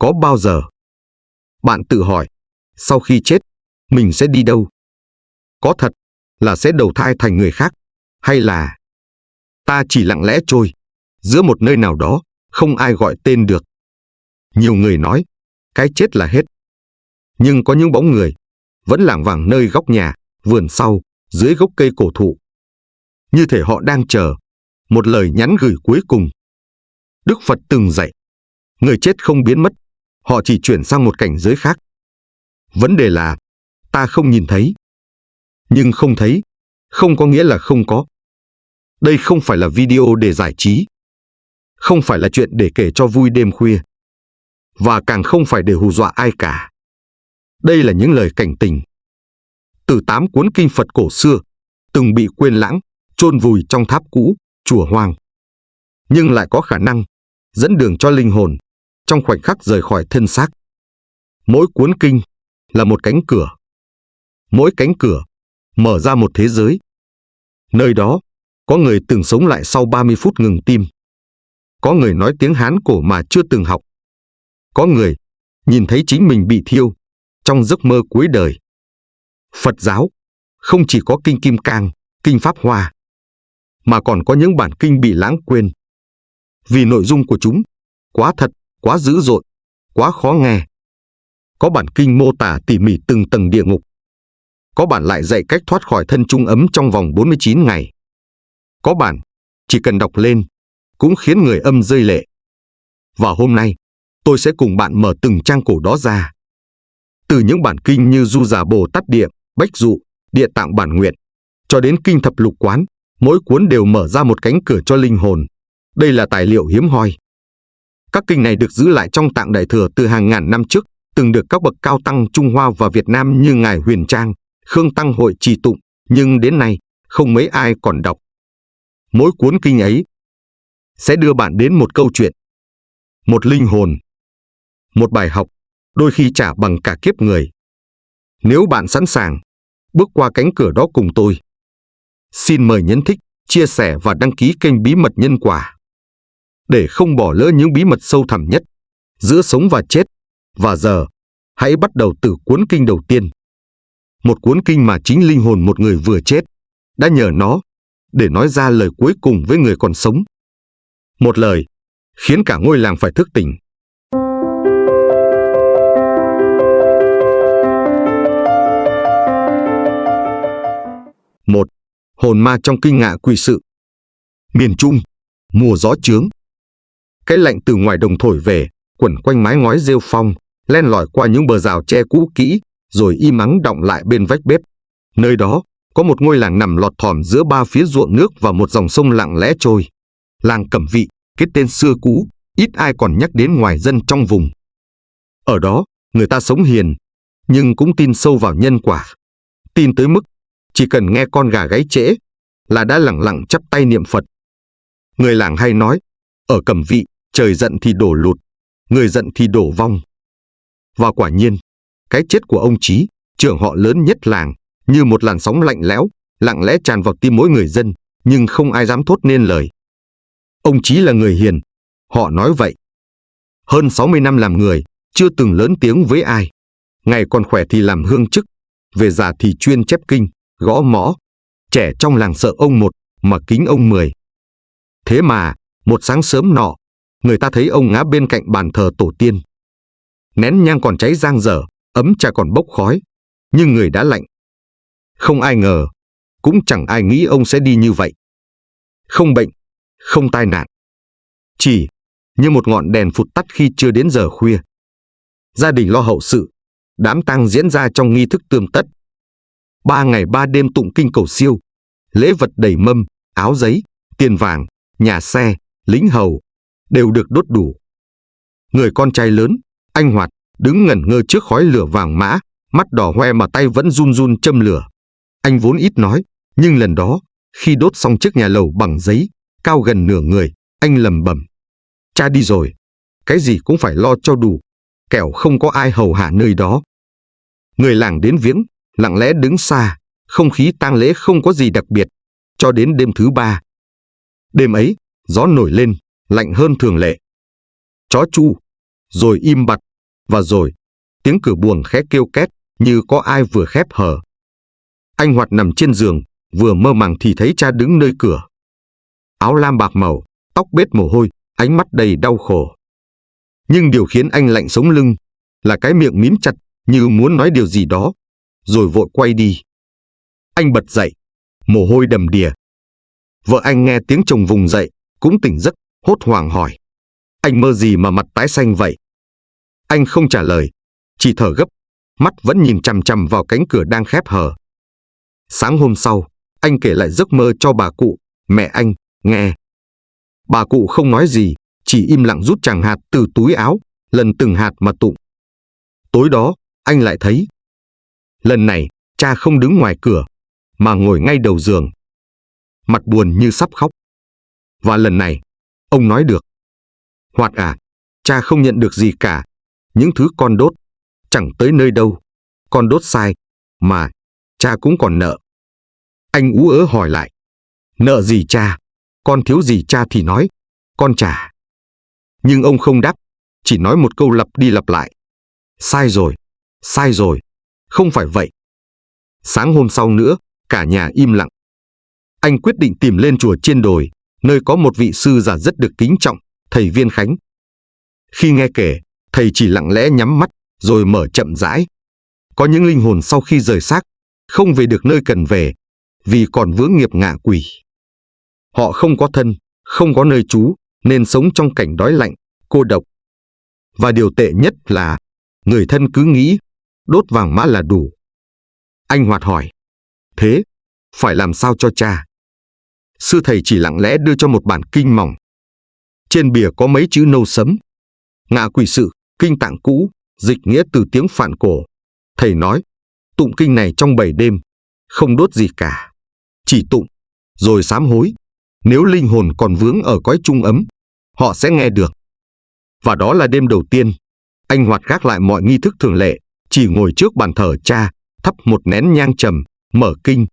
Có bao giờ bạn tự hỏi, sau khi chết, mình sẽ đi đâu? Có thật là sẽ đầu thai thành người khác, hay là ta chỉ lặng lẽ trôi giữa một nơi nào đó không ai gọi tên được? Nhiều người nói, cái chết là hết. Nhưng có những bóng người vẫn lảng vảng nơi góc nhà, vườn sau, dưới gốc cây cổ thụ. Như thể họ đang chờ một lời nhắn gửi cuối cùng. Đức Phật từng dạy, người chết không biến mất, họ chỉ chuyển sang một cảnh giới khác. Vấn đề là ta không nhìn thấy. Nhưng không thấy không có nghĩa là không có. Đây không phải là video để giải trí, không phải là chuyện để kể cho vui đêm khuya, và càng không phải để hù dọa ai cả. Đây là những lời cảnh tình từ 8 cuốn kinh Phật cổ xưa, từng bị quên lãng, chôn vùi trong tháp cũ, chùa hoang, nhưng lại có khả năng dẫn đường cho linh hồn trong khoảnh khắc rời khỏi thân xác. Mỗi cuốn kinh là một cánh cửa. Mỗi cánh cửa mở ra một thế giới. Nơi đó có người từng sống lại sau 30 phút ngừng tim. Có người nói tiếng Hán cổ mà chưa từng học. Có người nhìn thấy chính mình bị thiêu trong giấc mơ cuối đời. Phật giáo không chỉ có kinh Kim Cang, kinh Pháp Hoa, mà còn có những bản kinh bị lãng quên. Vì nội dung của chúng quá thật, quá dữ dội, quá khó nghe. Có bản kinh mô tả tỉ mỉ từng tầng địa ngục. Có bản lại dạy cách thoát khỏi thân chung ấm trong vòng 49 ngày. Có bản chỉ cần đọc lên cũng khiến người âm rơi lệ. Và hôm nay, tôi sẽ cùng bạn mở từng trang cổ đó ra. Từ những bản kinh như Du Già Bồ Tát Địa, Bách Dụ, Địa Tạng Bản Nguyện, cho đến kinh Thập Lục Quán, mỗi cuốn đều mở ra một cánh cửa cho linh hồn. Đây là tài liệu hiếm hoi. Các kinh này được giữ lại trong Tạng Đại Thừa từ hàng ngàn năm trước, từng được các bậc cao tăng Trung Hoa và Việt Nam như Ngài Huyền Trang, Khương Tăng Hội trì tụng, nhưng đến nay không mấy ai còn đọc. Mỗi cuốn kinh ấy sẽ đưa bạn đến một câu chuyện, một linh hồn, một bài học, đôi khi trả bằng cả kiếp người. Nếu bạn sẵn sàng bước qua cánh cửa đó cùng tôi, xin mời nhấn thích, chia sẻ và đăng ký kênh Bí mật Nhân Quả để không bỏ lỡ những bí mật sâu thẳm nhất giữa sống và chết. Và giờ, hãy bắt đầu từ cuốn kinh đầu tiên. Một cuốn kinh mà chính linh hồn một người vừa chết đã nhờ nó để nói ra lời cuối cùng với người còn sống. Một lời khiến cả ngôi làng phải thức tỉnh. Một, hồn ma trong kinh Ngạ Quỷ Sự. Miền Trung, mùa gió chướng. Cái lạnh từ ngoài đồng thổi về, quẩn quanh mái ngói rêu phong, len lỏi qua những bờ rào tre cũ kỹ, rồi im ắng đọng lại bên vách bếp. Nơi đó có một ngôi làng nằm lọt thỏm giữa ba phía ruộng nước và một dòng sông lặng lẽ trôi. Làng Cẩm Vị, cái tên xưa cũ, ít ai còn nhắc đến ngoài dân trong vùng. Ở đó, người ta sống hiền, nhưng cũng tin sâu vào nhân quả. Tin tới mức chỉ cần nghe con gà gáy trễ là đã lẳng lặng chắp tay niệm Phật. Người làng hay nói, ở Cẩm Vị, trời giận thì đổ lụt, người giận thì đổ vong. Và quả nhiên, cái chết của ông Trí, trưởng họ lớn nhất làng, như một làn sóng lạnh lẽo, lặng lẽ tràn vào tim mỗi người dân, nhưng không ai dám thốt nên lời. Ông Trí là người hiền, họ nói vậy. Hơn 60 năm làm người, chưa từng lớn tiếng với ai. Ngày còn khỏe thì làm hương chức, về già thì chuyên chép kinh, gõ mõ. Trẻ trong làng sợ ông một, mà kính ông 10. Thế mà, một sáng sớm nọ, người ta thấy ông ngã bên cạnh bàn thờ tổ tiên. Nén nhang còn cháy giang dở, ấm trà còn bốc khói, nhưng người đã lạnh. Không ai ngờ, cũng chẳng ai nghĩ ông sẽ đi như vậy. Không bệnh, không tai nạn. Chỉ như một ngọn đèn phụt tắt khi chưa đến giờ khuya. Gia đình lo hậu sự, đám tang diễn ra trong nghi thức tươm tất. 3 ngày 3 đêm tụng kinh cầu siêu, lễ vật đầy mâm, áo giấy, tiền vàng, nhà xe, lính hầu, đều được đốt đủ. Người con trai lớn, anh Hoạt, đứng ngẩn ngơ trước khói lửa vàng mã, mắt đỏ hoe mà tay vẫn run run châm lửa. Anh vốn ít nói, nhưng lần đó, khi đốt xong chiếc nhà lầu bằng giấy, cao gần nửa người, anh lẩm bẩm: cha đi rồi, cái gì cũng phải lo cho đủ, kẻo không có ai hầu hạ nơi đó. Người làng đến viếng, lặng lẽ đứng xa, không khí tang lễ không có gì đặc biệt, cho đến đêm thứ 3. Đêm ấy, gió nổi lên, lạnh hơn thường lệ. Chó chu, rồi im bặt, Và rồi, tiếng cửa buồng khẽ kêu két như có ai vừa khép hờ. Anh Hoạt nằm trên giường, vừa mơ màng thì thấy cha đứng nơi cửa. Áo lam bạc màu, tóc bết mồ hôi, ánh mắt đầy đau khổ. Nhưng điều khiến anh lạnh sống lưng là cái miệng mím chặt như muốn nói điều gì đó, rồi vội quay đi. Anh bật dậy, mồ hôi đầm đìa. Vợ anh nghe tiếng chồng vùng dậy, cũng tỉnh giấc, hốt hoảng hỏi: anh mơ gì mà mặt tái xanh vậy? Anh không trả lời, chỉ thở gấp, mắt vẫn nhìn chằm chằm vào cánh cửa đang khép hờ. Sáng hôm sau, anh kể lại giấc mơ cho bà cụ, mẹ anh, nghe. Bà cụ không nói gì, chỉ im lặng rút tràng hạt từ túi áo, lần từng hạt mà tụng. Tối đó, anh lại thấy. Lần này, cha không đứng ngoài cửa, mà ngồi ngay đầu giường. Mặt buồn như sắp khóc. Và lần này, ông nói được: Hoạt à, cha không nhận được gì cả. Những thứ con đốt, chẳng tới nơi đâu. Con đốt sai, mà cha cũng còn nợ. Anh ú ớ hỏi lại: nợ gì cha? Con thiếu gì cha thì nói, con trả. Nhưng ông không đáp, chỉ nói một câu lặp đi lặp lại: sai rồi, không phải vậy. Sáng hôm sau nữa, cả nhà im lặng. Anh quyết định tìm lên chùa trên đồi, nơi có một vị sư già rất được kính trọng, thầy Viên Khánh. Khi nghe kể, thầy chỉ lặng lẽ nhắm mắt, rồi mở chậm rãi. Có những linh hồn sau khi rời xác, không về được nơi cần về, vì còn vướng nghiệp ngạ quỷ. Họ không có thân, không có nơi trú, nên sống trong cảnh đói lạnh, cô độc. Và điều tệ nhất là, người thân cứ nghĩ, đốt vàng mã là đủ. Anh Hoạt hỏi: thế, phải làm sao cho cha? Sư thầy chỉ lặng lẽ đưa cho một bản kinh mỏng. Trên bìa có mấy chữ nâu sẫm: ngạ quỷ sự, kinh tạng cũ, dịch nghĩa từ tiếng Phạn cổ. Thầy nói, tụng kinh này trong 7 đêm, không đốt gì cả. Chỉ tụng, rồi sám hối. Nếu linh hồn còn vướng ở cõi trung ấm, họ sẽ nghe được. Và đó là đêm đầu tiên. Anh Hoạt gác lại mọi nghi thức thường lệ, chỉ ngồi trước bàn thờ cha, thắp một nén nhang trầm, mở kinh,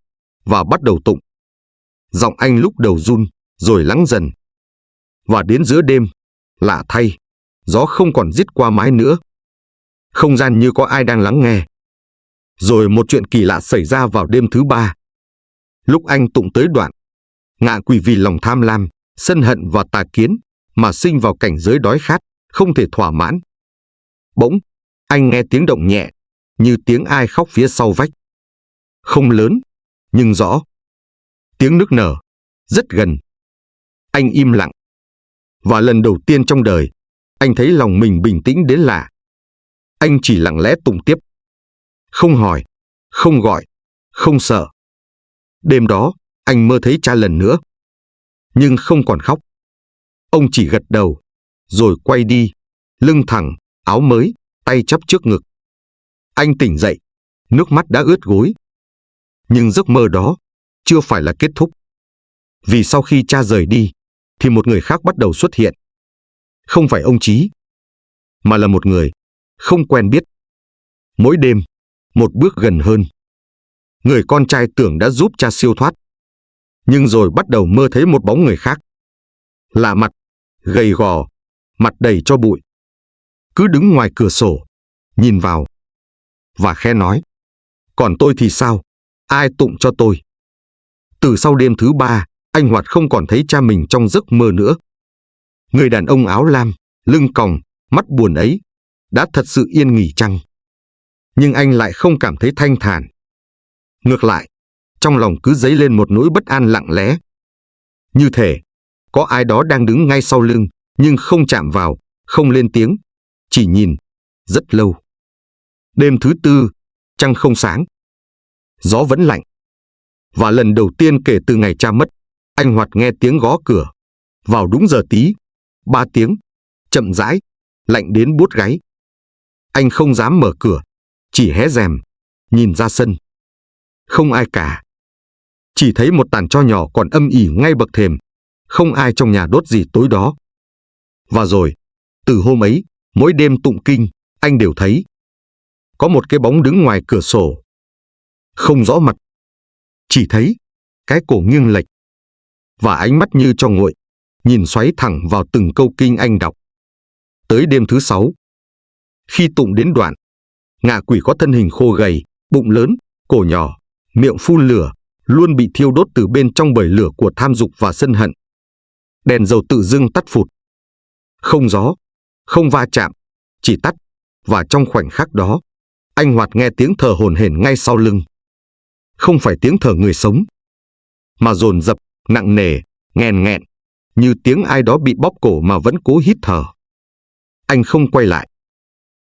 và bắt đầu tụng. Giọng anh lúc đầu run, rồi lắng dần. Và đến giữa đêm, lạ thay, gió không còn rít qua mái nữa. Không gian như có ai đang lắng nghe. Rồi một chuyện kỳ lạ xảy ra vào đêm thứ 3. Lúc anh tụng tới đoạn: ngạ quỷ vì lòng tham lam, sân hận và tà kiến, mà sinh vào cảnh giới đói khát, không thể thỏa mãn. Bỗng, anh nghe tiếng động nhẹ, như tiếng ai khóc phía sau vách. Không lớn, nhưng rõ. Tiếng nức nở, rất gần. Anh im lặng. Và lần đầu tiên trong đời, anh thấy lòng mình bình tĩnh đến lạ. Anh chỉ lặng lẽ tụng tiếp. Không hỏi, không gọi, không sợ. Đêm đó, anh mơ thấy cha lần nữa. Nhưng không còn khóc. Ông chỉ gật đầu, rồi quay đi, lưng thẳng, áo mới, tay chắp trước ngực. Anh tỉnh dậy, nước mắt đã ướt gối. Nhưng giấc mơ đó chưa phải là kết thúc. Vì sau khi cha rời đi, thì một người khác bắt đầu xuất hiện. Không phải ông Chí, mà là một người không quen biết. Mỗi đêm, một bước gần hơn. Người con trai tưởng đã giúp cha siêu thoát, nhưng rồi bắt đầu mơ thấy một bóng người khác. Lạ mặt, gầy gò, mặt đầy tro bụi. Cứ đứng ngoài cửa sổ, nhìn vào, và khẽ nói: còn tôi thì sao? Ai tụng cho tôi? Từ sau đêm thứ 3, anh Hoạt không còn thấy cha mình trong giấc mơ nữa. Người đàn ông áo lam, lưng còng, mắt buồn ấy đã thật sự yên nghỉ chăng? Nhưng anh lại không cảm thấy thanh thản. Ngược lại, trong lòng cứ dấy lên một nỗi bất an lặng lẽ. Như thể có ai đó đang đứng ngay sau lưng, nhưng không chạm vào, không lên tiếng, chỉ nhìn rất lâu. Đêm thứ 4, trăng không sáng. Gió vẫn lạnh. Và lần đầu tiên kể từ ngày cha mất, anh Hoạt nghe tiếng gõ cửa. Vào đúng giờ tí, 3 tiếng, chậm rãi, lạnh đến buốt gáy. Anh không dám mở cửa, chỉ hé rèm, nhìn ra sân. Không ai cả. Chỉ thấy một tàn tro nhỏ còn âm ỉ ngay bậc thềm. Không ai trong nhà đốt gì tối đó. Và rồi, từ hôm ấy, mỗi đêm tụng kinh, anh đều thấy có một cái bóng đứng ngoài cửa sổ. Không rõ mặt, chỉ thấy cái cổ nghiêng lệch và ánh mắt như cho nguội, nhìn xoáy thẳng vào từng câu kinh anh đọc. Tới đêm thứ 6, Khi tụng đến đoạn, ngạ quỷ có thân hình khô gầy, bụng lớn, cổ nhỏ, miệng phun lửa, luôn bị thiêu đốt từ bên trong bởi lửa của tham dục và sân hận. Đèn dầu tự dưng tắt phụt. Không gió, không va chạm, chỉ tắt, và trong khoảnh khắc đó, anh Hoạt nghe tiếng thở hổn hển ngay sau lưng. Không phải tiếng thở người sống, mà dồn dập, nặng nề, nghèn nghẹn, như tiếng ai đó bị bóp cổ mà vẫn cố hít thở. Anh không quay lại,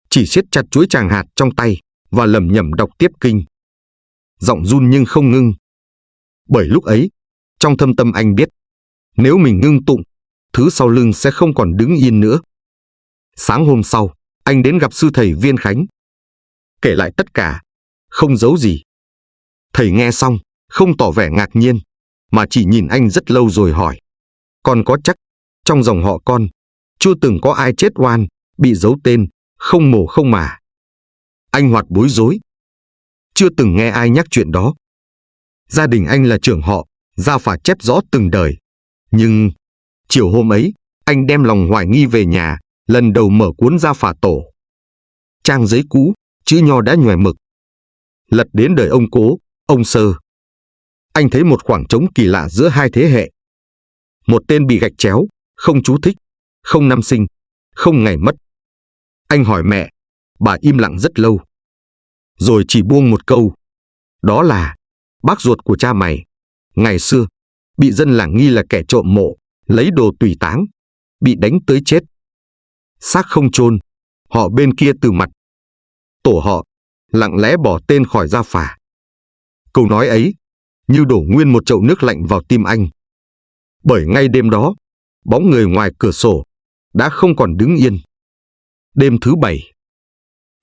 chỉ siết chặt chuỗi tràng hạt trong tay và lẩm nhẩm đọc tiếp kinh. Giọng run nhưng không ngưng. Bởi lúc ấy, trong thâm tâm anh biết, nếu mình ngưng tụng, thứ sau lưng sẽ không còn đứng yên nữa. Sáng hôm sau, anh đến gặp sư thầy Viên Khánh. Kể lại tất cả, không giấu gì. Thầy nghe xong, không tỏ vẻ ngạc nhiên, mà chỉ nhìn anh rất lâu rồi hỏi. Con có chắc, trong dòng họ con, chưa từng có ai chết oan, bị giấu tên, không mồ không mả? Anh Hoạt bối rối. Chưa từng nghe ai nhắc chuyện đó. Gia đình anh là trưởng họ, gia phả chép rõ từng đời. Nhưng, chiều hôm ấy, anh đem lòng hoài nghi về nhà, lần đầu mở cuốn gia phả tổ. Trang giấy cũ, chữ nho đã nhòe mực. Lật đến đời ông Cố, ông Sơ. Anh thấy một khoảng trống kỳ lạ giữa hai thế hệ. Một tên bị gạch chéo, không chú thích, không năm sinh, không ngày mất. Anh hỏi mẹ, bà im lặng rất lâu. Rồi chỉ buông một câu. Đó là, bác ruột của cha mày, ngày xưa, bị dân làng nghi là kẻ trộm mộ, lấy đồ tùy táng, bị đánh tới chết. Xác không chôn, họ bên kia từ mặt. Tổ họ, lặng lẽ bỏ tên khỏi gia phả. Câu nói ấy, như đổ nguyên một chậu nước lạnh vào tim anh. Bởi ngay đêm đó, bóng người ngoài cửa sổ, đã không còn đứng yên. Đêm thứ 7,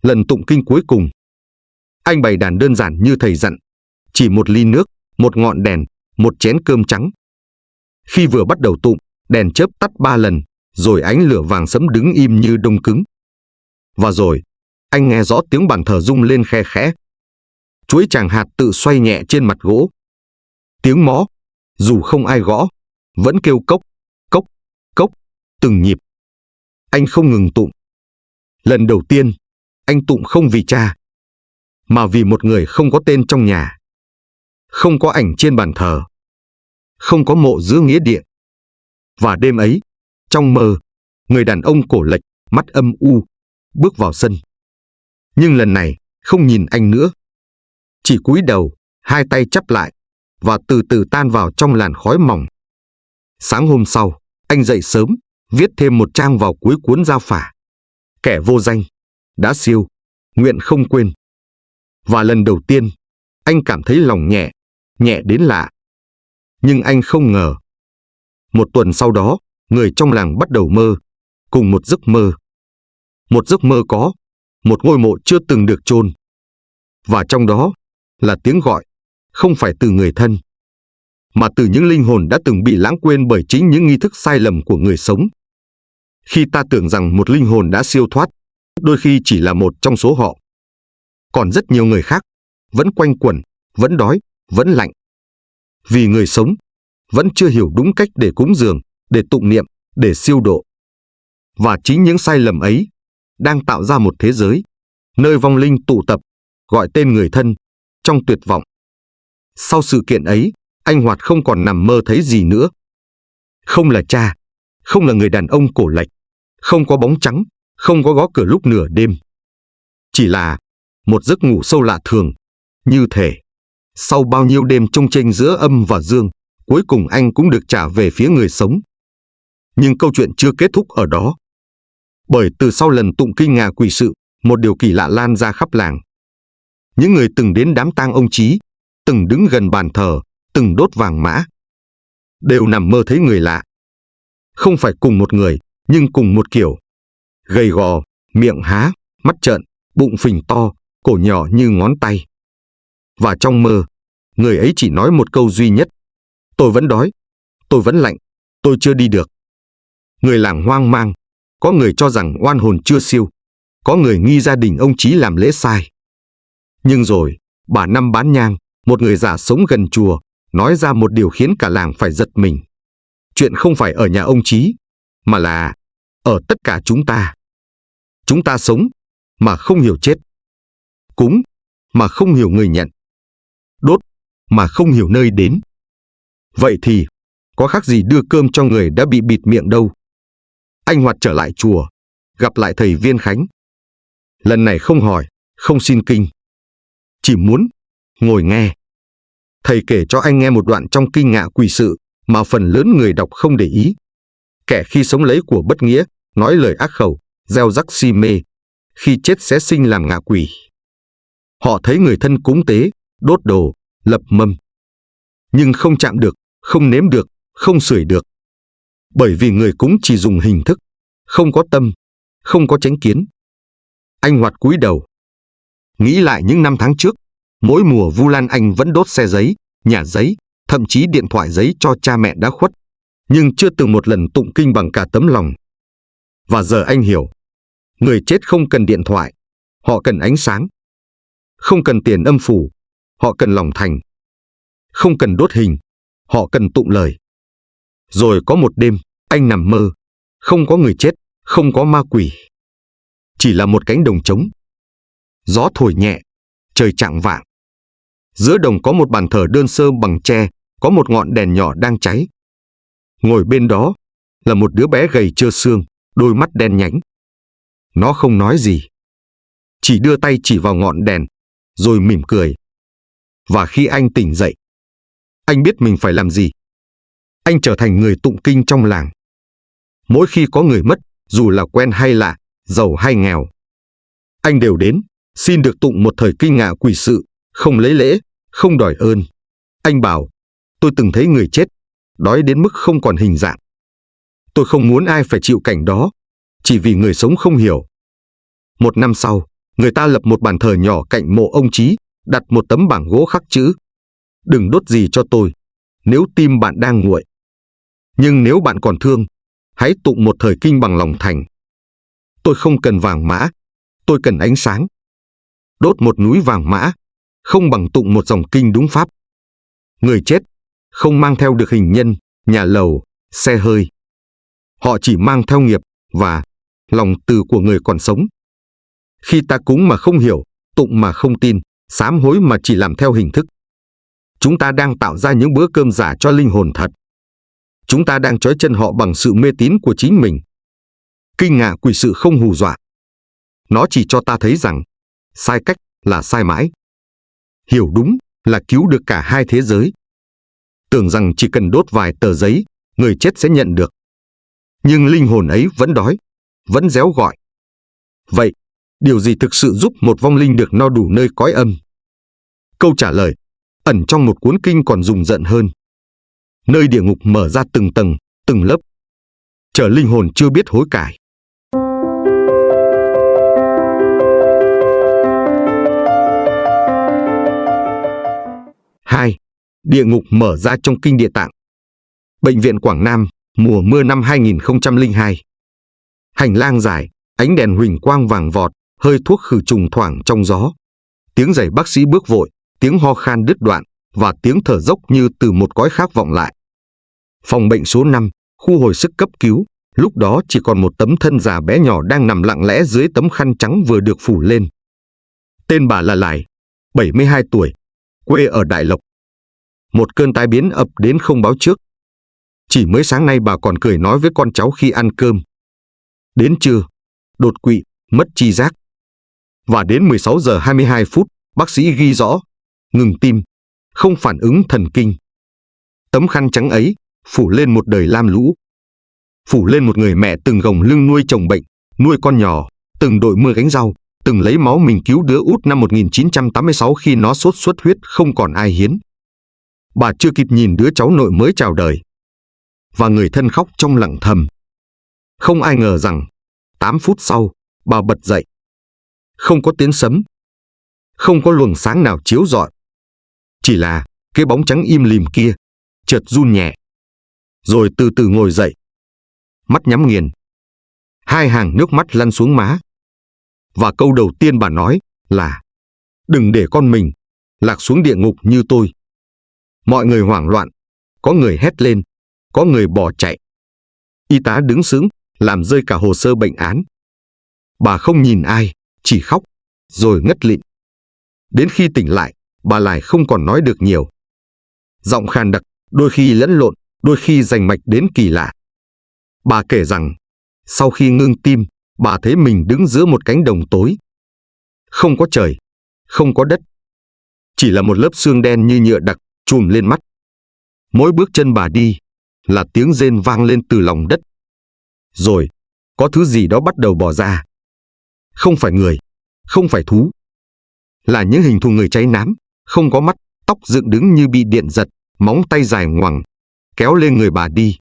lần tụng kinh cuối cùng, anh bày đàn đơn giản như thầy dặn, chỉ một ly nước, một ngọn đèn, một chén cơm trắng. Khi vừa bắt đầu tụng, đèn chớp tắt 3 lần, rồi ánh lửa vàng sẫm đứng im như đông cứng. Và rồi, anh nghe rõ tiếng bàn thờ rung lên khe khẽ. Chuỗi tràng hạt tự xoay nhẹ trên mặt gỗ. Tiếng mõ, dù không ai gõ, vẫn kêu cốc, cốc, cốc, từng nhịp. Anh không ngừng tụng. Lần đầu tiên, anh tụng không vì cha, mà vì một người không có tên trong nhà. Không có ảnh trên bàn thờ. Không có mộ giữa nghĩa địa. Và đêm ấy, trong mơ, người đàn ông cổ lệch, mắt âm u, bước vào sân. Nhưng lần này, không nhìn anh nữa. Chỉ cúi đầu, hai tay chắp lại, và từ từ tan vào trong làn khói mỏng. Sáng hôm sau, anh dậy sớm, viết thêm một trang vào cuối cuốn gia phả. Kẻ vô danh, đã siêu, nguyện không quên. Và lần đầu tiên, anh cảm thấy lòng nhẹ, nhẹ đến lạ. Nhưng anh không ngờ. Một tuần sau đó, người trong làng bắt đầu mơ, cùng một giấc mơ. Một giấc mơ có một ngôi mộ chưa từng được chôn. Và trong đó là tiếng gọi, không phải từ người thân, mà từ những linh hồn đã từng bị lãng quên bởi chính những nghi thức sai lầm của người sống. Khi ta tưởng rằng một linh hồn đã siêu thoát, đôi khi chỉ là một trong số họ. Còn rất nhiều người khác, vẫn quanh quẩn, vẫn đói, vẫn lạnh. Vì người sống, vẫn chưa hiểu đúng cách để cúng dường, để tụng niệm, để siêu độ. Và chính những sai lầm ấy, đang tạo ra một thế giới, nơi vong linh tụ tập, gọi tên người thân, trong tuyệt vọng. Sau sự kiện ấy, anh Hoạt không còn nằm mơ thấy gì nữa. Không là cha, không là người đàn ông cổ lệch, không có bóng trắng, không có gõ cửa lúc nửa đêm. Chỉ là một giấc ngủ sâu lạ thường, như thể sau bao nhiêu đêm chông chênh giữa âm và dương, cuối cùng anh cũng được trả về phía người sống. Nhưng câu chuyện chưa kết thúc ở đó. Bởi từ sau lần tụng kinh ngạ quỷ sự, một điều kỳ lạ lan ra khắp làng. Những người từng đến đám tang ông Chí, từng đứng gần bàn thờ, từng đốt vàng mã, đều nằm mơ thấy người lạ. Không phải cùng một người, nhưng cùng một kiểu. Gầy gò, miệng há, mắt trợn, bụng phình to, cổ nhỏ như ngón tay. Và trong mơ, người ấy chỉ nói một câu duy nhất. Tôi vẫn đói, tôi vẫn lạnh, tôi chưa đi được. Người làng hoang mang, có người cho rằng oan hồn chưa siêu, có người nghi gia đình ông Chí làm lễ sai. Nhưng rồi, bà Năm Bán Nhang, một người già sống gần chùa, nói ra một điều khiến cả làng phải giật mình. Chuyện không phải ở nhà ông Chí, mà là ở tất cả chúng ta. Chúng ta sống, mà không hiểu chết, cúng mà không hiểu người nhận, đốt mà không hiểu nơi đến. Vậy thì có khác gì đưa cơm cho người đã bị bịt miệng đâu. Anh Hoạt trở lại chùa, gặp lại thầy Viên Khánh. Lần này không hỏi, không xin kinh, chỉ muốn ngồi nghe. Thầy kể cho anh nghe một đoạn trong Kinh Ngạ Quỷ Sự mà phần lớn người đọc không để ý. Kẻ khi sống lấy của bất nghĩa, nói lời ác khẩu, gieo rắc si mê, khi chết sẽ sinh làm ngạ quỷ. Họ thấy người thân cúng tế, đốt đồ, lập mâm, nhưng không chạm được, không nếm được, không sưởi được. Bởi vì người cúng chỉ dùng hình thức, không có tâm, không có chánh kiến. Anh Hoạt cúi đầu. Nghĩ lại những năm tháng trước, mỗi mùa Vu Lan anh vẫn đốt xe giấy, nhà giấy, thậm chí điện thoại giấy cho cha mẹ đã khuất, nhưng chưa từng một lần tụng kinh bằng cả tấm lòng. Và giờ anh hiểu, người chết không cần điện thoại, họ cần ánh sáng. Không cần tiền âm phủ, họ cần lòng thành. Không cần đốt hình, họ cần tụng lời. Rồi có một đêm, anh nằm mơ, không có người chết, không có ma quỷ. Chỉ là một cánh đồng trống. Gió thổi nhẹ, trời chạng vạng. Giữa đồng có một bàn thờ đơn sơ bằng tre, có một ngọn đèn nhỏ đang cháy. Ngồi bên đó là một đứa bé gầy trơ xương, đôi mắt đen nhánh. Nó không nói gì, chỉ đưa tay chỉ vào ngọn đèn, rồi mỉm cười. Và khi anh tỉnh dậy, anh biết mình phải làm gì. Anh trở thành người tụng kinh trong làng. Mỗi khi có người mất, dù là quen hay lạ, giàu hay nghèo, anh đều đến, xin được tụng một thời Kinh Ngạ Quỷ Sự, không lấy lễ, không đòi ơn. Anh bảo, tôi từng thấy người chết, đói đến mức không còn hình dạng. Tôi không muốn ai phải chịu cảnh đó, chỉ vì người sống không hiểu. Một năm sau, người ta lập một bàn thờ nhỏ cạnh mộ ông Chí, đặt một tấm bảng gỗ khắc chữ: đừng đốt gì cho tôi, nếu tim bạn đang nguội. Nhưng nếu bạn còn thương, hãy tụng một thời kinh bằng lòng thành. Tôi không cần vàng mã, tôi cần ánh sáng. Đốt một núi vàng mã, không bằng tụng một dòng kinh đúng pháp. Người chết không mang theo được hình nhân, nhà lầu, xe hơi. Họ chỉ mang theo nghiệp và lòng từ của người còn sống. Khi ta cúng mà không hiểu, tụng mà không tin, sám hối mà chỉ làm theo hình thức, chúng ta đang tạo ra những bữa cơm giả cho linh hồn thật. Chúng ta đang trói chân họ bằng sự mê tín của chính mình. Kinh Ngạ Quỷ Sự không hù dọa. Nó chỉ cho ta thấy rằng sai cách là sai mãi. Hiểu đúng là cứu được cả hai thế giới. Tưởng rằng chỉ cần đốt vài tờ giấy, người chết sẽ nhận được. Nhưng linh hồn ấy vẫn đói, vẫn réo gọi. Vậy, điều gì thực sự giúp một vong linh được no đủ nơi cõi âm? Câu trả lời ẩn trong một cuốn kinh còn rùng rợn hơn. Nơi địa ngục mở ra từng tầng, từng lớp, chờ linh hồn chưa biết hối cải. Hai, địa ngục mở ra trong kinh Địa Tạng. Bệnh viện Quảng Nam, mùa mưa năm 2002. Hành lang dài, ánh đèn huỳnh quang vàng vọt, hơi thuốc khử trùng thoảng trong gió. Tiếng giày bác sĩ bước vội, tiếng ho khan đứt đoạn và tiếng thở dốc như từ một cõi khác vọng lại. Phòng bệnh số 5, khu hồi sức cấp cứu, lúc đó chỉ còn một tấm thân già bé nhỏ đang nằm lặng lẽ dưới tấm khăn trắng vừa được phủ lên. Tên bà là Lải, 72 tuổi, quê ở Đại Lộc. Một cơn tai biến ập đến không báo trước. Chỉ mới sáng nay bà còn cười nói với con cháu khi ăn cơm. Đến trưa, đột quỵ, mất tri giác. Và đến 16 giờ 22 phút, bác sĩ ghi rõ, ngừng tim, không phản ứng thần kinh. Tấm khăn trắng ấy phủ lên một đời lam lũ. Phủ lên một người mẹ từng gồng lưng nuôi chồng bệnh, nuôi con nhỏ, từng đội mưa gánh rau, từng lấy máu mình cứu đứa út năm 1986 khi nó sốt xuất huyết không còn ai hiến. Bà chưa kịp nhìn đứa cháu nội mới chào đời. Và người thân khóc trong lặng thầm. Không ai ngờ rằng, 8 phút sau, bà bật dậy. Không có tiếng sấm. Không có luồng sáng nào chiếu rọi. Chỉ là cái bóng trắng im lìm kia, chợt run nhẹ. Rồi từ từ ngồi dậy. Mắt nhắm nghiền. Hai hàng nước mắt lăn xuống má. Và câu đầu tiên bà nói là: đừng để con mình lạc xuống địa ngục như tôi. Mọi người hoảng loạn, có người hét lên, có người bỏ chạy. Y tá đứng sững, làm rơi cả hồ sơ bệnh án. Bà không nhìn ai, chỉ khóc, rồi ngất lịm. Đến khi tỉnh lại, bà lại không còn nói được nhiều. Giọng khàn đặc, đôi khi lẫn lộn, đôi khi rành mạch đến kỳ lạ. Bà kể rằng, sau khi ngưng tim, bà thấy mình đứng giữa một cánh đồng tối. Không có trời, không có đất. Chỉ là một lớp xương đen như nhựa đặc trùm lên mắt. Mỗi bước chân bà đi là tiếng rên vang lên từ lòng đất. Rồi, có thứ gì đó bắt đầu bò ra. Không phải người, không phải thú. Là những hình thù người cháy nám, không có mắt, tóc dựng đứng như bị điện giật, móng tay dài ngoằng, kéo lên người bà đi.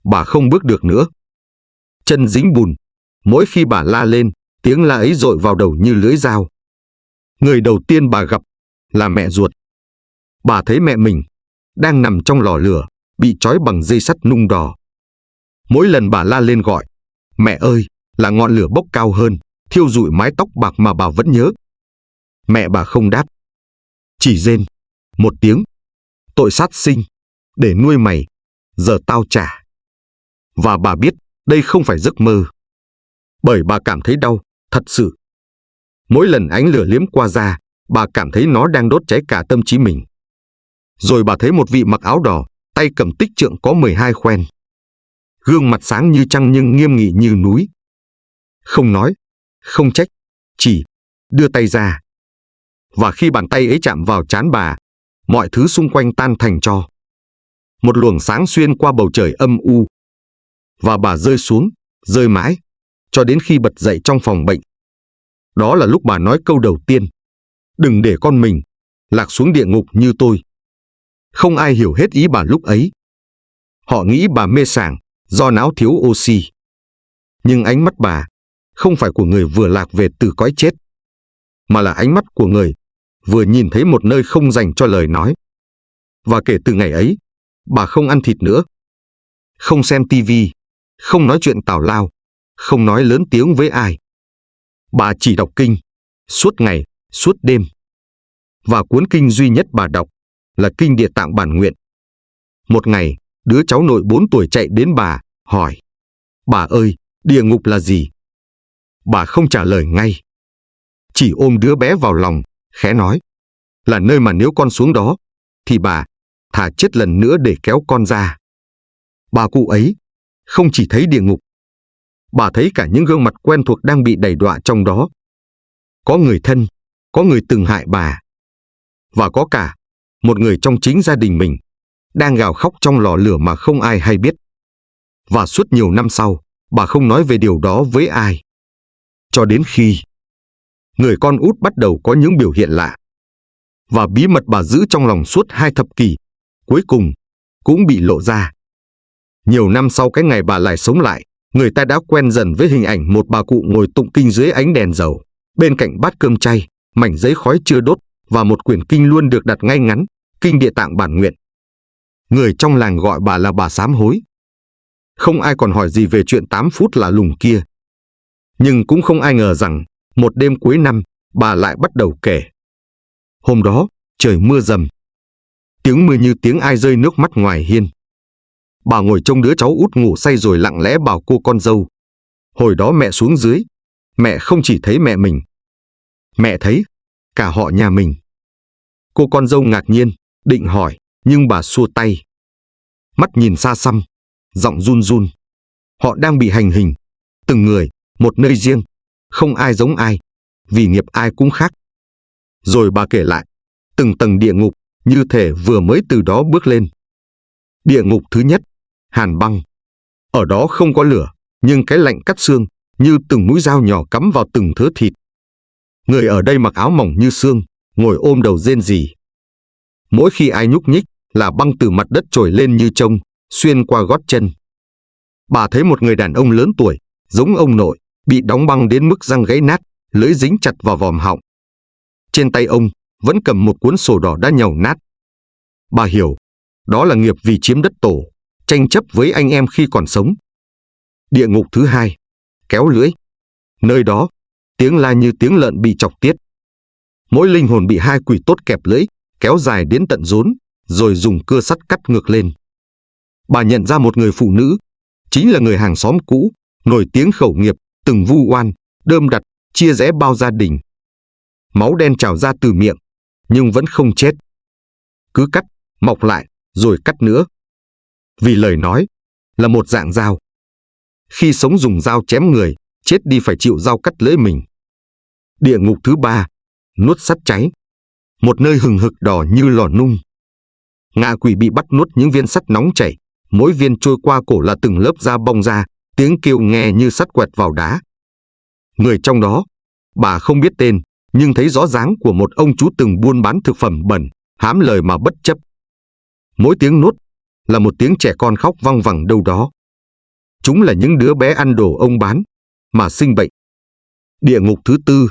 Bà không bước được nữa. Chân dính bùn, mỗi khi bà la lên, tiếng la ấy dội vào đầu như lưỡi dao. Người đầu tiên bà gặp là mẹ ruột. Bà thấy mẹ mình đang nằm trong lò lửa, bị trói bằng dây sắt nung đỏ. Mỗi lần bà la lên gọi, mẹ ơi, là ngọn lửa bốc cao hơn, thiêu rụi mái tóc bạc mà bà vẫn nhớ. Mẹ bà không đáp, chỉ rên một tiếng, tội sát sinh, để nuôi mày, giờ tao trả. Và bà biết đây không phải giấc mơ, bởi bà cảm thấy đau, thật sự. Mỗi lần ánh lửa liếm qua da, bà cảm thấy nó đang đốt cháy cả tâm trí mình. Rồi bà thấy một vị mặc áo đỏ, tay cầm tích trượng có 12 khoen. Gương mặt sáng như trăng nhưng nghiêm nghị như núi. Không nói, không trách, chỉ đưa tay ra. Và khi bàn tay ấy chạm vào trán bà, mọi thứ xung quanh tan thành tro. Một luồng sáng xuyên qua bầu trời âm u. Và bà rơi xuống, rơi mãi, cho đến khi bật dậy trong phòng bệnh. Đó là lúc bà nói câu đầu tiên. Đừng để con mình lạc xuống địa ngục như tôi. Không ai hiểu hết ý bà lúc ấy. Họ nghĩ bà mê sảng do não thiếu oxy. Nhưng ánh mắt bà không phải của người vừa lạc về từ cõi chết, mà là ánh mắt của người vừa nhìn thấy một nơi không dành cho lời nói. Và kể từ ngày ấy, bà không ăn thịt nữa, không xem tivi, không nói chuyện tào lao, không nói lớn tiếng với ai. Bà chỉ đọc kinh, suốt ngày, suốt đêm. Và cuốn kinh duy nhất bà đọc là kinh Địa Tạng Bản Nguyện. Một ngày, đứa cháu nội 4 tuổi chạy đến bà, hỏi, bà ơi, địa ngục là gì? Bà không trả lời ngay. Chỉ ôm đứa bé vào lòng, khẽ nói, là nơi mà nếu con xuống đó, thì bà thà chết lần nữa để kéo con ra. Bà cụ ấy không chỉ thấy địa ngục, bà thấy cả những gương mặt quen thuộc đang bị đày đọa trong đó. Có người thân, có người từng hại bà, và có cả một người trong chính gia đình mình đang gào khóc trong lò lửa mà không ai hay biết. Và suốt nhiều năm sau, bà không nói về điều đó với ai. Cho đến khi người con út bắt đầu có những biểu hiện lạ. Và bí mật bà giữ trong lòng suốt 2 thập kỷ, cuối cùng cũng bị lộ ra. Nhiều năm sau cái ngày bà lại sống lại, người ta đã quen dần với hình ảnh một bà cụ ngồi tụng kinh dưới ánh đèn dầu, bên cạnh bát cơm chay, mảnh giấy khói chưa đốt và một quyển kinh luôn được đặt ngay ngắn, kinh Địa Tạng Bản Nguyện. Người trong làng gọi bà là bà sám hối. Không ai còn hỏi gì về chuyện 8 phút lạ lùng kia. Nhưng cũng không ai ngờ rằng, một đêm cuối năm, bà lại bắt đầu kể. Hôm đó, trời mưa rầm. Tiếng mưa như tiếng ai rơi nước mắt ngoài hiên. Bà ngồi trông đứa cháu út ngủ say rồi lặng lẽ bảo cô con dâu. Hồi đó mẹ xuống dưới, mẹ không chỉ thấy mẹ mình. Mẹ thấy cả họ nhà mình. Cô con dâu ngạc nhiên, định hỏi, nhưng bà xua tay. Mắt nhìn xa xăm, giọng run run. Họ đang bị hành hình, từng người, một nơi riêng, không ai giống ai, vì nghiệp ai cũng khác. Rồi bà kể lại, từng tầng địa ngục, như thể vừa mới từ đó bước lên. Địa ngục thứ nhất, hàn băng. Ở đó không có lửa, nhưng cái lạnh cắt xương, như từng mũi dao nhỏ cắm vào từng thớ thịt. Người ở đây mặc áo mỏng như xương, ngồi ôm đầu rên rỉ. Mỗi khi ai nhúc nhích là băng từ mặt đất trồi lên như trông, xuyên qua gót chân. Bà thấy một người đàn ông lớn tuổi, giống ông nội, bị đóng băng đến mức răng gãy nát, lưỡi dính chặt vào vòm họng. Trên tay ông vẫn cầm một cuốn sổ đỏ đã nhàu nát. Bà hiểu, đó là nghiệp vì chiếm đất tổ, tranh chấp với anh em khi còn sống. Địa ngục thứ hai, kéo lưỡi. Nơi đó, tiếng la như tiếng lợn bị chọc tiết. Mỗi linh hồn bị 2 quỷ tốt kẹp lưỡi, kéo dài đến tận rốn, rồi dùng cưa sắt cắt ngược lên. Bà nhận ra một người phụ nữ, chính là người hàng xóm cũ, nổi tiếng khẩu nghiệp, từng vu oan, đơm đặt, chia rẽ bao gia đình. Máu đen trào ra từ miệng, nhưng vẫn không chết. Cứ cắt, mọc lại, rồi cắt nữa. Vì lời nói là một dạng dao. Khi sống dùng dao chém người, chết đi phải chịu dao cắt lưỡi mình. Địa ngục thứ 3, nuốt sắt cháy. Một nơi hừng hực đỏ như lò nung. Ngạ quỷ bị bắt nuốt những viên sắt nóng chảy, mỗi viên trôi qua cổ là từng lớp da bong ra, tiếng kêu nghe như sắt quẹt vào đá. Người trong đó, bà không biết tên, nhưng thấy rõ dáng của một ông chú từng buôn bán thực phẩm bẩn, hám lời mà bất chấp. Mỗi tiếng nuốt là một tiếng trẻ con khóc văng vẳng đâu đó. Chúng là những đứa bé ăn đồ ông bán, mà sinh bệnh. Địa ngục thứ 4,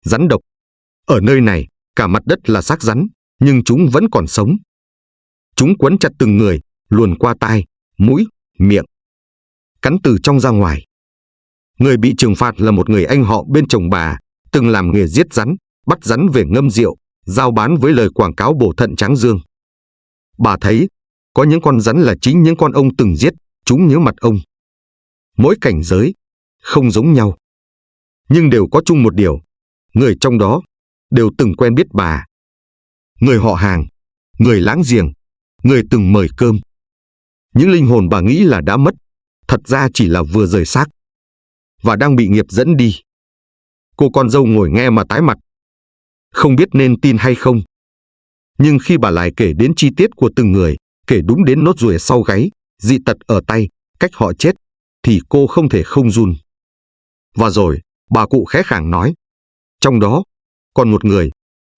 rắn độc. Ở nơi này, cả mặt đất là xác rắn, nhưng chúng vẫn còn sống. Chúng quấn chặt từng người, luồn qua tai, mũi, miệng, cắn từ trong ra ngoài. Người bị trừng phạt là một người anh họ bên chồng bà, từng làm nghề giết rắn, bắt rắn về ngâm rượu, giao bán với lời quảng cáo bổ thận tráng dương. Bà thấy, có những con rắn là chính những con ông từng giết, chúng nhớ mặt ông. Mỗi cảnh giới, không giống nhau. Nhưng đều có chung một điều, người trong đó đều từng quen biết bà. Người họ hàng, người láng giềng, người từng mời cơm. Những linh hồn bà nghĩ là đã mất, thật ra chỉ là vừa rời xác và đang bị nghiệp dẫn đi. Cô con dâu ngồi nghe mà tái mặt, không biết nên tin hay không. Nhưng khi bà lại kể đến chi tiết của từng người, kể đúng đến nốt ruồi sau gáy, dị tật ở tay, cách họ chết, thì cô không thể không run. Và rồi, bà cụ khẽ khàng nói, trong đó còn một người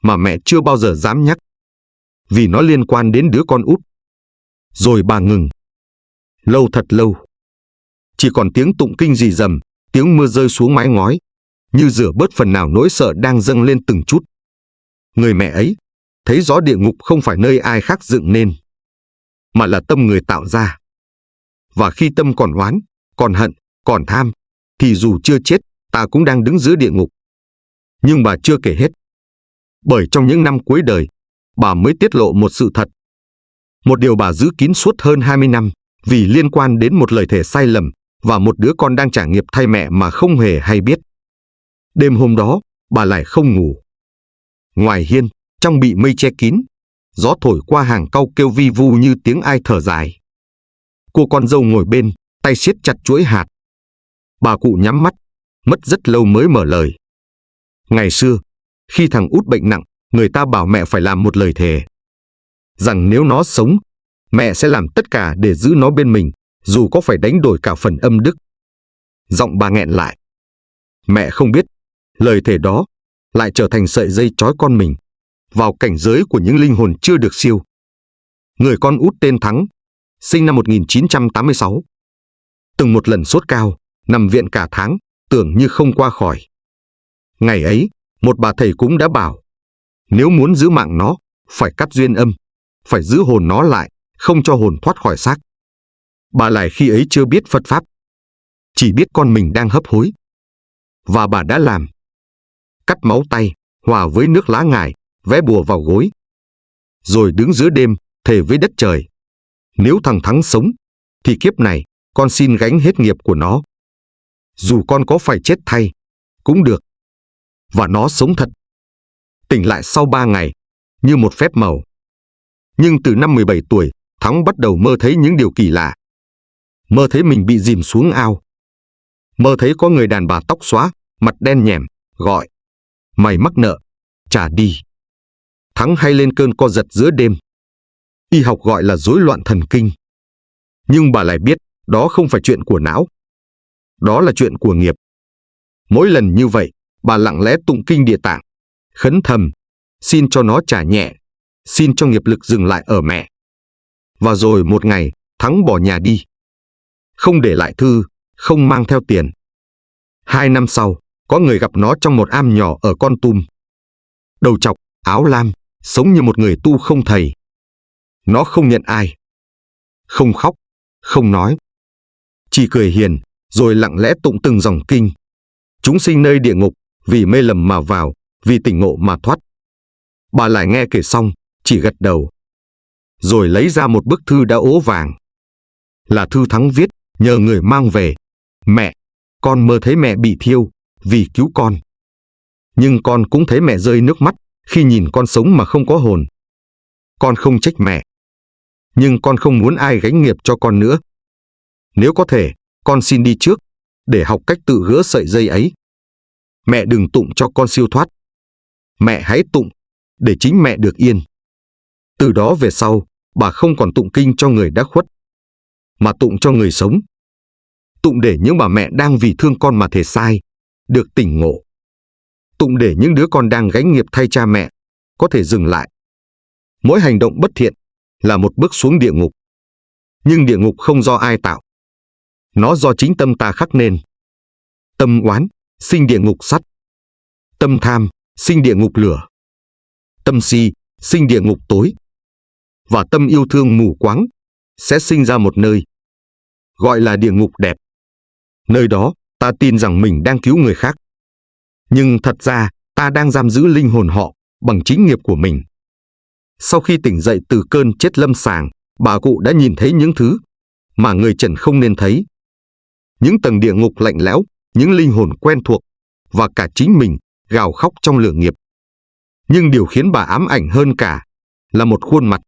mà mẹ chưa bao giờ dám nhắc, vì nó liên quan đến đứa con út. Rồi bà ngừng. Lâu thật lâu. Chỉ còn tiếng tụng kinh rì rầm, tiếng mưa rơi xuống mái ngói, như rửa bớt phần nào nỗi sợ đang dâng lên từng chút. Người mẹ ấy thấy rõ địa ngục không phải nơi ai khác dựng nên, mà là tâm người tạo ra. Và khi tâm còn oán, còn hận, còn tham, thì dù chưa chết, ta cũng đang đứng giữa địa ngục. Nhưng bà chưa kể hết. Bởi trong những năm cuối đời, bà mới tiết lộ một sự thật. Một điều bà giữ kín suốt hơn 20 năm, vì liên quan đến một lời thề sai lầm và một đứa con đang trả nghiệp thay mẹ mà không hề hay biết. Đêm hôm đó, bà lại không ngủ. Ngoài hiên, trong bị mây che kín, gió thổi qua hàng cau kêu vi vu như tiếng ai thở dài. Cô con dâu ngồi bên, tay siết chặt chuỗi hạt. Bà cụ nhắm mắt, mất rất lâu mới mở lời. Ngày xưa, khi thằng út bệnh nặng, người ta bảo mẹ phải làm một lời thề. Rằng nếu nó sống, mẹ sẽ làm tất cả để giữ nó bên mình, dù có phải đánh đổi cả phần âm đức. Giọng bà nghẹn lại. Mẹ không biết, lời thề đó lại trở thành sợi dây trói con mình vào cảnh giới của những linh hồn chưa được siêu. Người con út tên Thắng, sinh năm 1986. Từng một lần sốt cao, nằm viện cả tháng, tưởng như không qua khỏi. Ngày ấy, một bà thầy cũng đã bảo, nếu muốn giữ mạng nó, phải cắt duyên âm, phải giữ hồn nó lại, không cho hồn thoát khỏi xác. Bà lại khi ấy chưa biết Phật Pháp, chỉ biết con mình đang hấp hối. Và bà đã làm. Cắt máu tay, hòa với nước lá ngải, vẽ bùa vào gối. Rồi đứng giữa đêm, thề với đất trời. Nếu thằng Thắng sống, thì kiếp này, con xin gánh hết nghiệp của nó. Dù con có phải chết thay, cũng được. Và nó sống thật. Tỉnh lại sau 3 ngày, như một phép màu. Nhưng từ năm 17 tuổi, Thắng bắt đầu mơ thấy những điều kỳ lạ. Mơ thấy mình bị dìm xuống ao. Mơ thấy có người đàn bà tóc xóa, mặt đen nhẻm, gọi. Mày mắc nợ, trả đi. Thắng hay lên cơn co giật giữa đêm. Y học gọi là rối loạn thần kinh. Nhưng bà lại biết, đó không phải chuyện của não. Đó là chuyện của nghiệp. Mỗi lần như vậy, bà lặng lẽ tụng kinh Địa Tạng, khấn thầm, xin cho nó trả nhẹ, xin cho nghiệp lực dừng lại ở mẹ. Và rồi một ngày, Thắng bỏ nhà đi. Không để lại thư, không mang theo tiền. 2 năm sau, có người gặp nó trong một am nhỏ ở Kon Tum. Đầu trọc, áo lam, sống như một người tu không thầy. Nó không nhận ai. Không khóc, không nói. Chỉ cười hiền, rồi lặng lẽ tụng từng dòng kinh. Chúng sinh nơi địa ngục, vì mê lầm mà vào, vì tỉnh ngộ mà thoát. Bà lại nghe kể xong, chỉ gật đầu. Rồi lấy ra một bức thư đã ố vàng. Là thư Thắng viết, nhờ người mang về. Mẹ, con mơ thấy mẹ bị thiêu, vì cứu con. Nhưng con cũng thấy mẹ rơi nước mắt khi nhìn con sống mà không có hồn. Con không trách mẹ, nhưng con không muốn ai gánh nghiệp cho con nữa. Nếu có thể, con xin đi trước, để học cách tự gỡ sợi dây ấy. Mẹ đừng tụng cho con siêu thoát. Mẹ hãy tụng, để chính mẹ được yên. Từ đó về sau, bà không còn tụng kinh cho người đã khuất, mà tụng cho người sống. Tụng để những bà mẹ đang vì thương con mà thể sai, được tỉnh ngộ. Tụng để những đứa con đang gánh nghiệp thay cha mẹ, có thể dừng lại. Mỗi hành động bất thiện là một bước xuống địa ngục. Nhưng địa ngục không do ai tạo. Nó do chính tâm ta khắc nên. Tâm oán sinh địa ngục sắt. Tâm tham sinh địa ngục lửa. Tâm si sinh địa ngục tối. Và tâm yêu thương mù quáng sẽ sinh ra một nơi gọi là địa ngục đẹp. Nơi đó ta tin rằng mình đang cứu người khác, nhưng thật ra ta đang giam giữ linh hồn họ bằng chính nghiệp của mình. Sau khi tỉnh dậy từ cơn chết lâm sàng, bà cụ đã nhìn thấy những thứ mà người trần không nên thấy. Những tầng địa ngục lạnh lẽo, những linh hồn quen thuộc, và cả chính mình gào khóc trong lửa nghiệp. Nhưng điều khiến bà ám ảnh hơn cả là một khuôn mặt.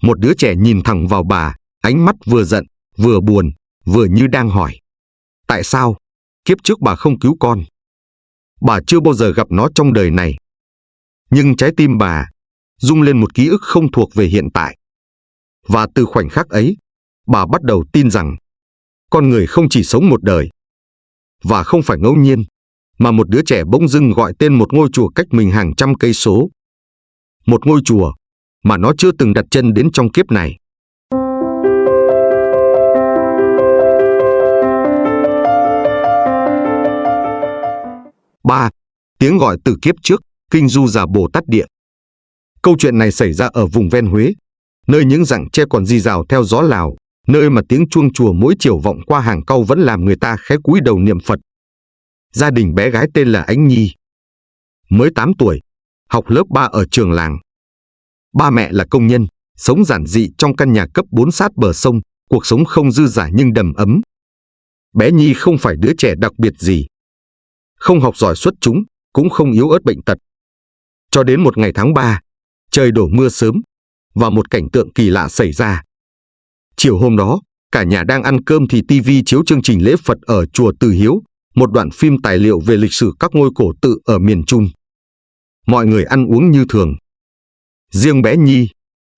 Một đứa trẻ nhìn thẳng vào bà, ánh mắt vừa giận, vừa buồn, vừa như đang hỏi: tại sao kiếp trước bà không cứu con? Bà chưa bao giờ gặp nó trong đời này. Nhưng trái tim bà rung lên một ký ức không thuộc về hiện tại. Và từ khoảnh khắc ấy, bà bắt đầu tin rằng con người không chỉ sống một đời. Và không phải ngẫu nhiên mà một đứa trẻ bỗng dưng gọi tên một ngôi chùa cách mình hàng trăm cây số. Một ngôi chùa mà nó chưa từng đặt chân đến trong kiếp này. Ba, tiếng gọi từ kiếp trước, Kinh Du Già Bồ Tát Địa. Câu chuyện này xảy ra ở vùng ven Huế, nơi những rặng tre còn rì rào theo gió Lào, nơi mà tiếng chuông chùa mỗi chiều vọng qua hàng cau vẫn làm người ta khẽ cúi đầu niệm Phật. Gia đình bé gái tên là Ánh Nhi, mới 8 tuổi, học lớp 3 ở trường làng. Ba mẹ là công nhân, sống giản dị trong căn nhà cấp 4 sát bờ sông, cuộc sống không dư dả nhưng đầm ấm. Bé Nhi không phải đứa trẻ đặc biệt gì, không học giỏi xuất chúng, cũng không yếu ớt bệnh tật. Cho đến một ngày tháng 3, trời đổ mưa sớm, và một cảnh tượng kỳ lạ xảy ra. Chiều hôm đó, cả nhà đang ăn cơm thì TV chiếu chương trình lễ Phật ở chùa Từ Hiếu, một đoạn phim tài liệu về lịch sử các ngôi cổ tự ở miền Trung. Mọi người ăn uống như thường. Riêng bé Nhi,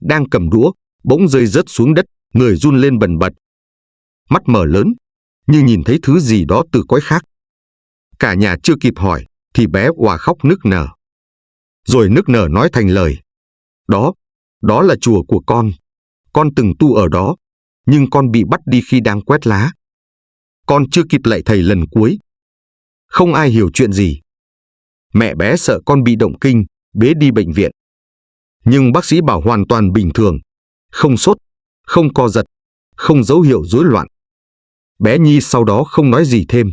đang cầm đũa, bỗng rơi rớt xuống đất, người run lên bần bật. Mắt mở lớn, như nhìn thấy thứ gì đó từ cõi khác. Cả nhà chưa kịp hỏi, thì bé òa khóc nức nở. Rồi nức nở nói thành lời: Đó là chùa của con từng tu ở đó, nhưng con bị bắt đi khi đang quét lá. Con chưa kịp lạy thầy lần cuối. Không ai hiểu chuyện gì. Mẹ bé sợ con bị động kinh, bế đi bệnh viện. Nhưng bác sĩ bảo hoàn toàn bình thường, không sốt, không co giật, không dấu hiệu rối loạn. Bé Nhi sau đó không nói gì thêm,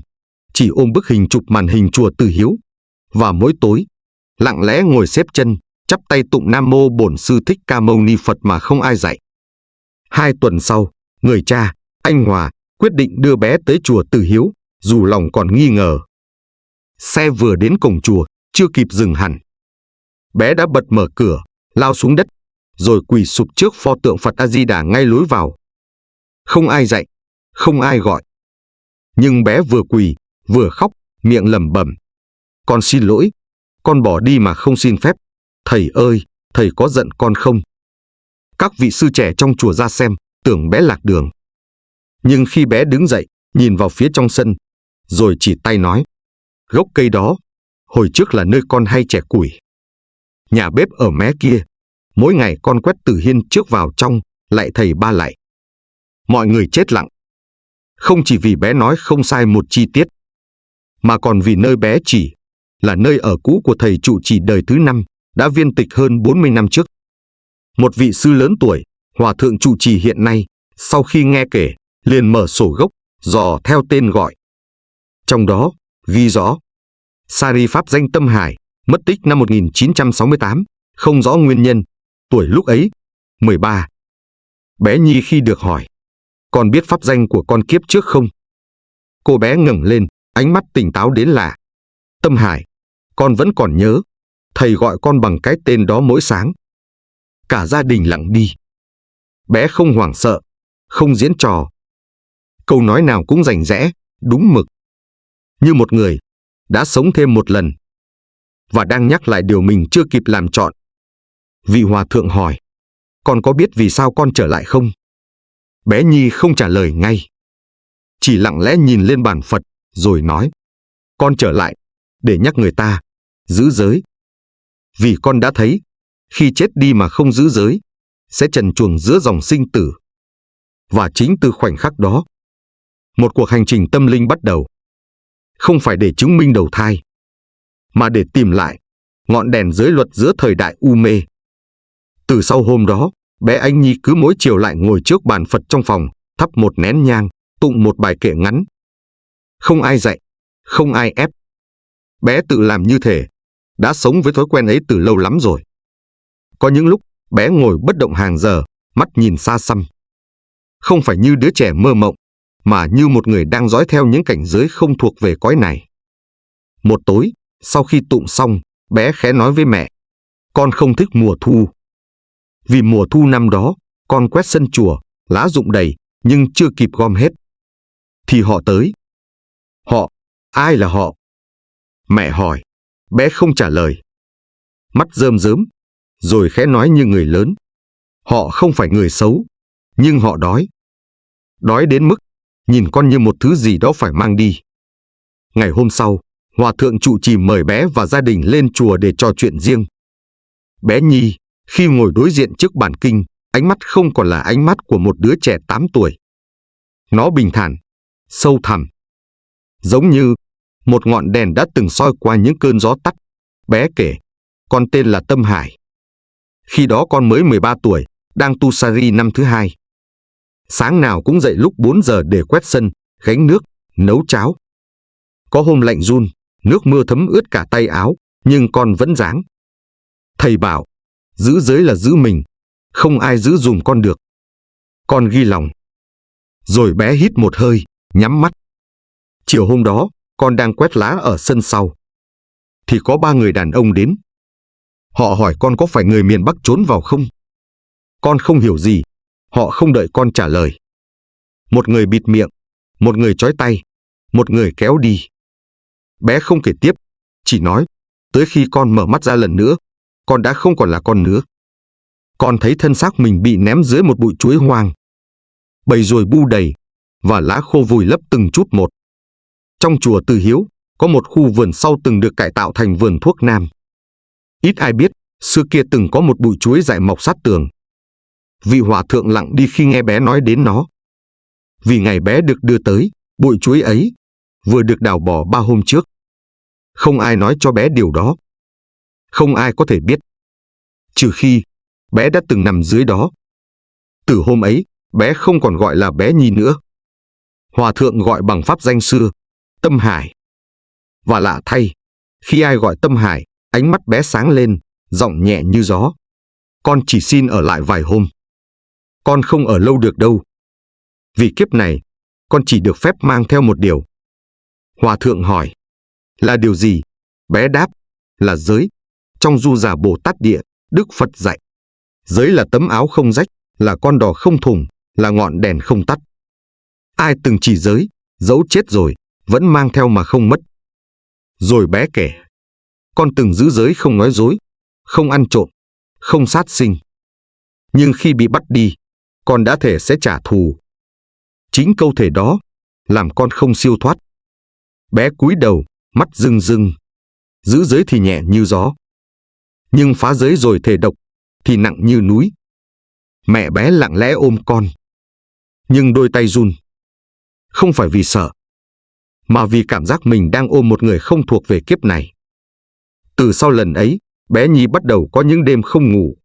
chỉ ôm bức hình chụp màn hình chùa Từ Hiếu, và mỗi tối lặng lẽ ngồi xếp chân, chắp tay tụng Nam Mô Bổn Sư Thích Ca Mâu Ni Phật mà không ai dạy. 2 tuần sau, người cha, anh Hòa, quyết định đưa bé tới chùa Từ Hiếu, dù lòng còn nghi ngờ. Xe vừa đến cổng chùa, chưa kịp dừng hẳn, bé đã bật mở cửa, lao xuống đất, rồi quỳ sụp trước pho tượng Phật A Di Đà ngay lối vào. Không ai dạy, không ai gọi. Nhưng bé vừa quỳ, vừa khóc, miệng lẩm bẩm: con xin lỗi, con bỏ đi mà không xin phép. Thầy ơi, thầy có giận con không? Các vị sư trẻ trong chùa ra xem, tưởng bé lạc đường. Nhưng khi bé đứng dậy, nhìn vào phía trong sân, rồi chỉ tay nói: gốc cây đó, hồi trước là nơi con hay chẻ củi. Nhà bếp ở mé kia, mỗi ngày con quét từ hiên trước vào trong, lạy thầy 3 lạy. Mọi người chết lặng. Không chỉ vì bé nói không sai một chi tiết, mà còn vì nơi bé chỉ là nơi ở cũ của thầy trụ trì đời thứ 5, đã viên tịch hơn 40 năm trước. Một vị sư lớn tuổi, hòa thượng trụ trì hiện nay, sau khi nghe kể, liền mở sổ gốc, dò theo tên gọi. Trong đó, ghi rõ: Sari Pháp danh Tâm Hải, mất tích năm 1968, không rõ nguyên nhân, tuổi lúc ấy, 13. Bé Nhi khi được hỏi: con biết pháp danh của con kiếp trước không? Cô bé ngẩng lên, ánh mắt tỉnh táo đến lạ. Tâm Hải, Con vẫn còn nhớ, thầy gọi con bằng cái tên đó mỗi sáng. Cả gia đình lặng đi. Bé không hoảng sợ, không diễn trò. Câu nói nào cũng rành rẽ, đúng mực. Như một người đã sống thêm một lần và đang nhắc lại điều mình chưa kịp làm trọn. Vị hòa thượng hỏi, con có biết vì sao con trở lại không? Bé Nhi không trả lời ngay, chỉ lặng lẽ nhìn lên bàn Phật rồi nói, con trở lại để nhắc người ta giữ giới. Vì con đã thấy, khi chết đi mà không giữ giới, sẽ trần truồng giữa dòng sinh tử. Và chính từ khoảnh khắc đó, một cuộc hành trình tâm linh bắt đầu. Không phải để chứng minh đầu thai, mà để tìm lại ngọn đèn giới luật giữa thời đại u mê. Từ sau hôm đó, bé Ánh Nhi cứ mỗi chiều lại ngồi trước bàn Phật trong phòng, thắp một nén nhang, tụng một bài kệ ngắn. Không ai dạy, không ai ép. Bé tự làm như thể đã sống với thói quen ấy từ lâu lắm rồi. Có những lúc bé ngồi bất động hàng giờ, mắt nhìn xa xăm. Không phải như đứa trẻ mơ mộng, mà như một người đang dõi theo những cảnh giới không thuộc về cõi này. Một tối, sau khi tụng xong, bé khẽ nói với mẹ, con không thích mùa thu. Vì mùa thu năm đó, con quét sân chùa, lá rụng đầy, nhưng chưa kịp gom hết. Thì họ tới. Họ? Ai là họ? Mẹ hỏi, bé không trả lời. Mắt rơm rớm, rồi khẽ nói như người lớn. Họ không phải người xấu, nhưng họ đói. Đói đến mức nhìn con như một thứ gì đó phải mang đi. Ngày hôm sau, hòa thượng trụ trì mời bé và gia đình lên chùa để trò chuyện riêng. Bé Nhi, khi ngồi đối diện trước bản kinh, ánh mắt không còn là ánh mắt của một đứa trẻ 8 tuổi. Nó bình thản, sâu thẳm. Giống như một ngọn đèn đã từng soi qua những cơn gió tắt. Bé kể, con tên là Tâm Hải. Khi đó con mới 13 tuổi, đang tu sari năm thứ 2. Sáng nào cũng dậy lúc 4 giờ để quét sân, gánh nước, nấu cháo. Có hôm lạnh run, nước mưa thấm ướt cả tay áo, nhưng con vẫn ráng. Thầy bảo, giữ giới là giữ mình, không ai giữ dùm con được. Con ghi lòng. Rồi bé hít một hơi, nhắm mắt. Chiều hôm đó, con đang quét lá ở sân sau. Thì có 3 người đàn ông đến. Họ hỏi con có phải người miền Bắc trốn vào không? Con không hiểu gì, họ không đợi con trả lời. Một người bịt miệng, một người trói tay, một người kéo đi. Bé không kể tiếp, chỉ nói, tới khi con mở mắt ra lần nữa, con đã không còn là con nữa. Con thấy thân xác mình bị ném dưới một bụi chuối hoang. Bầy ruồi bu đầy, và lá khô vùi lấp từng chút một. Trong chùa Từ Hiếu, có một khu vườn sau từng được cải tạo thành vườn thuốc nam. Ít ai biết, xưa kia từng có một bụi chuối dại mọc sát tường. Vị hòa thượng lặng đi khi nghe bé nói đến nó. Vì ngày bé được đưa tới, bụi chuối ấy vừa được đào bỏ 3 hôm trước. Không ai nói cho bé điều đó. Không ai có thể biết. Trừ khi bé đã từng nằm dưới đó. Từ hôm ấy, bé không còn gọi là bé Nhi nữa. Hòa thượng gọi bằng pháp danh xưa, Tâm Hải. Và lạ thay, khi ai gọi Tâm Hải, ánh mắt bé sáng lên, giọng nhẹ như gió. Con chỉ xin ở lại vài hôm. Con không ở lâu được đâu. Vì kiếp này, con chỉ được phép mang theo một điều. Hòa thượng hỏi, là điều gì? Bé đáp, là giới. Trong Du Già Bồ Tát Địa, Đức Phật dạy. Giới là tấm áo không rách, là con đò không thùng, là ngọn đèn không tắt. Ai từng chỉ giới, dẫu chết rồi, vẫn mang theo mà không mất. Rồi bé kể, con từng giữ giới không nói dối, không ăn trộm, không sát sinh. Nhưng khi bị bắt đi, con đã thề sẽ trả thù. Chính câu thề đó làm con không siêu thoát. Bé cúi đầu, mắt rưng rưng. Giữ giới thì nhẹ như gió, nhưng phá giới rồi thề độc thì nặng như núi. Mẹ bé lặng lẽ ôm con, nhưng đôi tay run. Không phải vì sợ, mà vì cảm giác mình đang ôm một người không thuộc về kiếp này. Từ sau lần ấy, bé Nhi bắt đầu có những đêm không ngủ.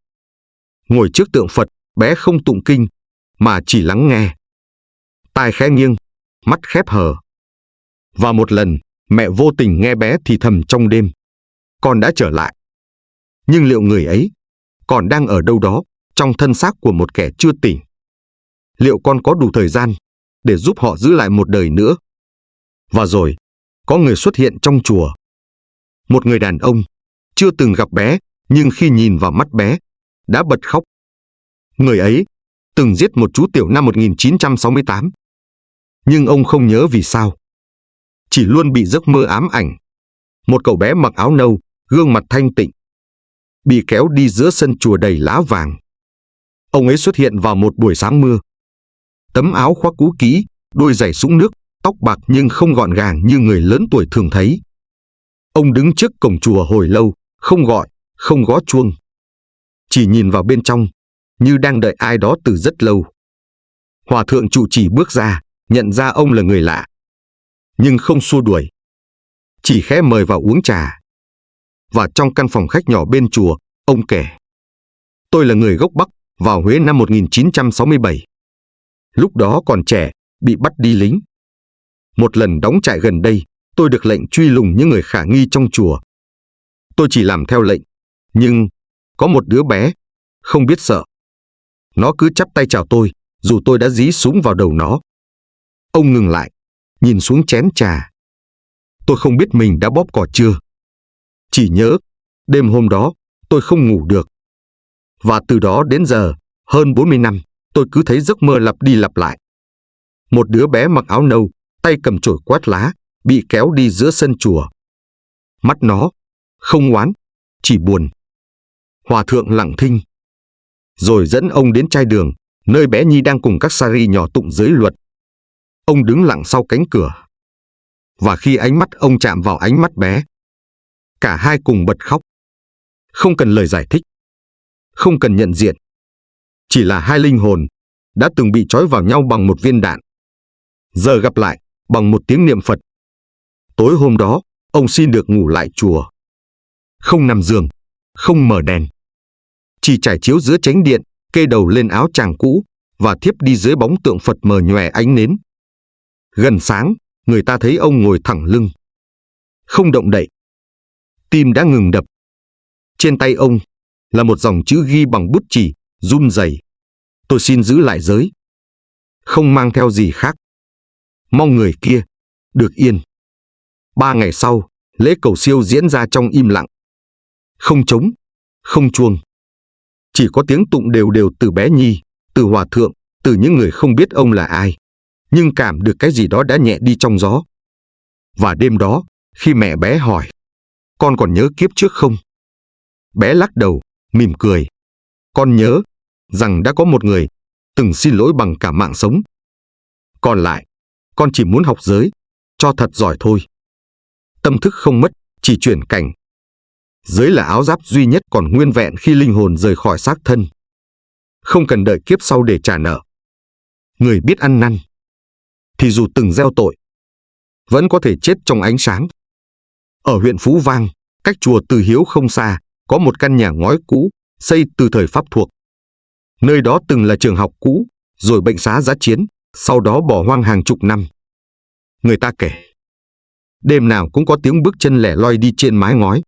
Ngồi trước tượng Phật, bé không tụng kinh, mà chỉ lắng nghe. Tai khẽ nghiêng, mắt khép hờ. Và một lần, mẹ vô tình nghe bé thì thầm trong đêm, con đã trở lại. Nhưng liệu người ấy còn đang ở đâu đó trong thân xác của một kẻ chưa tỉnh? Liệu con có đủ thời gian để giúp họ giữ lại một đời nữa? Và rồi, có người xuất hiện trong chùa. một người đàn ông, chưa từng gặp bé, nhưng khi nhìn vào mắt bé, đã bật khóc. Người ấy từng giết một chú tiểu năm 1968. Nhưng ông không nhớ vì sao. Chỉ luôn bị giấc mơ ám ảnh. Một cậu bé mặc áo nâu, gương mặt thanh tịnh, bị kéo đi giữa sân chùa đầy lá vàng. Ông ấy xuất hiện vào một buổi sáng mưa. Tấm áo khoác cũ kỹ, đôi giày sũng nước, tóc bạc nhưng không gọn gàng như người lớn tuổi thường thấy. Ông đứng trước cổng chùa hồi lâu, không gọi, không gõ chuông. Chỉ nhìn vào bên trong, như đang đợi ai đó từ rất lâu. Hòa thượng trụ trì bước ra, nhận ra ông là người lạ, nhưng không xua đuổi. Chỉ khẽ mời vào uống trà. Và trong căn phòng khách nhỏ bên chùa, ông kể: tôi là người gốc Bắc, vào Huế năm 1967. Lúc đó còn trẻ, bị bắt đi lính. Một lần đóng trại gần đây, tôi được lệnh truy lùng những người khả nghi trong chùa. Tôi chỉ làm theo lệnh, nhưng có một đứa bé, không biết sợ. Nó cứ chắp tay chào tôi, dù tôi đã dí súng vào đầu nó. Ông ngừng lại, nhìn xuống chén trà. Tôi không biết mình đã bóp cò chưa. Chỉ nhớ, đêm hôm đó, tôi không ngủ được. Và từ đó đến giờ, hơn 40 năm, tôi cứ thấy giấc mơ lặp đi lặp lại. Một đứa bé mặc áo nâu, tay cầm chổi quét lá, bị kéo đi giữa sân chùa. Mắt nó không oán, chỉ buồn. Hòa thượng lặng thinh, rồi dẫn ông đến trai đường, nơi bé Nhi đang cùng các sa ri nhỏ tụng giới luật. Ông đứng lặng sau cánh cửa. Và khi ánh mắt ông chạm vào ánh mắt bé, cả hai cùng bật khóc. Không cần lời giải thích, không cần nhận diện. Chỉ là hai linh hồn đã từng bị trói vào nhau bằng một viên đạn, giờ gặp lại bằng một tiếng niệm Phật. Tối hôm đó, ông xin được ngủ lại chùa. Không nằm giường, không mở đèn. Chỉ trải chiếu giữa chánh điện, kê đầu lên áo tràng cũ và thiếp đi dưới bóng tượng Phật mờ nhòe ánh nến. Gần sáng, người ta thấy ông ngồi thẳng lưng, không động đậy. Tim đã ngừng đập. Trên tay ông là một dòng chữ ghi bằng bút chì, run rẩy: tôi xin giữ lại giới. Không mang theo gì khác. Mong người kia được yên. 3 ngày sau, lễ cầu siêu diễn ra trong im lặng. Không trống, không chuông. Chỉ có tiếng tụng đều đều từ bé Nhi, từ hòa thượng, từ những người không biết ông là ai, nhưng cảm được cái gì đó đã nhẹ đi trong gió. Và đêm đó, khi mẹ bé hỏi: con còn nhớ kiếp trước không? Bé lắc đầu, mỉm cười. Con nhớ rằng đã có một người từng xin lỗi bằng cả mạng sống. Còn lại, con chỉ muốn học giới, cho thật giỏi thôi. Tâm thức không mất, chỉ chuyển cảnh. Giới là áo giáp duy nhất còn nguyên vẹn khi linh hồn rời khỏi xác thân. Không cần đợi kiếp sau để trả nợ. Người biết ăn năn, thì dù từng gieo tội, vẫn có thể chết trong ánh sáng. Ở huyện Phú Vang, cách chùa Từ Hiếu không xa, có một căn nhà ngói cũ, xây từ thời Pháp thuộc. Nơi đó từng là trường học cũ, rồi bệnh xá dã chiến, sau đó bỏ hoang hàng chục năm. Người ta kể, đêm nào cũng có tiếng bước chân lẻ loi đi trên mái ngói.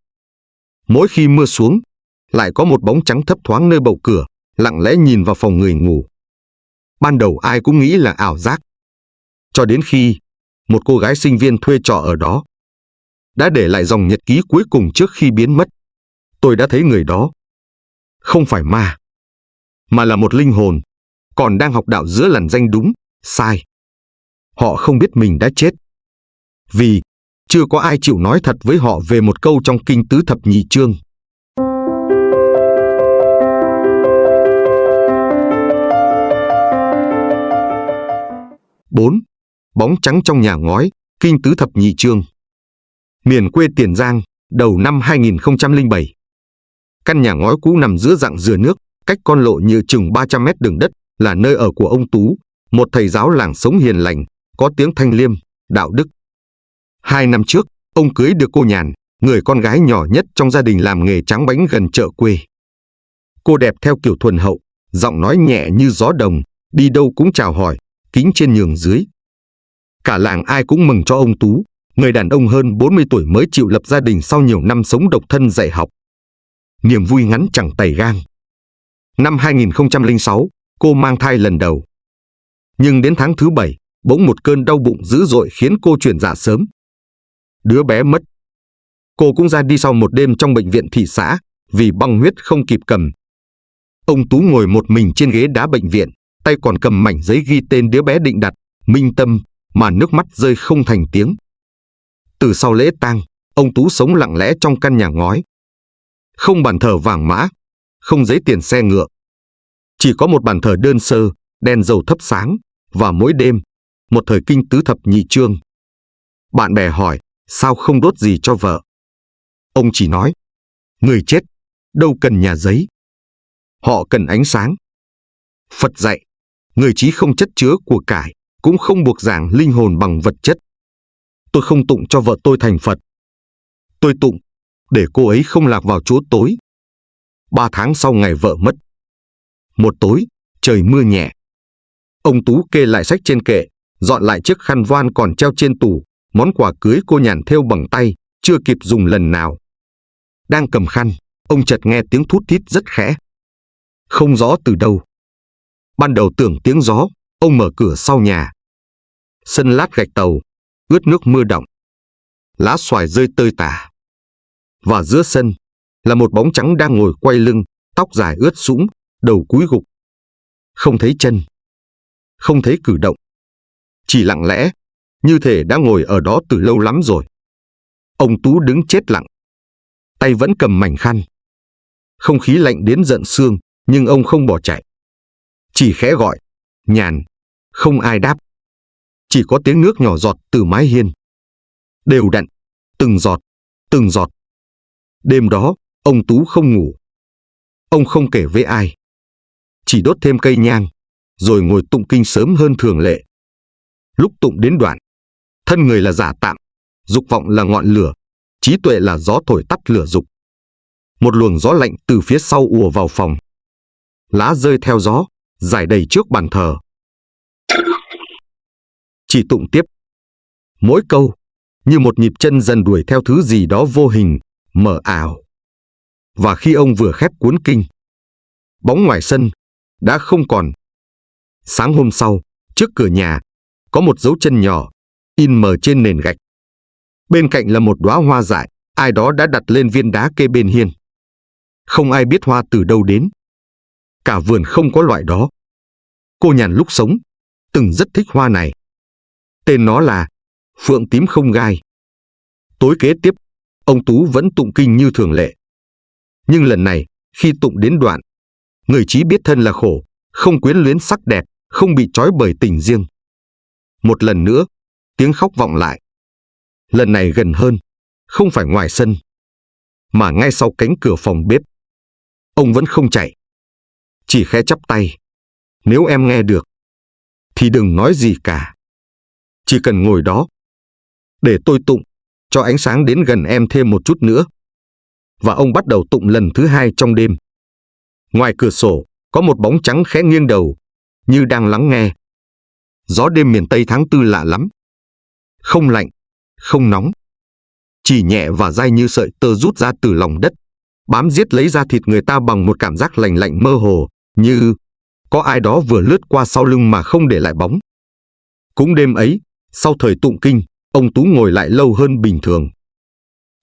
Mỗi khi mưa xuống, lại có một bóng trắng thấp thoáng nơi bậu cửa, lặng lẽ nhìn vào phòng người ngủ. Ban đầu ai cũng nghĩ là ảo giác. Cho đến khi một cô gái sinh viên thuê trọ ở đó đã để lại dòng nhật ký cuối cùng trước khi biến mất. Tôi đã thấy người đó không phải ma, mà là một linh hồn, còn đang học đạo giữa lằn ranh đúng, sai. Họ không biết mình đã chết, vì chưa có ai chịu nói thật với họ về một câu trong Kinh Tứ Thập Nhị Chương. Bốn, bóng trắng trong nhà ngói, Kinh Tứ Thập Nhị Chương. Miền quê Tiền Giang, đầu năm 2007. Căn nhà ngói cũ nằm giữa rặng dừa nước, cách con lộ như chừng 300 mét đường đất, là nơi ở của ông Tú, một thầy giáo làng sống hiền lành, có tiếng thanh liêm, đạo đức. 2 năm trước, ông cưới được cô Nhàn, người con gái nhỏ nhất trong gia đình làm nghề tráng bánh gần chợ quê. Cô đẹp theo kiểu thuần hậu, giọng nói nhẹ như gió đồng, đi đâu cũng chào hỏi, kính trên nhường dưới. Cả làng ai cũng mừng cho ông Tú, người đàn ông hơn 40 tuổi mới chịu lập gia đình sau nhiều năm sống độc thân dạy học. Niềm vui ngắn chẳng tày gang. Năm 2006, cô mang thai lần đầu. Nhưng đến tháng thứ 7, bỗng một cơn đau bụng dữ dội khiến cô chuyển dạ sớm. Đứa bé mất. Cô cũng ra đi sau một đêm trong bệnh viện thị xã vì băng huyết không kịp cầm. Ông Tú ngồi một mình trên ghế đá bệnh viện, tay còn cầm mảnh giấy ghi tên đứa bé định đặt, Minh Tâm, mà nước mắt rơi không thành tiếng. Từ sau lễ tang, ông Tú sống lặng lẽ trong căn nhà ngói. Không bàn thờ vàng mã, không giấy tiền xe ngựa. Chỉ có một bàn thờ đơn sơ, đèn dầu thắp sáng, và mỗi đêm, một thời kinh tứ thập nhị chương. Bạn bè hỏi, sao không đốt gì cho vợ? Ông chỉ nói, người chết, đâu cần nhà giấy. Họ cần ánh sáng. Phật dạy, người trí không chất chứa của cải, cũng không buộc ràng linh hồn bằng vật chất. Tôi không tụng cho vợ tôi thành Phật. Tôi tụng để cô ấy không lạc vào chỗ tối. 3 tháng sau ngày vợ mất. Một tối, trời mưa nhẹ. Ông Tú kê lại sách trên kệ, dọn lại chiếc khăn voan còn treo trên tủ, món quà cưới cô Nhàn thêu bằng tay, chưa kịp dùng lần nào. Đang cầm khăn, ông chợt nghe tiếng thút thít rất khẽ. Không rõ từ đâu. Ban đầu tưởng tiếng gió, ông mở cửa sau nhà. Sân lát gạch tàu, ướt nước mưa đọng. Lá xoài rơi tơi tả. Và giữa sân là một bóng trắng đang ngồi quay lưng, tóc dài ướt sũng, đầu cúi gục. Không thấy chân, không thấy cử động. Chỉ lặng lẽ, như thể đã ngồi ở đó từ lâu lắm rồi. Ông Tú đứng chết lặng. Tay vẫn cầm mảnh khăn. Không khí lạnh đến giận xương, nhưng ông không bỏ chạy. Chỉ khẽ gọi, Nhàn, không ai đáp. Chỉ có tiếng nước nhỏ giọt từ mái hiên. Đều đặn, từng giọt, từng giọt. Đêm đó, ông Tú không ngủ. Ông không kể với ai. Chỉ đốt thêm cây nhang, rồi ngồi tụng kinh sớm hơn thường lệ. Lúc tụng đến đoạn, thân người là giả tạm, dục vọng là ngọn lửa, trí tuệ là gió thổi tắt lửa dục. Một luồng gió lạnh từ phía sau ùa vào phòng. Lá rơi theo gió, rải đầy trước bàn thờ. Chỉ tụng tiếp. Mỗi câu, như một nhịp chân dần đuổi theo thứ gì đó vô hình, mờ ảo. Và khi ông vừa khép cuốn kinh, bóng ngoài sân đã không còn. Sáng hôm sau, trước cửa nhà, có một dấu chân nhỏ, in mờ trên nền gạch. Bên cạnh là một đóa hoa dại, ai đó đã đặt lên viên đá kê bên hiên. Không ai biết hoa từ đâu đến. Cả vườn không có loại đó. Cô Nhàn lúc sống, từng rất thích hoa này. Tên nó là phượng tím không gai. Tối kế tiếp, ông Tú vẫn tụng kinh như thường lệ. Nhưng lần này, khi tụng đến đoạn, người trí biết thân là khổ, không quyến luyến sắc đẹp, không bị trói bởi tình riêng. Một lần nữa, tiếng khóc vọng lại. Lần này gần hơn, không phải ngoài sân, mà ngay sau cánh cửa phòng bếp. Ông vẫn không chạy, chỉ khẽ chắp tay. Nếu em nghe được, thì đừng nói gì cả. Chỉ cần ngồi đó, để tôi tụng, cho ánh sáng đến gần em thêm một chút nữa. Và ông bắt đầu tụng lần thứ 2 trong đêm. Ngoài cửa sổ, có một bóng trắng khẽ nghiêng đầu, như đang lắng nghe. Gió đêm miền Tây tháng 4 lạ lắm. Không lạnh, không nóng. Chỉ nhẹ và dai như sợi tơ rút ra từ lòng đất, bám giết lấy da thịt người ta bằng một cảm giác lành lạnh mơ hồ, như có ai đó vừa lướt qua sau lưng mà không để lại bóng. Cũng đêm ấy, sau thời tụng kinh, ông Tú ngồi lại lâu hơn bình thường.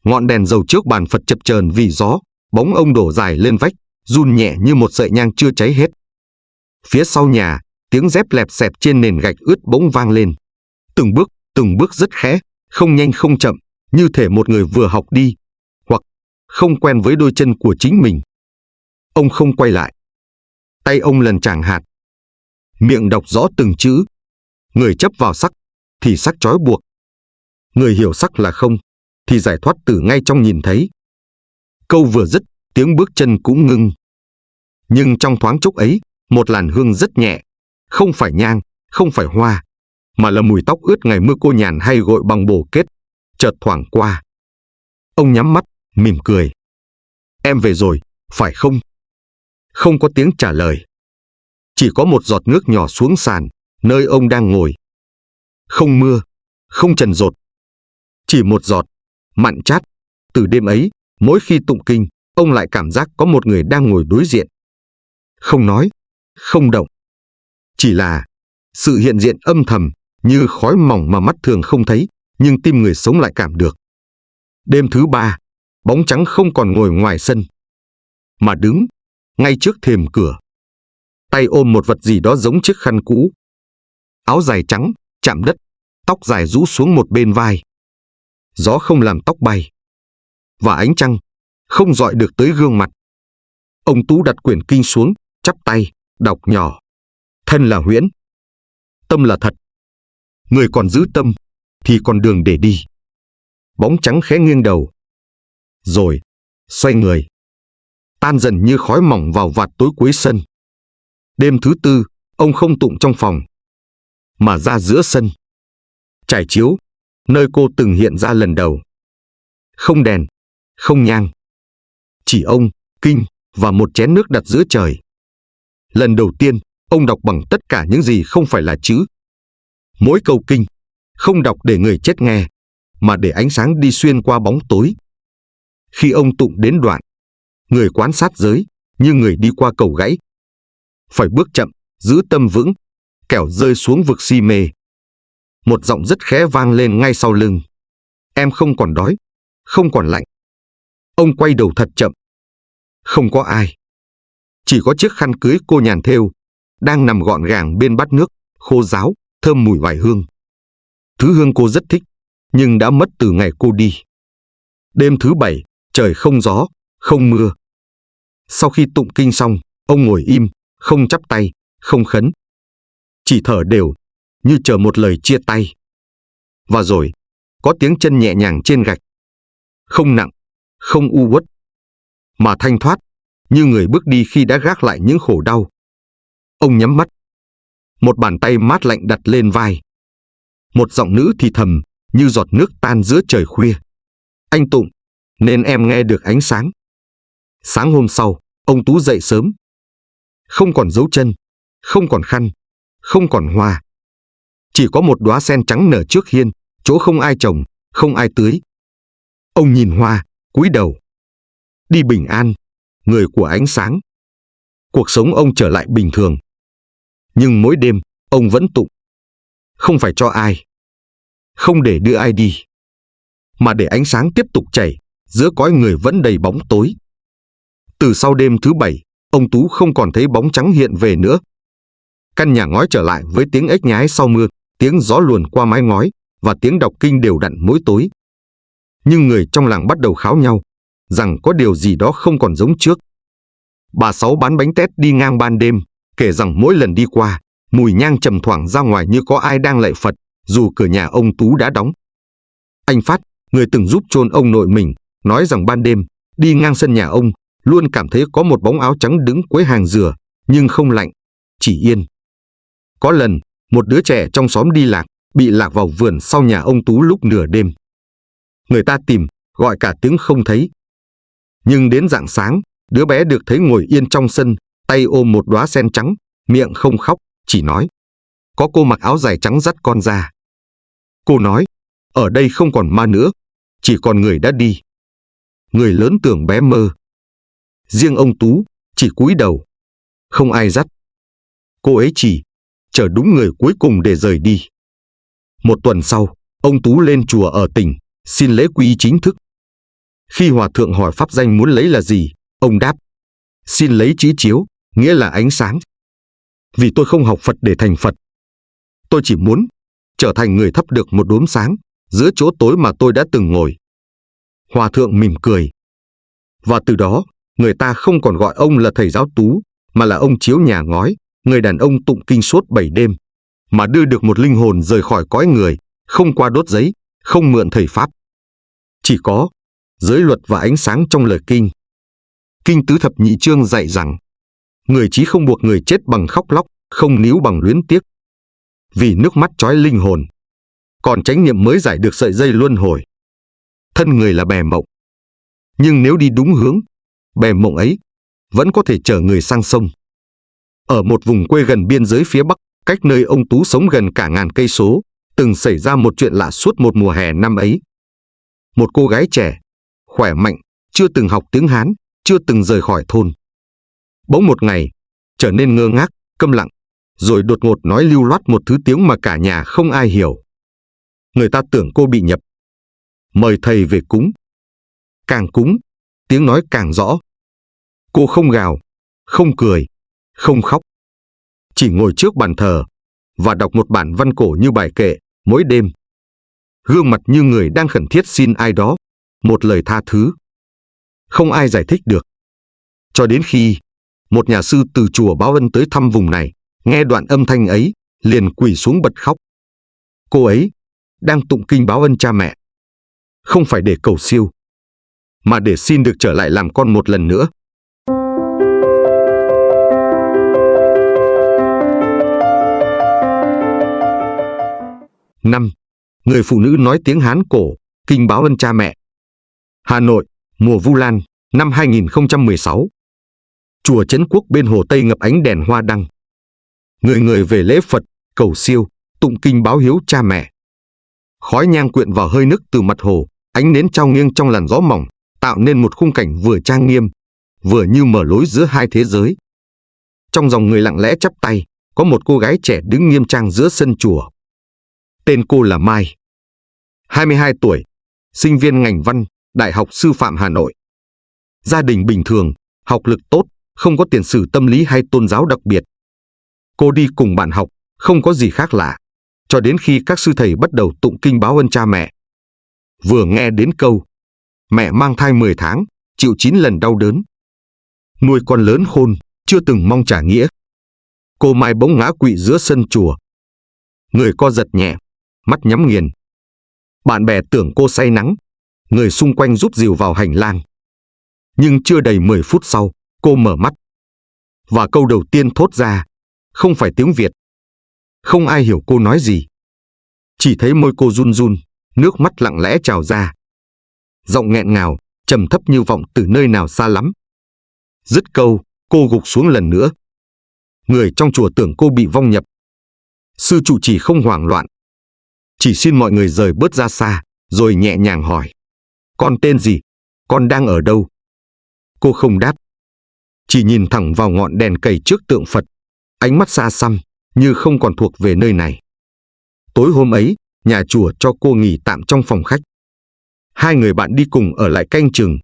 Ngọn đèn dầu trước bàn Phật chập chờn vì gió, bóng ông đổ dài lên vách, run nhẹ như một sợi nhang chưa cháy hết. Phía sau nhà, tiếng dép lẹp xẹp trên nền gạch ướt bỗng vang lên. Từng bước rất khẽ, không nhanh không chậm, như thể một người vừa học đi, hoặc không quen với đôi chân của chính mình. Ông không quay lại. Tay ông lần tràng hạt. Miệng đọc rõ từng chữ. Người chấp vào sắc, thì sắc trói buộc. Người hiểu sắc là không, thì giải thoát từ ngay trong nhìn thấy. Câu vừa dứt, tiếng bước chân cũng ngưng. Nhưng trong thoáng chốc ấy, một làn hương rất nhẹ, không phải nhang, không phải hoa, mà là mùi tóc ướt ngày mưa cô Nhàn hay gội bằng bồ kết, chợt thoảng qua. Ông nhắm mắt, mỉm cười. Em về rồi, phải không? Không có tiếng trả lời. Chỉ có một giọt nước nhỏ xuống sàn, nơi ông đang ngồi. Không mưa, không trần rột. Chỉ một giọt, mặn chát. Từ đêm ấy, mỗi khi tụng kinh, ông lại cảm giác có một người đang ngồi đối diện. Không nói, không động. Chỉ là sự hiện diện âm thầm, như khói mỏng mà mắt thường không thấy, nhưng tim người sống lại cảm được. Đêm thứ ba, bóng trắng không còn ngồi ngoài sân, mà đứng ngay trước thềm cửa, tay ôm một vật gì đó giống chiếc khăn cũ. Áo dài trắng, chạm đất, tóc dài rũ xuống một bên vai. Gió không làm tóc bay, và ánh trăng không dọi được tới gương mặt. Ông Tú đặt quyển kinh xuống, chắp tay, đọc nhỏ. Thân là huyễn, tâm là thật. Người còn giữ tâm, thì còn đường để đi. Bóng trắng khẽ nghiêng đầu, rồi xoay người, tan dần như khói mỏng vào vạt tối cuối sân. Đêm thứ tư, ông không tụng trong phòng, mà ra giữa sân, trải chiếu, nơi cô từng hiện ra lần đầu. Không đèn, không nhang, chỉ ông, kinh và một chén nước đặt giữa trời. Lần đầu tiên, ông đọc bằng tất cả những gì không phải là chữ. Mỗi câu kinh, không đọc để người chết nghe, mà để ánh sáng đi xuyên qua bóng tối. Khi ông tụng đến đoạn, người quan sát giới, như người đi qua cầu gãy. Phải bước chậm, giữ tâm vững, kẻo rơi xuống vực si mê. Một giọng rất khẽ vang lên ngay sau lưng. Em không còn đói, không còn lạnh. Ông quay đầu thật chậm. Không có ai. Chỉ có chiếc khăn cưới cô nhàn thêu, đang nằm gọn gàng bên bát nước, khô ráo, thơm mùi oải hương. Thứ hương cô rất thích, nhưng đã mất từ ngày cô đi. Đêm thứ bảy, trời không gió, không mưa. Sau khi tụng kinh xong, ông ngồi im, không chắp tay, không khấn. Chỉ thở đều, như chờ một lời chia tay. Và rồi, có tiếng chân nhẹ nhàng trên gạch. Không nặng, không u uất, mà thanh thoát, như người bước đi khi đã gác lại những khổ đau. Ông nhắm mắt. Một bàn tay mát lạnh đặt lên vai. Một giọng nữ thì thầm, như giọt nước tan giữa trời khuya. Anh tụng, nên em nghe được ánh sáng. Sáng hôm sau, ông Tú dậy sớm. Không còn dấu chân, không còn khăn, không còn hoa. Chỉ có một đóa sen trắng nở trước hiên, chỗ không ai trồng, không ai tưới. Ông nhìn hoa, cúi đầu. Đi bình an, người của ánh sáng. Cuộc sống ông trở lại bình thường. Nhưng mỗi đêm, ông vẫn tụng. Không phải cho ai, không để đưa ai đi, mà để ánh sáng tiếp tục chảy, giữa cõi người vẫn đầy bóng tối. Từ sau đêm thứ bảy, ông Tú không còn thấy bóng trắng hiện về nữa. Căn nhà ngói trở lại với tiếng ếch nhái sau mưa, tiếng gió luồn qua mái ngói, và tiếng đọc kinh đều đặn mỗi tối. Nhưng người trong làng bắt đầu kháo nhau, rằng có điều gì đó không còn giống trước. Bà Sáu bán bánh tét đi ngang ban đêm, kể rằng mỗi lần đi qua, mùi nhang trầm thoảng ra ngoài như có ai đang lạy Phật, dù cửa nhà ông Tú đã đóng. Anh Phát, người từng giúp chôn ông nội mình, nói rằng ban đêm, đi ngang sân nhà ông, luôn cảm thấy có một bóng áo trắng đứng cuối hàng dừa, nhưng không lạnh, chỉ yên. Có lần, một đứa trẻ trong xóm đi lạc, bị lạc vào vườn sau nhà ông Tú lúc nửa đêm. Người ta tìm, gọi cả tiếng không thấy. Nhưng đến rạng sáng, đứa bé được thấy ngồi yên trong sân, tay ôm một đóa sen trắng, miệng không khóc, chỉ nói. Có cô mặc áo dài trắng dắt con ra. Cô nói, ở đây không còn ma nữa, chỉ còn người đã đi. Người lớn tưởng bé mơ. Riêng ông Tú, chỉ cúi đầu. Không ai dắt. Cô ấy chỉ chờ đúng người cuối cùng để rời đi. Một tuần sau, ông Tú lên chùa ở tỉnh, xin lễ quy y chính thức. Khi hòa thượng hỏi pháp danh muốn lấy là gì, ông đáp, xin lấy chữ chiếu, nghĩa là ánh sáng. Vì tôi không học Phật để thành Phật. Tôi chỉ muốn trở thành người thắp được một đốm sáng giữa chỗ tối mà tôi đã từng ngồi. Hòa thượng mỉm cười. Và từ đó, người ta không còn gọi ông là thầy giáo Tú, mà là ông Chiếu nhà ngói, người đàn ông tụng kinh suốt 7 đêm, mà đưa được một linh hồn rời khỏi cõi người, không qua đốt giấy, không mượn thầy Pháp. Chỉ có giới luật và ánh sáng trong lời kinh. Kinh Tứ Thập Nhị Chương dạy rằng, người chí không buộc người chết bằng khóc lóc, không níu bằng luyến tiếc. Vì nước mắt trói linh hồn, còn chánh niệm mới giải được sợi dây luân hồi. Thân người là bè mộng, nhưng nếu đi đúng hướng, bè mộng ấy vẫn có thể chở người sang sông. Ở một vùng quê gần biên giới phía Bắc, cách nơi ông Tú sống gần cả ngàn cây số, từng xảy ra một chuyện lạ suốt một mùa hè năm ấy. Một cô gái trẻ, khỏe mạnh, chưa từng học tiếng Hán, chưa từng rời khỏi thôn. Bỗng một ngày, trở nên ngơ ngác, câm lặng, rồi đột ngột nói lưu loát một thứ tiếng mà cả nhà không ai hiểu. Người ta tưởng cô bị nhập. Mời thầy về cúng, càng cúng, tiếng nói càng rõ. Cô không gào, không cười, không khóc. Chỉ ngồi trước bàn thờ và đọc một bản văn cổ như bài kệ mỗi đêm. Gương mặt như người đang khẩn thiết xin ai đó một lời tha thứ. Không ai giải thích được. Cho đến khi một nhà sư từ chùa Báo Ân tới thăm vùng này, nghe đoạn âm thanh ấy, liền quỳ xuống bật khóc. Cô ấy đang tụng kinh báo ân cha mẹ, không phải để cầu siêu, mà để xin được trở lại làm con một lần nữa. Năm, người phụ nữ nói tiếng Hán cổ, kinh báo ân cha mẹ. Hà Nội, mùa Vu Lan, năm 2016. Chùa Trấn Quốc bên Hồ Tây ngập ánh đèn hoa đăng. Người người về lễ Phật, cầu siêu, tụng kinh báo hiếu cha mẹ. Khói nhang quyện vào hơi nước từ mặt hồ, ánh nến trao nghiêng trong làn gió mỏng, tạo nên một khung cảnh vừa trang nghiêm, vừa như mở lối giữa hai thế giới. Trong dòng người lặng lẽ chắp tay, có một cô gái trẻ đứng nghiêm trang giữa sân chùa. Tên cô là Mai, 22 tuổi, sinh viên ngành văn, Đại học Sư phạm Hà Nội. Gia đình bình thường, học lực tốt, không có tiền sử tâm lý hay tôn giáo đặc biệt. Cô đi cùng bạn học, không có gì khác lạ, cho đến khi các sư thầy bắt đầu tụng kinh báo ân cha mẹ. Vừa nghe đến câu mẹ mang thai 10 tháng, chịu 9 lần đau đớn, nuôi con lớn khôn, chưa từng mong trả nghĩa, cô Mai bỗng ngã quỵ giữa sân chùa. Người co giật nhẹ, mắt nhắm nghiền. Bạn bè tưởng cô say nắng, người xung quanh giúp dìu vào hành lang. Nhưng chưa đầy 10 phút sau, cô mở mắt. Và câu đầu tiên thốt ra, không phải tiếng Việt. Không ai hiểu cô nói gì. Chỉ thấy môi cô run run, nước mắt lặng lẽ trào ra. Giọng nghẹn ngào, trầm thấp như vọng từ nơi nào xa lắm. Dứt câu, cô gục xuống lần nữa. Người trong chùa tưởng cô bị vong nhập. Sư trụ trì không hoảng loạn, chỉ xin mọi người rời bớt ra xa, rồi nhẹ nhàng hỏi: con tên gì? Con đang ở đâu? Cô không đáp, chỉ nhìn thẳng vào ngọn đèn cầy trước tượng Phật, ánh mắt xa xăm, như không còn thuộc về nơi này. Tối hôm ấy, nhà chùa cho cô nghỉ tạm trong phòng khách. Hai người bạn đi cùng ở lại canh chừng.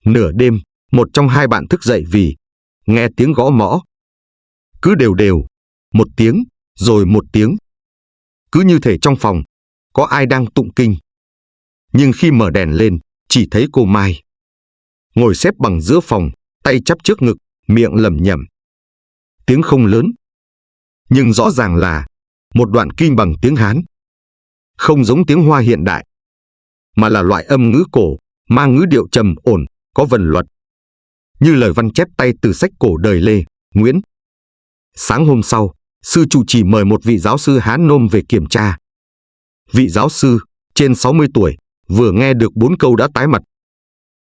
Nửa đêm, một trong hai bạn thức dậy vì nghe tiếng gõ mõ. Cứ đều đều, một tiếng, rồi một tiếng. Cứ như thể trong phòng, có ai đang tụng kinh. Nhưng khi mở đèn lên, chỉ thấy cô Mai. Ngồi xếp bằng giữa phòng, tay chắp trước ngực, miệng lẩm nhẩm. Tiếng không lớn, nhưng rõ ràng là một đoạn kinh bằng tiếng Hán. Không giống tiếng Hoa hiện đại, mà là loại âm ngữ cổ, mang ngữ điệu trầm ổn, có vần luật. Như lời văn chép tay từ sách cổ đời Lê, Nguyễn. Sáng hôm sau, sư trụ trì mời một vị giáo sư Hán Nôm về kiểm tra. Vị giáo sư, trên 60 tuổi, vừa nghe được 4 câu đã tái mặt.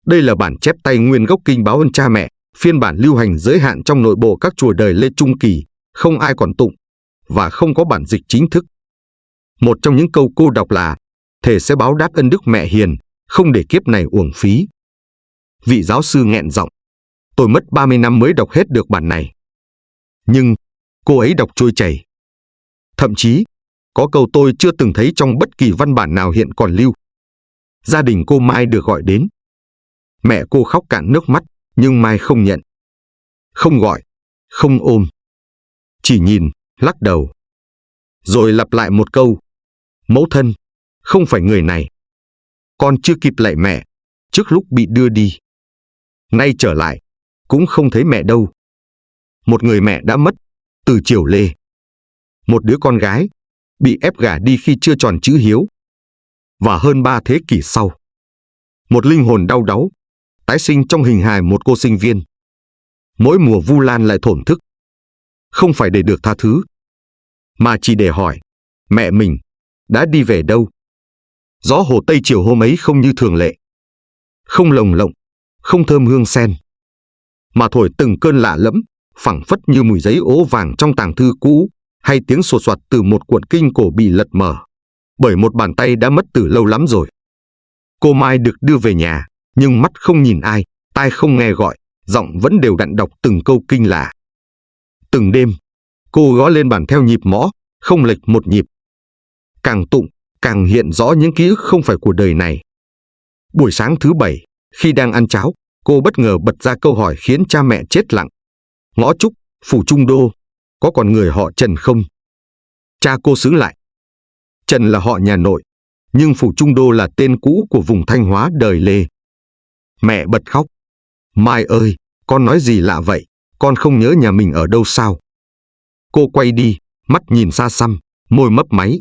Đây là bản chép tay nguyên gốc kinh báo ân cha mẹ, phiên bản lưu hành giới hạn trong nội bộ các chùa đời Lê Trung Kỳ, không ai còn tụng, và không có bản dịch chính thức. Một trong những câu cô đọc là: thề sẽ báo đáp ân đức mẹ hiền, không để kiếp này uổng phí. Vị giáo sư nghẹn giọng: tôi mất 30 năm mới đọc hết được bản này. Nhưng cô ấy đọc trôi chảy. Thậm chí, có câu tôi chưa từng thấy trong bất kỳ văn bản nào hiện còn lưu. Gia đình cô Mai được gọi đến. Mẹ cô khóc cạn nước mắt, nhưng Mai không nhận. Không gọi, không ôm. Chỉ nhìn, lắc đầu. Rồi lặp lại một câu: mẫu thân, không phải người này. Con chưa kịp lạy mẹ, trước lúc bị đưa đi. Nay trở lại, cũng không thấy mẹ đâu. Một người mẹ đã mất, từ triều Lê. Một đứa con gái, bị ép gả đi khi chưa tròn chữ hiếu. Và hơn 3 thế kỷ sau, một linh hồn đau đáu, tái sinh trong hình hài một cô sinh viên. Mỗi mùa Vu Lan lại thổn thức. Không phải để được tha thứ, mà chỉ để hỏi, mẹ mình đã đi về đâu? Gió Hồ Tây chiều hôm ấy không như thường lệ. Không lồng lộng, không thơm hương sen, mà thổi từng cơn lạ lẫm, phảng phất như mùi giấy ố vàng trong tàng thư cũ, hay tiếng sột soạt từ một cuộn kinh cổ bị lật mở, bởi một bàn tay đã mất từ lâu lắm rồi. Cô Mai được đưa về nhà, nhưng mắt không nhìn ai, tai không nghe gọi, giọng vẫn đều đặn đọc từng câu kinh lạ. Từng đêm, cô gõ lên bàn theo nhịp mõ, không lệch một nhịp. Càng tụng, càng hiện rõ những ký ức không phải của đời này. Buổi sáng thứ Bảy, Khi đang ăn cháo, cô bất ngờ bật ra câu hỏi khiến cha mẹ chết lặng. Ngõ Trúc, Phủ Trung Đô, có còn người họ Trần không? Cha cô xứ lại. Trần là họ nhà nội, nhưng Phủ Trung Đô là tên cũ của vùng Thanh Hóa đời Lê. Mẹ bật khóc. Mai ơi, con nói gì lạ vậy, con không nhớ nhà mình ở đâu sao? Cô quay đi, mắt nhìn xa xăm, môi mấp máy.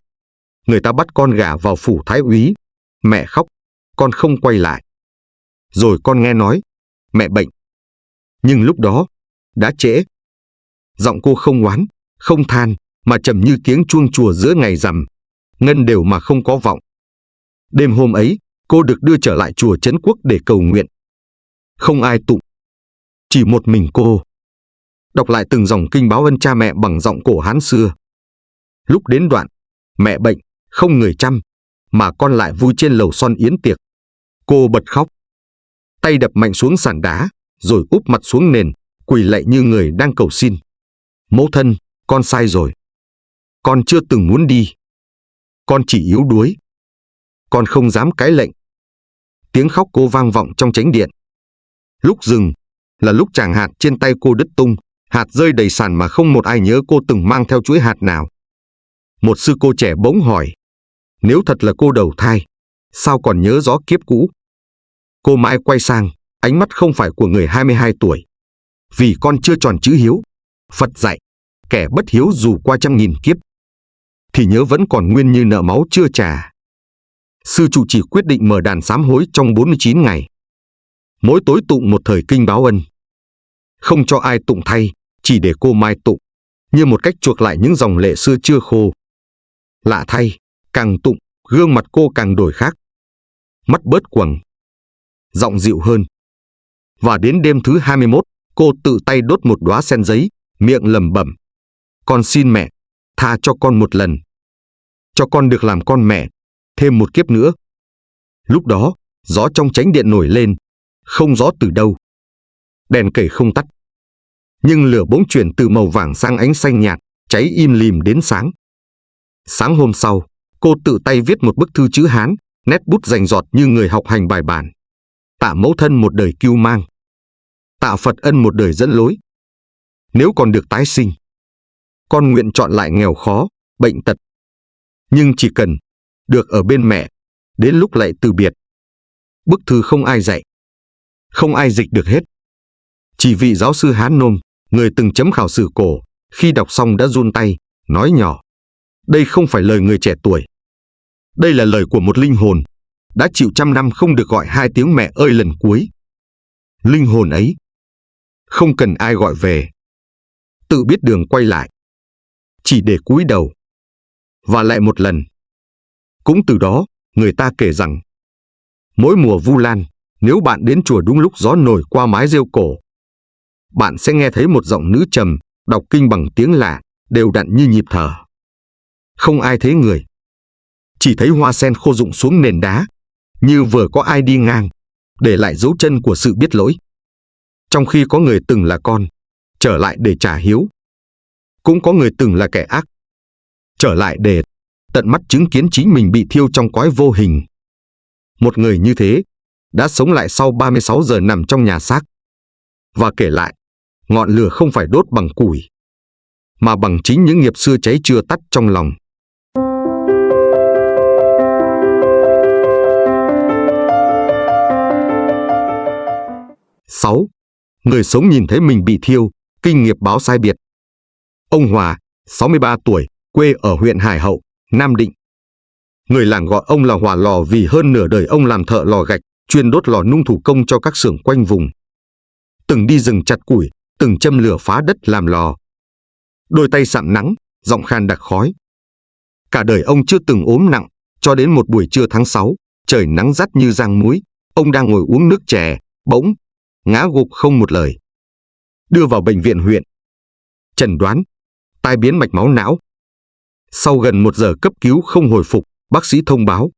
Người ta bắt con gả vào phủ thái úy. Mẹ khóc, con không quay lại. Rồi con nghe nói, mẹ bệnh. Nhưng lúc đó, đã trễ. Giọng cô không oán, không than, mà trầm như tiếng chuông chùa giữa ngày rằm, ngân đều mà không có vọng. Đêm hôm ấy, cô được đưa trở lại chùa Trấn Quốc để cầu nguyện. Không ai tụng, chỉ một mình cô. Đọc lại từng dòng kinh báo ân cha mẹ bằng giọng cổ Hán xưa. Lúc đến đoạn, mẹ bệnh, không người chăm, mà con lại vui trên lầu son yến tiệc. Cô bật khóc. Tay đập mạnh xuống sàn đá, rồi úp mặt xuống nền, quỳ lạy như người đang cầu xin. Mẫu thân, con sai rồi. Con chưa từng muốn đi. Con chỉ yếu đuối. Con không dám cãi lệnh. Tiếng khóc cô vang vọng trong chánh điện. Lúc dừng, là lúc tràng hạt trên tay cô đứt tung, hạt rơi đầy sàn mà không một ai nhớ cô từng mang theo chuỗi hạt nào. Một sư cô trẻ bỗng hỏi, nếu thật là cô đầu thai, sao còn nhớ rõ kiếp cũ? Cô mãi quay sang, ánh mắt không phải của người 22 tuổi. Vì con chưa tròn chữ hiếu, Phật dạy, kẻ bất hiếu dù qua 100.000 kiếp, thì nhớ vẫn còn nguyên như nợ máu chưa trả. Sư trụ trì quyết định mở đàn sám hối trong 49 ngày. Mỗi tối tụng một thời kinh báo ân. Không cho ai tụng thay, chỉ để cô Mai tụng, như một cách chuộc lại những dòng lệ xưa chưa khô. Lạ thay, càng tụng, gương mặt cô càng đổi khác. Mắt bớt quầng, giọng dịu hơn. Và đến đêm thứ 21, cô tự tay đốt một đóa sen giấy, miệng lẩm bẩm. Con xin mẹ, tha cho con một lần. Cho con được làm con mẹ, thêm một kiếp nữa. Lúc đó, gió trong chánh điện nổi lên, không rõ từ đâu. Đèn cầy không tắt. Nhưng lửa bỗng chuyển từ màu vàng sang ánh xanh nhạt, cháy im lìm đến sáng. Sáng hôm sau, cô tự tay viết một bức thư chữ Hán, nét bút rành rọt như người học hành bài bản. Tạ mẫu thân một đời cưu mang. Tạ Phật ân một đời dẫn lối. Nếu còn được tái sinh, con nguyện chọn lại nghèo khó, bệnh tật. Nhưng chỉ cần được ở bên mẹ, đến lúc lại từ biệt. Bức thư không ai dạy, không ai dịch được hết. Chỉ vị giáo sư Hán Nôm, người từng chấm khảo sử cổ, khi đọc xong đã run tay, nói nhỏ. Đây không phải lời người trẻ tuổi. Đây là lời của một linh hồn, đã chịu 100 năm không được gọi 2 tiếng mẹ ơi lần cuối. Linh hồn ấy, không cần ai gọi về, tự biết đường quay lại, chỉ để cúi đầu. Và lại một lần. Cũng từ đó, người ta kể rằng, mỗi mùa Vu Lan, nếu bạn đến chùa đúng lúc gió nổi qua mái rêu cổ, bạn sẽ nghe thấy một giọng nữ trầm, đọc kinh bằng tiếng lạ, đều đặn như nhịp thở. Không ai thấy người. Chỉ thấy hoa sen khô rụng xuống nền đá, như vừa có ai đi ngang, để lại dấu chân của sự biết lỗi. Trong khi có người từng là con, trở lại để trả hiếu. Cũng có người từng là kẻ ác, trở lại để tận mắt chứng kiến chính mình bị thiêu trong cõi vô hình. Một người như thế, đã sống lại sau 36 giờ nằm trong nhà xác. Và kể lại, ngọn lửa không phải đốt bằng củi, mà bằng chính những nghiệp xưa cháy chưa tắt trong lòng. Sáu, người sống nhìn thấy mình bị thiêu, kinh nghiệp báo sai biệt. Ông Hòa, 63 tuổi, quê ở huyện Hải Hậu, Nam Định. Người làng gọi ông là Hòa Lò vì hơn nửa đời ông làm thợ lò gạch, chuyên đốt lò nung thủ công cho các xưởng quanh vùng. Từng đi rừng chặt củi, từng châm lửa phá đất làm lò. Đôi tay sạm nắng, giọng khan đặc khói. Cả đời ông chưa từng ốm nặng, cho đến một buổi trưa tháng 6, trời nắng rát như rang muối, ông đang ngồi uống nước chè, bỗng ngã gục không một lời. Đưa vào bệnh viện huyện. Chẩn đoán, tai biến mạch máu não. Sau gần 1 giờ cấp cứu không hồi phục, bác sĩ thông báo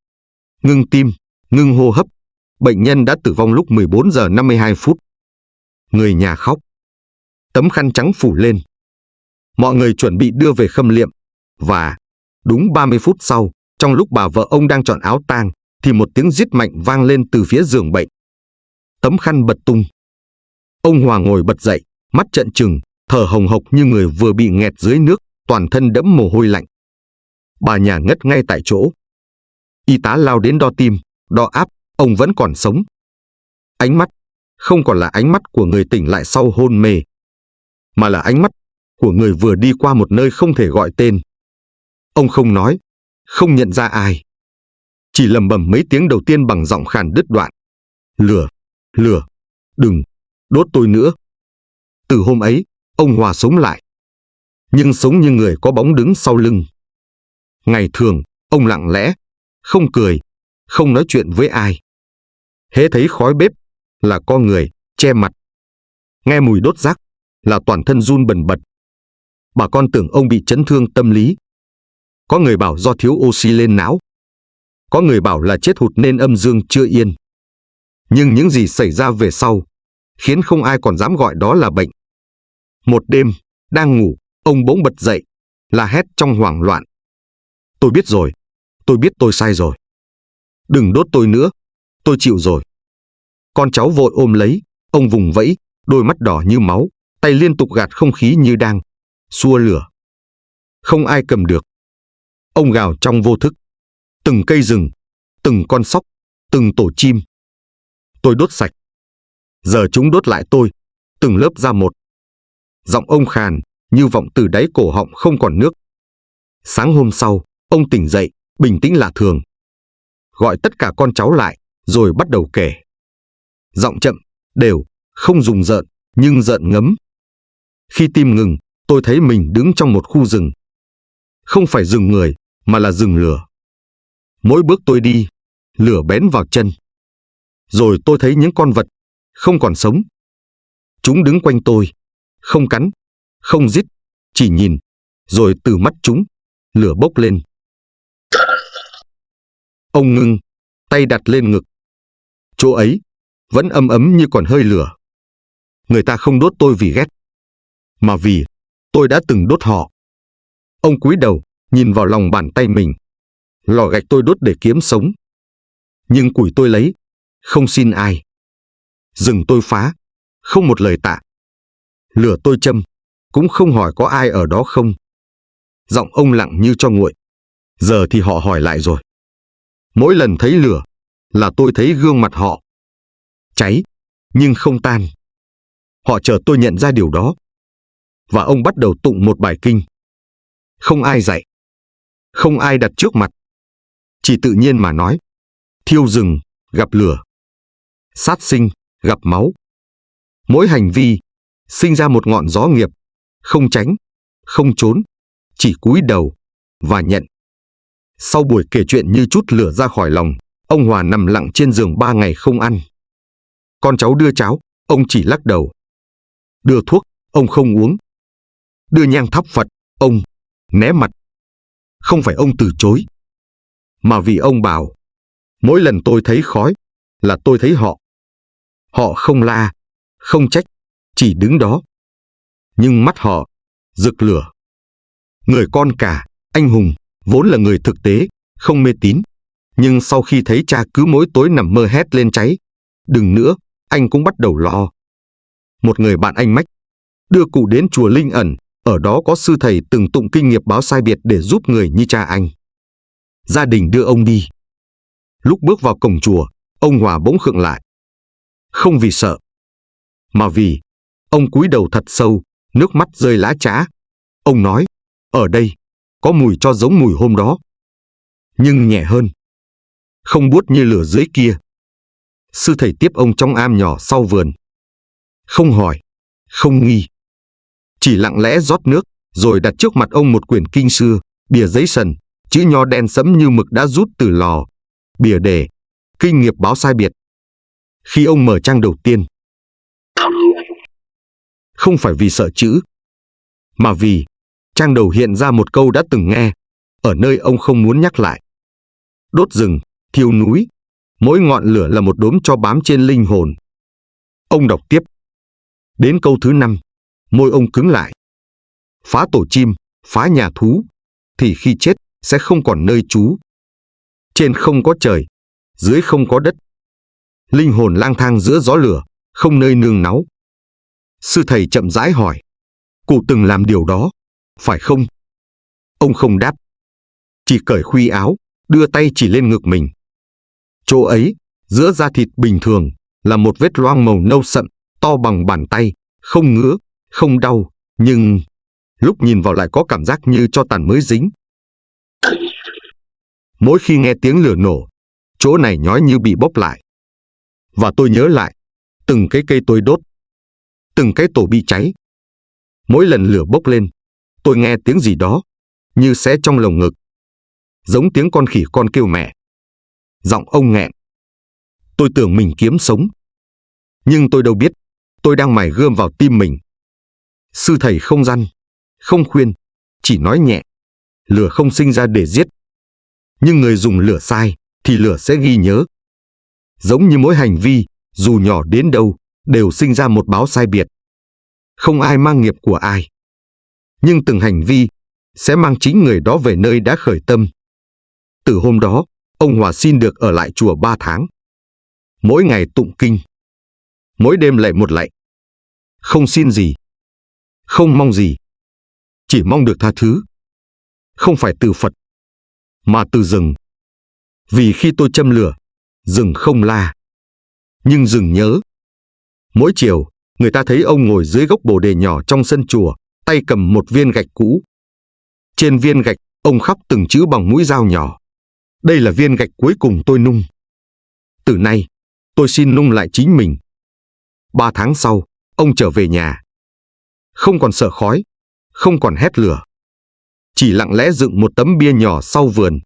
ngưng tim, ngưng hô hấp. Bệnh nhân đã tử vong lúc 14 giờ 52 phút. Người nhà khóc. Tấm khăn trắng phủ lên. Mọi người chuẩn bị đưa về khâm liệm. Và đúng 30 phút sau, trong lúc bà vợ ông đang chọn áo tang, thì một tiếng rít mạnh vang lên từ phía giường bệnh. tấm khăn bật tung. Ông Hòa ngồi bật dậy, mắt trợn trừng, thở hồng hộc như người vừa bị nghẹt dưới nước, toàn thân đẫm mồ hôi lạnh. Bà nhà ngất ngay tại chỗ. Y tá lao đến đo tim, đo áp, ông vẫn còn sống. Ánh mắt không còn là ánh mắt của người tỉnh lại sau hôn mê, mà là ánh mắt của người vừa đi qua một nơi không thể gọi tên. Ông không nói, không nhận ra ai, chỉ lẩm bẩm mấy tiếng đầu tiên bằng giọng khàn đứt đoạn. Lửa, lửa, đừng, đốt tôi nữa. Từ hôm ấy, ông Hòa sống lại, nhưng sống như người có bóng đứng sau lưng. Ngày thường, ông lặng lẽ, không cười, không nói chuyện với ai. Hễ thấy khói bếp là co người, che mặt. Nghe mùi đốt rác là toàn thân run bần bật. Bà con tưởng ông bị chấn thương tâm lý. Có người bảo do thiếu oxy lên não. Có người bảo là chết hụt nên âm dương chưa yên. Nhưng những gì xảy ra về sau khiến không ai còn dám gọi đó là bệnh. Một đêm, đang ngủ, ông bỗng bật dậy, la hét trong hoảng loạn. Tôi biết rồi, tôi biết tôi sai rồi. Đừng đốt tôi nữa, tôi chịu rồi. Con cháu vội ôm lấy, ông vùng vẫy, đôi mắt đỏ như máu, tay liên tục gạt không khí như đang xua lửa. Không ai cầm được. Ông gào trong vô thức. Từng cây rừng, từng con sóc, từng tổ chim. Tôi đốt sạch. Giờ chúng đốt lại tôi, từng lớp ra một. Giọng ông khàn, như vọng từ đáy cổ họng không còn nước. Sáng hôm sau, ông tỉnh dậy, bình tĩnh lạ thường. Gọi tất cả con cháu lại, rồi bắt đầu kể. Giọng chậm, đều, không rùng rợn, nhưng rợn ngấm. Khi tim ngừng, tôi thấy mình đứng trong một khu rừng. Không phải rừng người, mà là rừng lửa. Mỗi bước tôi đi, lửa bén vào chân. Rồi tôi thấy những con vật, không còn sống. Chúng đứng quanh tôi, không cắn, không rít, chỉ nhìn. Rồi từ mắt chúng, lửa bốc lên. Ông ngưng, tay đặt lên ngực. Chỗ ấy, vẫn ấm ấm như còn hơi lửa. Người ta không đốt tôi vì ghét, mà vì tôi đã từng đốt họ. Ông cúi đầu, nhìn vào lòng bàn tay mình. Lò gạch tôi đốt để kiếm sống. Nhưng củi tôi lấy, không xin ai. Rừng tôi phá, không một lời tạ. Lửa tôi châm, cũng không hỏi có ai ở đó không. Giọng ông lặng như cho nguội. Giờ thì họ hỏi lại rồi. Mỗi lần thấy lửa, là tôi thấy gương mặt họ. Cháy, nhưng không tan. Họ chờ tôi nhận ra điều đó. Và ông bắt đầu tụng một bài kinh. Không ai dạy, không ai đặt trước mặt. Chỉ tự nhiên mà nói. Thiêu rừng, gặp lửa. Sát sinh, gặp máu. Mỗi hành vi, sinh ra một ngọn gió nghiệp. Không tránh, không trốn, chỉ cúi đầu, và nhận. Sau buổi kể chuyện như trút lửa ra khỏi lòng, ông Hòa nằm lặng trên giường 3 ngày không ăn. Con cháu đưa cháo, ông chỉ lắc đầu. Đưa thuốc, ông không uống. Đưa nhang thắp Phật, ông né mặt. Không phải ông từ chối, mà vì ông bảo, mỗi lần tôi thấy khói, là tôi thấy họ. Họ không la, không trách, chỉ đứng đó. Nhưng mắt họ, rực lửa. Người con cả, anh hùng, vốn là người thực tế, không mê tín. Nhưng sau khi thấy cha cứ mỗi tối nằm mơ hét lên cháy, đừng nữa, anh cũng bắt đầu lo. Một người bạn anh Mách đưa cụ đến chùa Linh Ẩn, ở đó có sư thầy từng tụng kinh nghiệp báo sai biệt để giúp người như cha anh. Gia đình đưa ông đi. Lúc bước vào cổng chùa, ông Hòa bỗng khựng lại. Không vì sợ, mà vì ông cúi đầu thật sâu, nước mắt rơi lã chã. Ông nói, ở đây, có mùi cho giống mùi hôm đó, nhưng nhẹ hơn. Không buốt như lửa dưới kia. Sư thầy tiếp ông trong am nhỏ sau vườn. Không hỏi, không nghi. Chỉ lặng lẽ rót nước, rồi đặt trước mặt ông một quyển kinh xưa, bìa giấy sần, chữ nho đen sẫm như mực đã rút từ lò. Bìa đề, kinh nghiệp báo sai biệt. Khi ông mở trang đầu tiên, không phải vì sợ chữ, mà vì trang đầu hiện ra một câu đã từng nghe, ở nơi ông không muốn nhắc lại. Đốt rừng, thiêu núi, mỗi ngọn lửa là một đốm tro bám trên linh hồn. Ông đọc tiếp. Đến câu thứ 5, môi ông cứng lại. Phá tổ chim, phá nhà thú, thì khi chết sẽ không còn nơi trú. Trên không có trời, dưới không có đất. linh hồn lang thang giữa gió lửa, không nơi nương náu. Sư thầy chậm rãi hỏi, cụ từng làm điều đó, phải không? Ông không đáp, chỉ cởi khuy áo, đưa tay chỉ lên ngực mình. Chỗ ấy, giữa da thịt bình thường, là một vết loang màu nâu sậm, to bằng bàn tay, không ngứa, không đau, nhưng lúc nhìn vào lại có cảm giác như tro tàn mới dính. Mỗi khi nghe tiếng lửa nổ, chỗ này nhói như bị bóp lại. Và tôi nhớ lại, từng cái cây tôi đốt, từng cái tổ bị cháy. Mỗi lần lửa bốc lên, tôi nghe tiếng gì đó, như xé trong lồng ngực. Giống tiếng con khỉ con kêu mẹ. Giọng ông nghẹn. Tôi tưởng mình kiếm sống. Nhưng tôi đâu biết, tôi đang mài gươm vào tim mình. Sư thầy không răn, không khuyên, chỉ nói nhẹ. Lửa không sinh ra để giết. Nhưng người dùng lửa sai, thì lửa sẽ ghi nhớ. Giống như mỗi hành vi, dù nhỏ đến đâu, đều sinh ra một báo sai biệt. Không ai mang nghiệp của ai. Nhưng từng hành vi sẽ mang chính người đó về nơi đã khởi tâm. Từ hôm đó, ông Hòa xin được ở lại chùa 3 tháng. Mỗi ngày tụng kinh. Mỗi đêm lạy một lạy. Không xin gì. Không mong gì. Chỉ mong được tha thứ. Không phải từ Phật, mà từ rừng. Vì khi tôi châm lửa, rừng không la. Nhưng rừng nhớ. Mỗi chiều, người ta thấy ông ngồi dưới gốc bồ đề nhỏ trong sân chùa, tay cầm một viên gạch cũ. Trên viên gạch, ông khắc từng chữ bằng mũi dao nhỏ. Đây là viên gạch cuối cùng tôi nung. Từ nay, tôi xin nung lại chính mình. 3 tháng sau, ông trở về nhà. Không còn sợ khói, không còn hét lửa. Chỉ lặng lẽ dựng một tấm bia nhỏ sau vườn.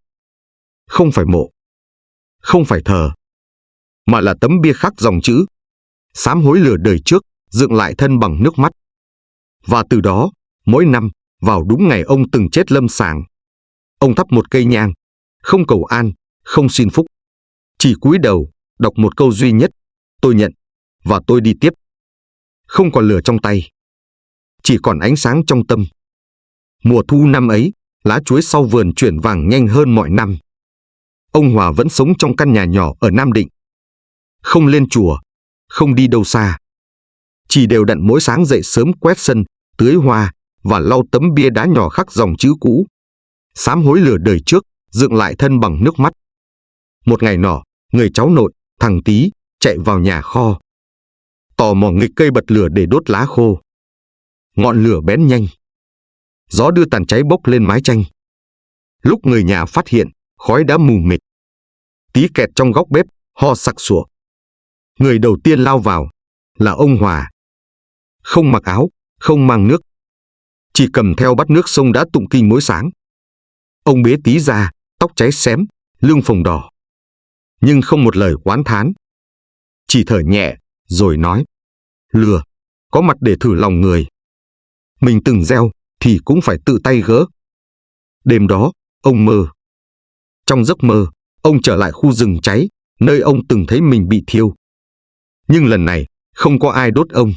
Không phải mộ, không phải thờ, mà là tấm bia khắc dòng chữ: sám hối lửa đời trước, dựng lại thân bằng nước mắt. Và từ đó, mỗi năm, vào đúng ngày ông từng chết lâm sàng, ông thắp một cây nhang, không cầu an, không xin phúc. Chỉ cúi đầu, đọc một câu duy nhất: tôi nhận, và tôi đi tiếp. Không còn lửa trong tay, chỉ còn ánh sáng trong tâm. Mùa thu năm ấy, lá chuối sau vườn chuyển vàng nhanh hơn mọi năm. Ông Hòa vẫn sống trong căn nhà nhỏ ở Nam Định. Không lên chùa, không đi đâu xa. Chỉ đều đặn mỗi sáng dậy sớm quét sân, tưới hoa và lau tấm bia đá nhỏ khắc dòng chữ cũ: sám hối lửa đời trước, dựng lại thân bằng nước mắt. Một ngày nọ, người cháu nội, thằng Tý, chạy vào nhà kho. Tò mò nghịch cây bật lửa để đốt lá khô. Ngọn lửa bén nhanh. Gió đưa tàn cháy bốc lên mái tranh. Lúc người nhà phát hiện, khói đã mù mịt. Tý kẹt trong góc bếp, ho sặc sụa. Người đầu tiên lao vào là ông Hòa. Không mặc áo, không mang nước. Chỉ cầm theo bát nước sông đã tụng kinh mỗi sáng. Ông bế Tý ra, tóc cháy xém, lưng phồng đỏ. Nhưng không một lời oán thán. Chỉ thở nhẹ, rồi nói: lửa, có mặt để thử lòng người. Mình từng gieo, thì cũng phải tự tay gỡ. Đêm đó, ông mơ. Trong giấc mơ, ông trở lại khu rừng cháy, nơi ông từng thấy mình bị thiêu. Nhưng lần này, không có ai đốt ông.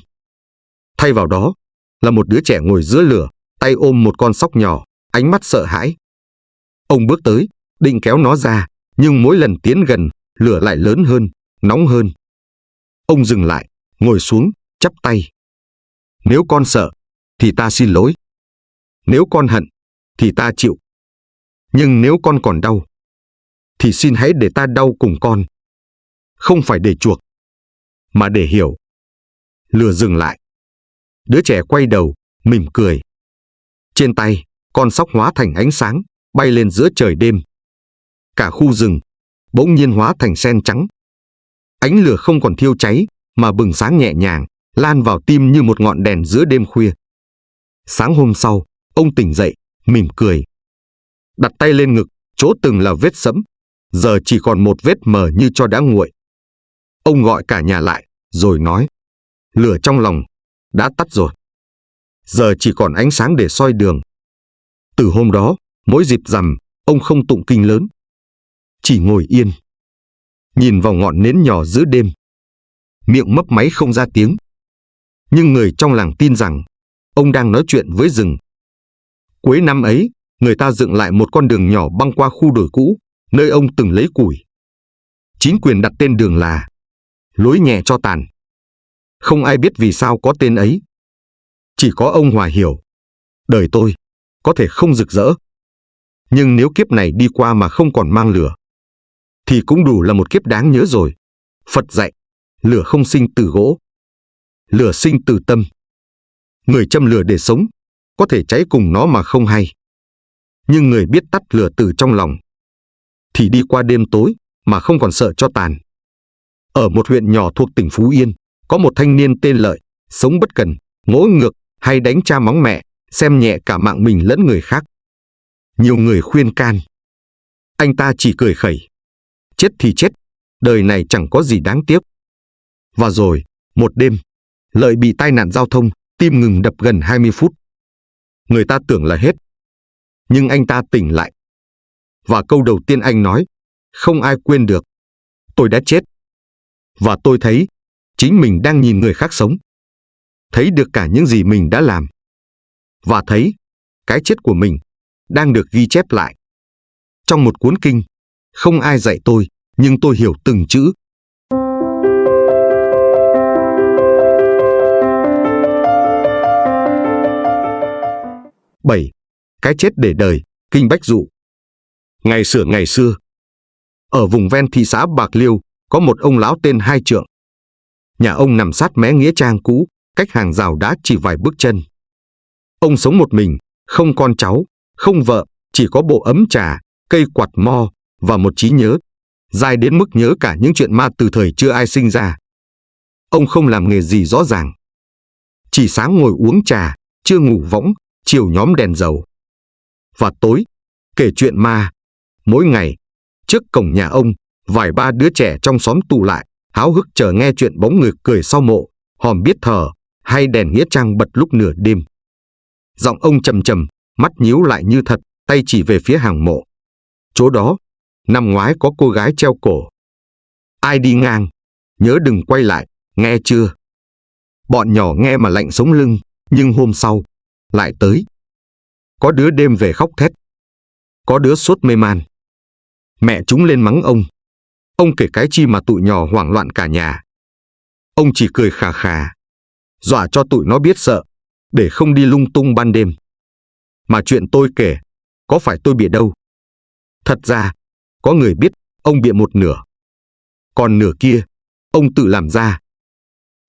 Thay vào đó, là một đứa trẻ ngồi giữa lửa, tay ôm một con sóc nhỏ, ánh mắt sợ hãi. Ông bước tới, định kéo nó ra, nhưng mỗi lần tiến gần, lửa lại lớn hơn, nóng hơn. Ông dừng lại, ngồi xuống, chắp tay. Nếu con sợ, thì ta xin lỗi. Nếu con hận, thì ta chịu. Nhưng nếu con còn đau, thì xin hãy để ta đau cùng con. Không phải để chuộc, mà để hiểu. Lửa dừng lại. Đứa trẻ quay đầu, mỉm cười. Trên tay, con sóc hóa thành ánh sáng, bay lên giữa trời đêm. Cả khu rừng bỗng nhiên hóa thành sen trắng. Ánh lửa không còn thiêu cháy, mà bừng sáng nhẹ nhàng, lan vào tim như một ngọn đèn giữa đêm khuya. Sáng hôm sau, ông tỉnh dậy, mỉm cười. Đặt tay lên ngực, chỗ từng là vết sẫm, giờ chỉ còn một vết mờ như cho đã nguội. Ông gọi cả nhà lại, rồi nói: lửa trong lòng đã tắt rồi. Giờ chỉ còn ánh sáng để soi đường. Từ hôm đó, mỗi dịp rằm, ông không tụng kinh lớn. Chỉ ngồi yên, nhìn vào ngọn nến nhỏ giữa đêm. Miệng mấp máy không ra tiếng. Nhưng người trong làng tin rằng, ông đang nói chuyện với rừng. Cuối năm ấy, người ta dựng lại một con đường nhỏ băng qua khu đồi cũ, nơi ông từng lấy củi. Chính quyền đặt tên đường là lối nhẹ cho tàn. Không ai biết vì sao có tên ấy. Chỉ có ông Hòa hiểu. Đời tôi có thể không rực rỡ, nhưng nếu kiếp này đi qua mà không còn mang lửa, thì cũng đủ là một kiếp đáng nhớ rồi. Phật dạy, lửa không sinh từ gỗ, lửa sinh từ tâm. Người châm lửa để sống, có thể cháy cùng nó mà không hay. Nhưng người biết tắt lửa từ trong lòng, thì đi qua đêm tối mà không còn sợ cho tàn. Ở một huyện nhỏ thuộc tỉnh Phú Yên, có một thanh niên tên Lợi, sống bất cần, ngỗ ngược, hay đánh cha mắng mẹ, xem nhẹ cả mạng mình lẫn người khác. Nhiều người khuyên can. Anh ta chỉ cười khẩy. Chết thì chết, đời này chẳng có gì đáng tiếc. Và rồi, một đêm, Lợi bị tai nạn giao thông, tim ngừng đập gần 20 phút. Người ta tưởng là hết. Nhưng anh ta tỉnh lại. Và câu đầu tiên anh nói, không ai quên được. Tôi đã chết. Và tôi thấy, chính mình đang nhìn người khác sống. Thấy được cả những gì mình đã làm. Và thấy, cái chết của mình đang được ghi chép lại. Trong một cuốn kinh, không ai dạy tôi, nhưng tôi hiểu từng chữ. Bảy, cái chết để đời, kinh Bách Dụ. Ngày xưa, ở vùng ven thị xã Bạc Liêu, có một ông lão tên Hai Trượng. Nhà ông nằm sát mé nghĩa trang cũ, cách hàng rào đá chỉ vài bước chân. Ông sống một mình, không con cháu, không vợ, chỉ có bộ ấm trà, cây quạt mo và một trí nhớ, dai đến mức nhớ cả những chuyện ma từ thời chưa ai sinh ra. Ông không làm nghề gì rõ ràng. Chỉ sáng ngồi uống trà, trưa ngủ võng, chiều nhóm đèn dầu. Và tối, kể chuyện ma. Mỗi ngày, trước cổng nhà ông, vài ba đứa trẻ trong xóm tụ lại, háo hức chờ nghe chuyện bóng người cười sau mộ, hòm biết thờ, hay đèn nghĩa trang bật lúc nửa đêm. Giọng ông trầm trầm, mắt nhíu lại như thật, tay chỉ về phía hàng mộ. Chỗ đó, năm ngoái có cô gái treo cổ. Ai đi ngang, nhớ đừng quay lại, nghe chưa? Bọn nhỏ nghe mà lạnh sống lưng, nhưng hôm sau, lại tới. Có đứa đêm về khóc thét. Có đứa sốt mê man. Mẹ chúng lên mắng ông. Ông kể cái chi mà tụi nhỏ hoảng loạn cả nhà. Ông chỉ cười khà khà, dọa cho tụi nó biết sợ, để không đi lung tung ban đêm. Mà chuyện tôi kể, có phải tôi bịa đâu. Thật ra, có người biết ông bịa một nửa. Còn nửa kia, ông tự làm ra.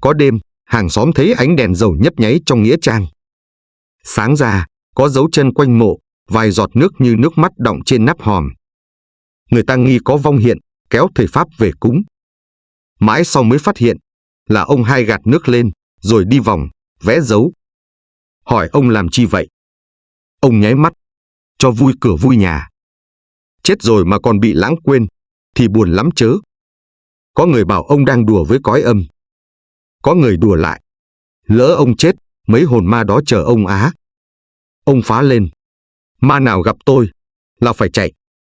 Có đêm, hàng xóm thấy ánh đèn dầu nhấp nháy trong nghĩa trang. Sáng ra, có dấu chân quanh mộ, vài giọt nước như nước mắt đọng trên nắp hòm. Người ta nghi có vong hiện, kéo thầy Pháp về cúng. Mãi sau mới phát hiện là ông Hai gạt nước lên, rồi đi vòng, vẽ dấu. Hỏi ông làm chi vậy? Ông nháy mắt, cho vui cửa vui nhà. Chết rồi mà còn bị lãng quên, thì buồn lắm chớ. Có người bảo ông đang đùa với cõi âm. Có người đùa lại, lỡ ông chết, mấy hồn ma đó chờ ông á. Ông phá lên, ma nào gặp tôi là phải chạy.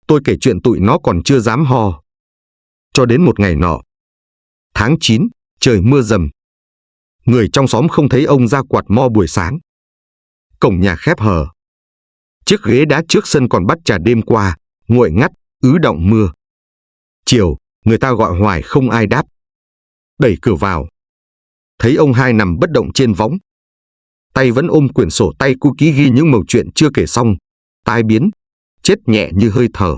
Tôi kể chuyện tụi nó còn chưa dám ho. Cho đến một ngày nọ, tháng 9, trời mưa rầm. Người trong xóm không thấy ông ra quạt mo buổi sáng. Cổng nhà khép hờ. Chiếc ghế đá trước sân còn bắt trà đêm qua, nguội ngắt, ứ đọng mưa. Chiều, người ta gọi hoài không ai đáp. Đẩy cửa vào. Thấy ông Hai nằm bất động trên võng. Tay vẫn ôm quyển sổ tay cu ký ghi những mẩu chuyện chưa kể xong. Tai biến, chết nhẹ như hơi thở.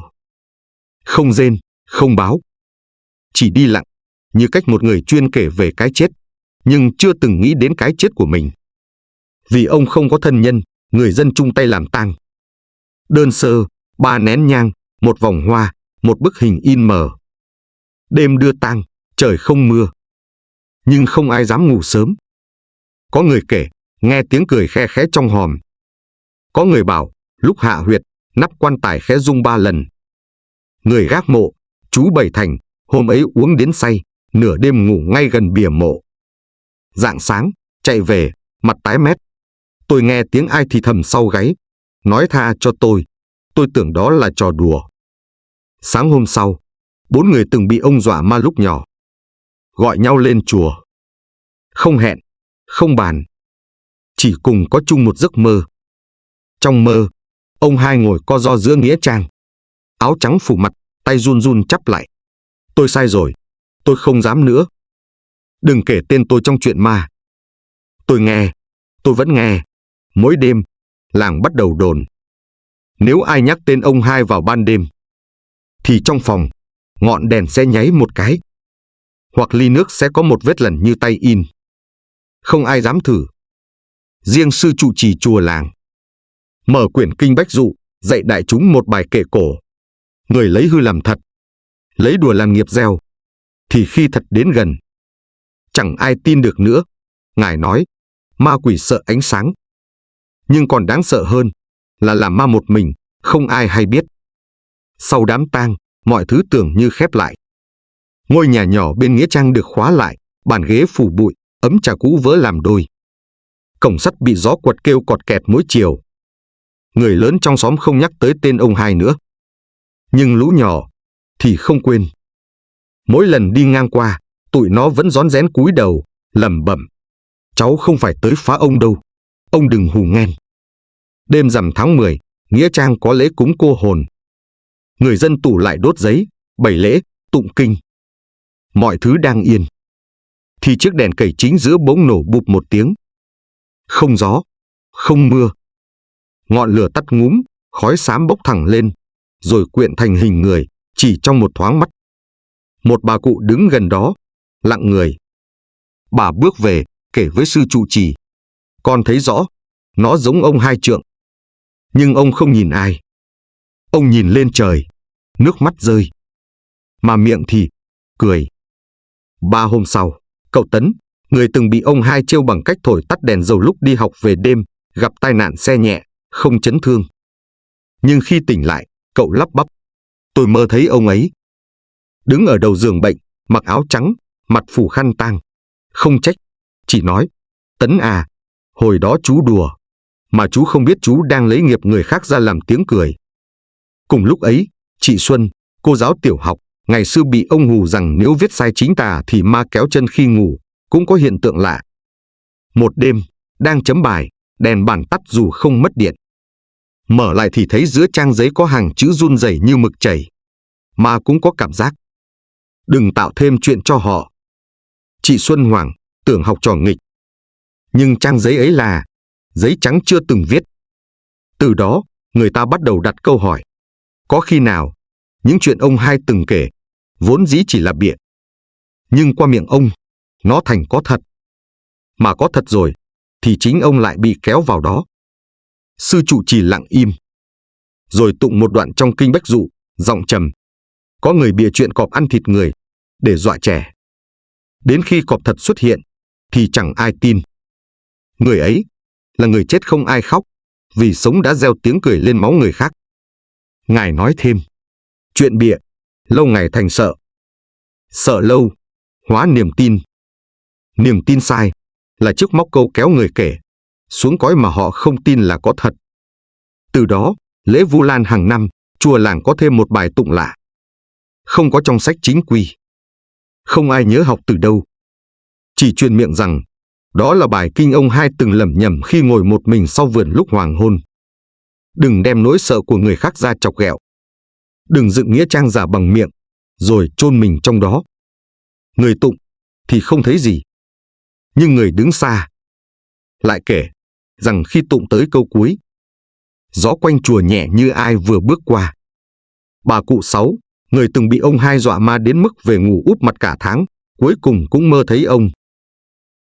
Không rên, không báo. Chỉ đi lặng, như cách một người chuyên kể về cái chết, nhưng chưa từng nghĩ đến cái chết của mình. Vì ông không có thân nhân, người dân chung tay làm tang. Đơn sơ, 3 nén nhang, một vòng hoa, một bức hình in mờ. Đêm đưa tang, trời không mưa. Nhưng không ai dám ngủ sớm. Có người kể, nghe tiếng cười khe khẽ trong hòm. Có người bảo, lúc hạ huyệt, nắp quan tài khẽ rung 3 lần. Người gác mộ, chú Bảy Thành, hôm ấy uống đến say, nửa đêm ngủ ngay gần bìa mộ. Rạng sáng, chạy về, mặt tái mét. Tôi nghe tiếng ai thì thầm sau gáy, nói tha cho tôi tưởng đó là trò đùa. Sáng hôm sau, 4 người từng bị ông dọa ma lúc nhỏ. Gọi nhau lên chùa. Không hẹn, không bàn. Chỉ cùng có chung một giấc mơ. Trong mơ, ông Hai ngồi co ro giữa nghĩa trang. Áo trắng phủ mặt, tay run run chắp lại. Tôi sai rồi, tôi không dám nữa. Đừng kể tên tôi trong chuyện ma. Tôi nghe, tôi vẫn nghe. Mỗi đêm, làng bắt đầu đồn. Nếu ai nhắc tên ông hai vào ban đêm, thì trong phòng, ngọn đèn sẽ nháy một cái. Hoặc ly nước sẽ có một vết lần như tay in. Không ai dám thử. Riêng sư trụ trì chùa làng mở quyển kinh Bách Dụ, dạy đại chúng một bài kệ cổ. Người lấy hư làm thật, lấy đùa làm nghiệp gieo, thì khi thật đến gần, chẳng ai tin được nữa. Ngài nói, ma quỷ sợ ánh sáng. Nhưng còn đáng sợ hơn là làm ma một mình, không ai hay biết. Sau đám tang, mọi thứ tưởng như khép lại. Ngôi nhà nhỏ bên nghĩa trang được khóa lại, bàn ghế phủ bụi, ấm trà cũ vỡ làm đôi. Cổng sắt bị gió quật kêu cọt kẹt mỗi chiều. Người lớn trong xóm không nhắc tới tên ông hai nữa. Nhưng lũ nhỏ thì không quên. Mỗi lần đi ngang qua, tụi nó vẫn rón rén cúi đầu, lẩm bẩm: cháu không phải tới phá ông đâu, ông đừng hù nghen. Đêm rằm tháng 10, nghĩa trang có lễ cúng cô hồn. Người dân tụ lại đốt giấy, bày lễ, tụng kinh. Mọi thứ đang yên, thì chiếc đèn cầy chính giữa bỗng nổ bụp một tiếng. Không gió, không mưa. Ngọn lửa tắt ngúm, khói xám bốc thẳng lên, rồi quyện thành hình người, chỉ trong một thoáng mắt. Một bà cụ đứng gần đó, lặng người. Bà bước về, kể với sư trụ trì: con thấy rõ, nó giống ông hai trượng. Nhưng ông không nhìn ai. Ông nhìn lên trời, nước mắt rơi. Mà miệng thì cười. 3 hôm sau, cậu Tấn, người từng bị ông hai trêu bằng cách thổi tắt đèn dầu lúc đi học về đêm, gặp tai nạn xe nhẹ, không chấn thương. Nhưng khi tỉnh lại, cậu lắp bắp: tôi mơ thấy ông ấy. Đứng ở đầu giường bệnh, mặc áo trắng, mặt phủ khăn tang. Không trách, chỉ nói: Tấn à, hồi đó chú đùa, mà chú không biết chú đang lấy nghiệp người khác ra làm tiếng cười. Cùng lúc ấy, chị Xuân, cô giáo tiểu học, ngày xưa bị ông hù rằng nếu viết sai chính tả thì ma kéo chân khi ngủ, cũng có hiện tượng lạ. Một đêm, đang chấm bài, đèn bàn tắt dù không mất điện. Mở lại thì thấy giữa trang giấy có hàng chữ run rẩy như mực chảy. Ma cũng có cảm giác. Đừng tạo thêm chuyện cho họ. Chị Xuân hoảng, tưởng học trò nghịch. Nhưng trang giấy ấy là giấy trắng chưa từng viết. Từ đó, người ta bắt đầu đặt câu hỏi: có khi nào những chuyện ông hai từng kể vốn dĩ chỉ là bịa, nhưng qua miệng ông nó thành có thật? Mà có thật rồi thì chính ông lại bị kéo vào đó. Sư trụ trì lặng im, rồi tụng một đoạn trong kinh Bách Dụ, giọng trầm: có người bịa chuyện cọp ăn thịt người để dọa trẻ. Đến khi cọp thật xuất hiện thì chẳng ai tin. Người ấy là người chết không ai khóc, vì sống đã gieo tiếng cười lên máu người khác. Ngài nói thêm: chuyện bịa lâu ngày thành sợ, sợ lâu hóa niềm tin. Niềm tin sai là chiếc móc câu kéo người kể xuống cõi mà họ không tin là có thật. Từ đó, lễ Vu Lan hàng năm, chùa làng có thêm một bài tụng lạ, không có trong sách chính quy, không ai nhớ học từ đâu. Chỉ truyền miệng rằng đó là bài kinh ông hai từng lẩm nhẩm khi ngồi một mình sau vườn lúc hoàng hôn. Đừng đem nỗi sợ của người khác ra chọc ghẹo. Đừng dựng nghĩa trang giả bằng miệng, rồi chôn mình trong đó. Người tụng thì không thấy gì, nhưng người đứng xa lại kể rằng khi tụng tới câu cuối, gió quanh chùa nhẹ như ai vừa bước qua. Bà cụ Sáu, người từng bị ông hai dọa ma đến mức về ngủ úp mặt cả tháng, cuối cùng cũng mơ thấy ông.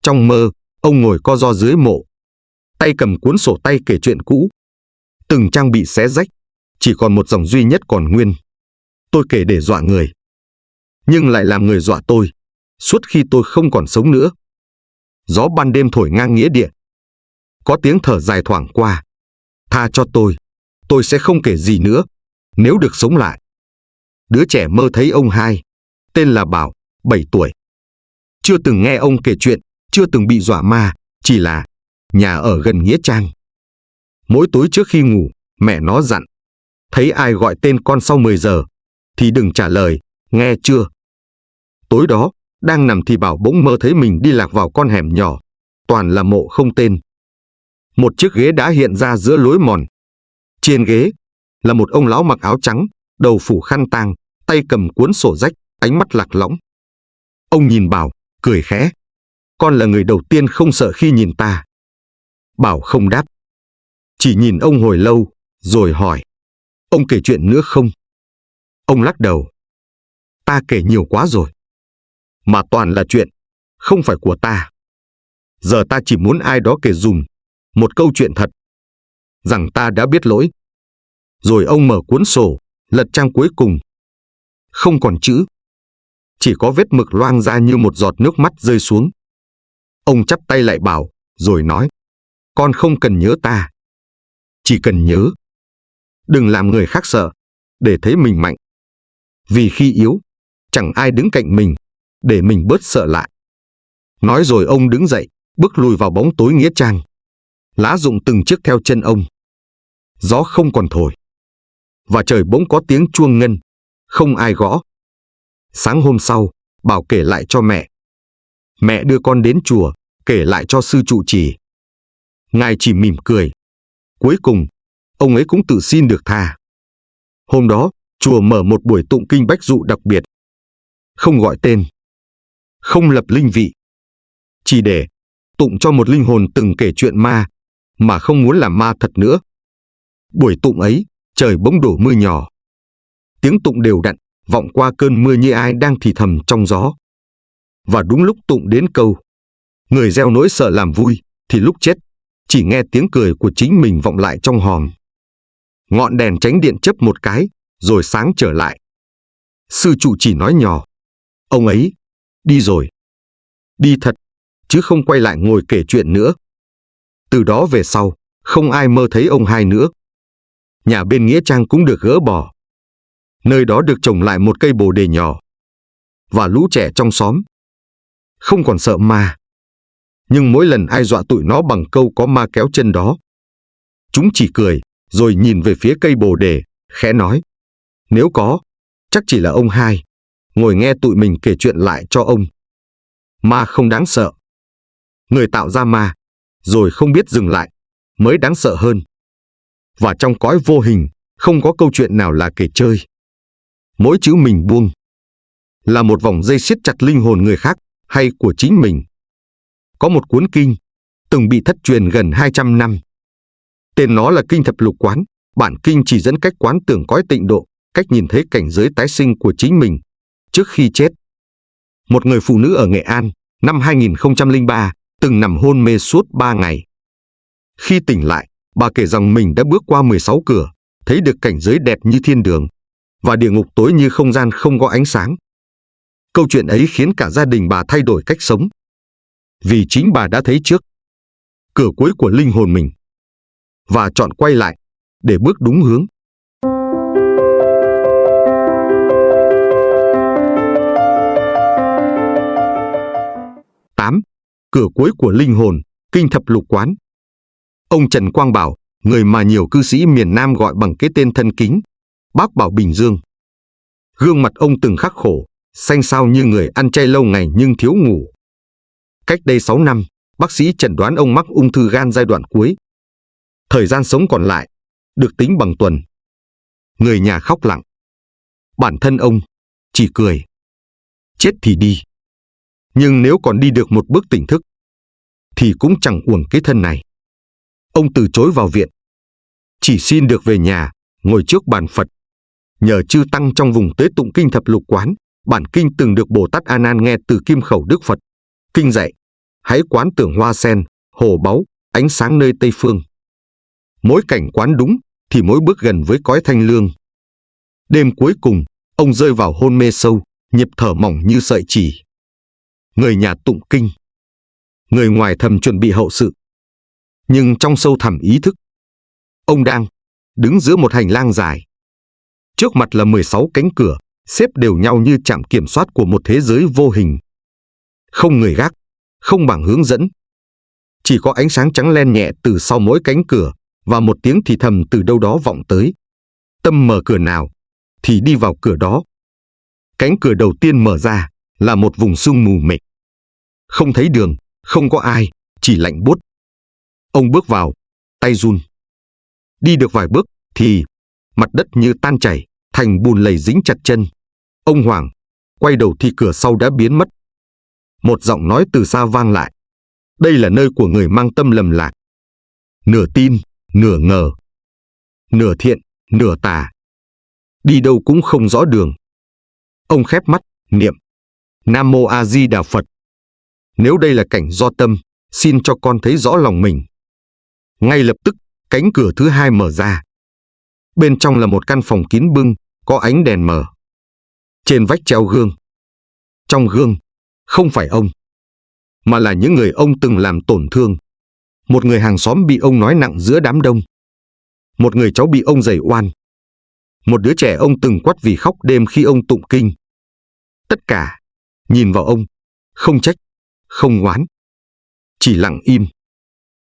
Trong mơ, ông ngồi co ro dưới mộ, tay cầm cuốn sổ tay kể chuyện cũ. Từng trang bị xé rách, chỉ còn một dòng duy nhất còn nguyên. Tôi kể để dọa người, nhưng lại làm người dọa tôi, suốt khi tôi không còn sống nữa. Gió ban đêm thổi ngang nghĩa địa. Có tiếng thở dài thoảng qua. Tha cho tôi sẽ không kể gì nữa, nếu được sống lại. Đứa trẻ mơ thấy ông hai, tên là Bảo, 7 tuổi. Chưa từng nghe ông kể chuyện, chưa từng bị dọa ma, chỉ là nhà ở gần nghĩa trang. Mỗi tối trước khi ngủ, mẹ nó dặn: thấy ai gọi tên con sau 10 giờ, thì đừng trả lời, nghe chưa? Tối đó, đang nằm thì Bảo bỗng mơ thấy mình đi lạc vào con hẻm nhỏ, toàn là mộ không tên. Một chiếc ghế đá hiện ra giữa lối mòn. Trên ghế là một ông lão mặc áo trắng, đầu phủ khăn tang, tay cầm cuốn sổ rách, ánh mắt lạc lõng. Ông nhìn Bảo, cười khẽ: Con là người đầu tiên không sợ khi nhìn ta. Bảo không đáp. Chỉ nhìn ông hồi lâu, rồi hỏi. Ông kể chuyện nữa không? Ông lắc đầu. Ta kể nhiều quá rồi. Mà toàn là chuyện, không phải của ta. Giờ ta chỉ muốn ai đó kể dùm một câu chuyện thật, rằng ta đã biết lỗi. Rồi ông mở cuốn sổ, lật trang cuối cùng. Không còn chữ. Chỉ có vết mực loang ra như một giọt nước mắt rơi xuống. Ông chắp tay lại Bảo, rồi nói. Con không cần nhớ ta. Chỉ cần nhớ. Đừng làm người khác sợ, để thấy mình mạnh. Vì khi yếu, chẳng ai đứng cạnh mình, để mình bớt sợ lại. Nói rồi ông đứng dậy, bước lùi vào bóng tối nghĩa trang. Lá rụng từng chiếc theo chân ông. Gió không còn thổi. Và trời bỗng có tiếng chuông ngân, không ai gõ. Sáng hôm sau, Bảo kể lại cho mẹ. Mẹ đưa con đến chùa, kể lại cho sư trụ trì. Ngài chỉ mỉm cười. Cuối cùng, ông ấy cũng tự xin được tha. Hôm đó, chùa mở một buổi tụng kinh bách dụ đặc biệt. Không gọi tên, không lập linh vị, chỉ để tụng cho một linh hồn từng kể chuyện ma, mà không muốn làm ma thật nữa. Buổi tụng ấy, trời bỗng đổ mưa nhỏ. Tiếng tụng đều đặn, vọng qua cơn mưa như ai đang thì thầm trong gió. Và đúng lúc tụng đến câu người gieo nỗi sợ làm vui, thì lúc chết, chỉ nghe tiếng cười của chính mình vọng lại trong hòm. Ngọn đèn chánh điện chớp một cái, rồi sáng trở lại. Sư trụ chỉ nói nhỏ. Ông ấy, đi rồi. Đi thật, chứ không quay lại ngồi kể chuyện nữa. Từ đó về sau, không ai mơ thấy ông hai nữa. Nhà bên nghĩa trang cũng được gỡ bỏ. Nơi đó được trồng lại một cây bồ đề nhỏ. Và lũ trẻ trong xóm không còn sợ ma. Nhưng mỗi lần ai dọa tụi nó bằng câu có ma kéo chân đó, chúng chỉ cười, rồi nhìn về phía cây bồ đề, khẽ nói. Nếu có, chắc chỉ là ông hai, ngồi nghe tụi mình kể chuyện lại cho ông. Ma không đáng sợ. Người tạo ra ma, rồi không biết dừng lại, mới đáng sợ hơn. Và trong cõi vô hình, không có câu chuyện nào là kể chơi. Mỗi chữ mình buông là một vòng dây siết chặt linh hồn người khác hay của chính mình. Có một cuốn kinh từng bị thất truyền gần 200 năm. Tên nó là Kinh Thập Lục Quán. Bản kinh chỉ dẫn cách quán tưởng cõi tịnh độ, cách nhìn thấy cảnh giới tái sinh của chính mình trước khi chết. Một người phụ nữ ở Nghệ An, năm 2003, từng nằm hôn mê suốt 3 ngày. Khi tỉnh lại, bà kể rằng mình đã bước qua 16 cửa, thấy được cảnh giới đẹp như thiên đường, và địa ngục tối như không gian không có ánh sáng. Câu chuyện ấy khiến cả gia đình bà thay đổi cách sống. Vì chính bà đã thấy trước cửa cuối của linh hồn mình, và chọn quay lại để bước đúng hướng. Cửa cuối của linh hồn, Kinh Thập Lục Quán. Ông Trần Quang Bảo, người mà nhiều cư sĩ miền Nam gọi bằng cái tên thân kính, Bác Bảo Bình Dương. Gương mặt ông từng khắc khổ, xanh xao như người ăn chay lâu ngày nhưng thiếu ngủ. Cách đây 6 năm, bác sĩ chẩn đoán ông mắc ung thư gan giai đoạn cuối. Thời gian sống còn lại được tính bằng tuần. Người nhà khóc lặng. Bản thân ông chỉ cười. Chết thì đi. Nhưng nếu còn đi được một bước tỉnh thức, thì cũng chẳng uổng cái thân này. Ông từ chối vào viện. Chỉ xin được về nhà, ngồi trước bàn Phật. Nhờ chư tăng trong vùng tế tụng Kinh Thập Lục Quán, bản kinh từng được Bồ Tát A Nan nghe từ kim khẩu Đức Phật. Kinh dạy, hãy quán tưởng hoa sen, hồ báu, ánh sáng nơi Tây Phương. Mỗi cảnh quán đúng, thì mỗi bước gần với cõi thanh lương. Đêm cuối cùng, ông rơi vào hôn mê sâu, nhịp thở mỏng như sợi chỉ. Người nhà tụng kinh. Người ngoài thầm chuẩn bị hậu sự. Nhưng trong sâu thẳm ý thức, ông đang đứng giữa một hành lang dài. Trước mặt là 16 cánh cửa, xếp đều nhau như trạm kiểm soát của một thế giới vô hình. Không người gác, không bảng hướng dẫn. Chỉ có ánh sáng trắng len nhẹ từ sau mỗi cánh cửa, và một tiếng thì thầm từ đâu đó vọng tới. Tâm mở cửa nào, thì đi vào cửa đó. Cánh cửa đầu tiên mở ra là một vùng sương mù mịt. Không thấy đường, không có ai, chỉ lạnh buốt. Ông bước vào, tay run. Đi được vài bước thì mặt đất như tan chảy, thành bùn lầy dính chặt chân. Ông hoảng, quay đầu thì cửa sau đã biến mất. Một giọng nói từ xa vang lại. Đây là nơi của người mang tâm lầm lạc. Nửa tin, nửa ngờ. Nửa thiện, nửa tà. Đi đâu cũng không rõ đường. Ông khép mắt, niệm. Nam Mô A Di Đà Phật. Nếu đây là cảnh do tâm, xin cho con thấy rõ lòng mình. Ngay lập tức, cánh cửa thứ hai mở ra. Bên trong là một căn phòng kín bưng, có ánh đèn mờ. Trên vách treo gương. Trong gương, không phải ông, mà là những người ông từng làm tổn thương. Một người hàng xóm bị ông nói nặng giữa đám đông. Một người cháu bị ông giày oan. Một đứa trẻ ông từng quắt vì khóc đêm khi ông tụng kinh. Tất cả nhìn vào ông, không trách, không oán, chỉ lặng im.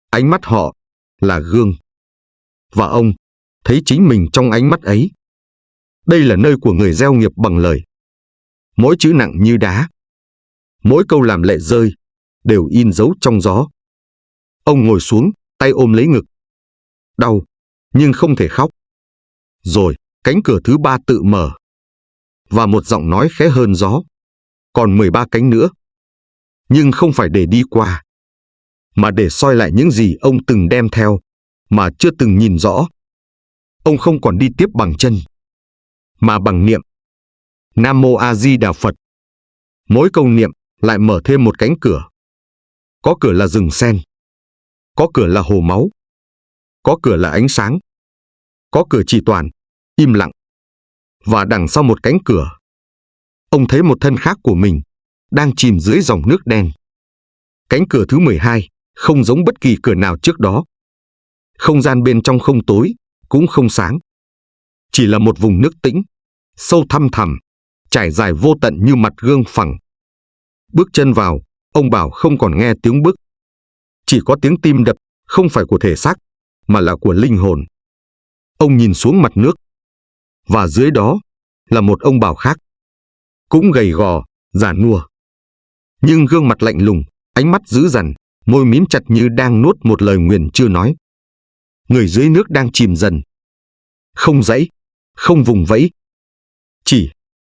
Ánh mắt họ là gương, và ông thấy chính mình trong ánh mắt ấy. Đây là nơi của người gieo nghiệp bằng lời. Mỗi chữ nặng như đá, mỗi câu làm lệ rơi, đều in dấu trong gió. Ông ngồi xuống, tay ôm lấy ngực. Đau, nhưng không thể khóc. Rồi, cánh cửa thứ ba tự mở. Và một giọng nói khẽ hơn gió. Còn 13 cánh nữa. Nhưng không phải để đi qua, mà để soi lại những gì ông từng đem theo, mà chưa từng nhìn rõ. Ông không còn đi tiếp bằng chân, mà bằng niệm. Nam Mô A Di Đà Phật. Mỗi câu niệm lại mở thêm một cánh cửa. Có cửa là rừng sen. Có cửa là hồ máu. Có cửa là ánh sáng. Có cửa chỉ toàn, im lặng. Và đằng sau một cánh cửa, ông thấy một thân khác của mình, đang chìm dưới dòng nước đen. Cánh cửa thứ 12, không giống bất kỳ cửa nào trước đó. Không gian bên trong không tối, cũng không sáng. Chỉ là một vùng nước tĩnh, sâu thăm thẳm, trải dài vô tận như mặt gương phẳng. Bước chân vào, ông Bảo không còn nghe tiếng bước. Chỉ có tiếng tim đập, không phải của thể xác, mà là của linh hồn. Ông nhìn xuống mặt nước, và dưới đó là một ông Bảo khác. Cũng gầy gò, già nua. Nhưng gương mặt lạnh lùng, ánh mắt dữ dằn, môi mím chặt như đang nuốt một lời nguyền chưa nói. Người dưới nước đang chìm dần. Không giãy, không vùng vẫy. Chỉ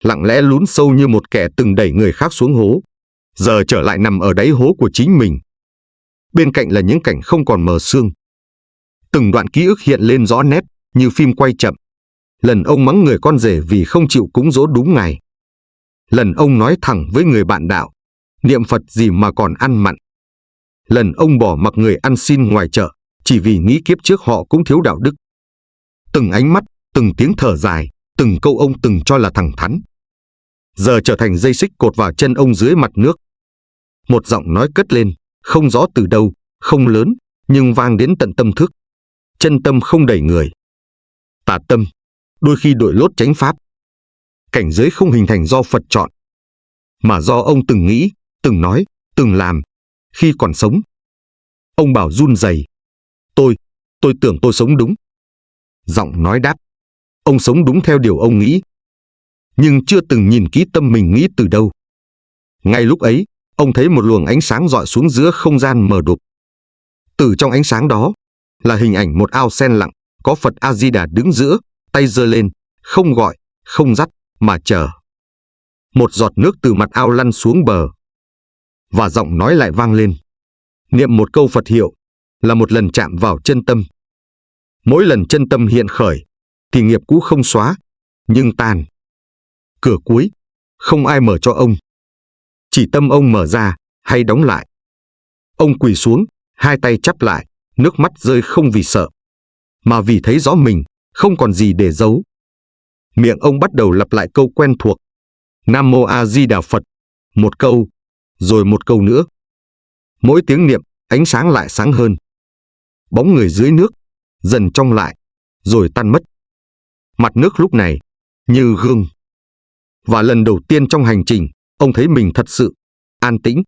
lặng lẽ lún sâu như một kẻ từng đẩy người khác xuống hố, giờ trở lại nằm ở đáy hố của chính mình. Bên cạnh là những cảnh không còn mờ sương. Từng đoạn ký ức hiện lên rõ nét như phim quay chậm. Lần ông mắng người con rể vì không chịu cúng giỗ đúng ngày. Lần ông nói thẳng với người bạn đạo, niệm Phật gì mà còn ăn mặn. Lần ông bỏ mặc người ăn xin ngoài chợ, chỉ vì nghĩ kiếp trước họ cũng thiếu đạo đức. Từng ánh mắt, từng tiếng thở dài, từng câu ông từng cho là thẳng thắn, giờ trở thành dây xích cột vào chân ông dưới mặt nước. Một giọng nói cất lên, không rõ từ đâu, không lớn, nhưng vang đến tận tâm thức. Chân tâm không đẩy người. Tà tâm, đôi khi đội lốt chánh pháp. Cảnh giới không hình thành do Phật chọn, mà do ông từng nghĩ, từng nói, từng làm, khi còn sống. Ông Bảo run rẩy. Tôi tưởng tôi sống đúng. Giọng nói đáp. Ông sống đúng theo điều ông nghĩ, nhưng chưa từng nhìn kỹ tâm mình nghĩ từ đâu. Ngay lúc ấy, ông thấy một luồng ánh sáng rọi xuống giữa không gian mờ đục. Từ trong ánh sáng đó là hình ảnh một ao sen lặng, có Phật A Di Đà đứng giữa, tay giơ lên, không gọi, không dắt, mà chờ. Một giọt nước từ mặt ao lăn xuống bờ, và giọng nói lại vang lên. Niệm một câu Phật hiệu là một lần chạm vào chân tâm. Mỗi lần chân tâm hiện khởi thì nghiệp cũ không xóa, nhưng tan. Cửa cuối không ai mở cho ông, chỉ tâm ông mở ra hay đóng lại. Ông quỳ xuống, hai tay chắp lại, nước mắt rơi không vì sợ, mà vì thấy rõ mình không còn gì để giấu. Miệng ông bắt đầu lặp lại câu quen thuộc. Nam Mô A Di Đà Phật. Một câu, rồi một câu nữa. Mỗi tiếng niệm, ánh sáng lại sáng hơn. Bóng người dưới nước dần trong lại, rồi tan mất. Mặt nước lúc này như gương. Và lần đầu tiên trong hành trình, ông thấy mình thật sự an tĩnh.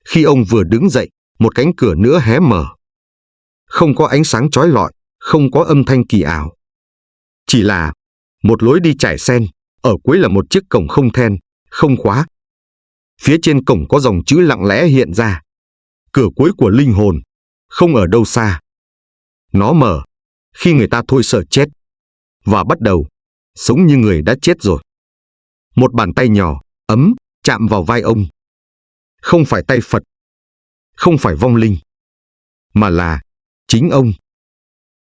Khi ông vừa đứng dậy, một cánh cửa nữa hé mở. Không có ánh sáng chói lọi, không có âm thanh kỳ ảo. Chỉ là một lối đi trải sen, ở cuối là một chiếc cổng không then, không khóa. Phía trên cổng có dòng chữ lặng lẽ hiện ra. Cửa cuối của linh hồn, không ở đâu xa. Nó mở khi người ta thôi sợ chết, và bắt đầu sống như người đã chết rồi. Một bàn tay nhỏ, ấm, chạm vào vai ông. Không phải tay Phật, không phải vong linh, mà là chính ông.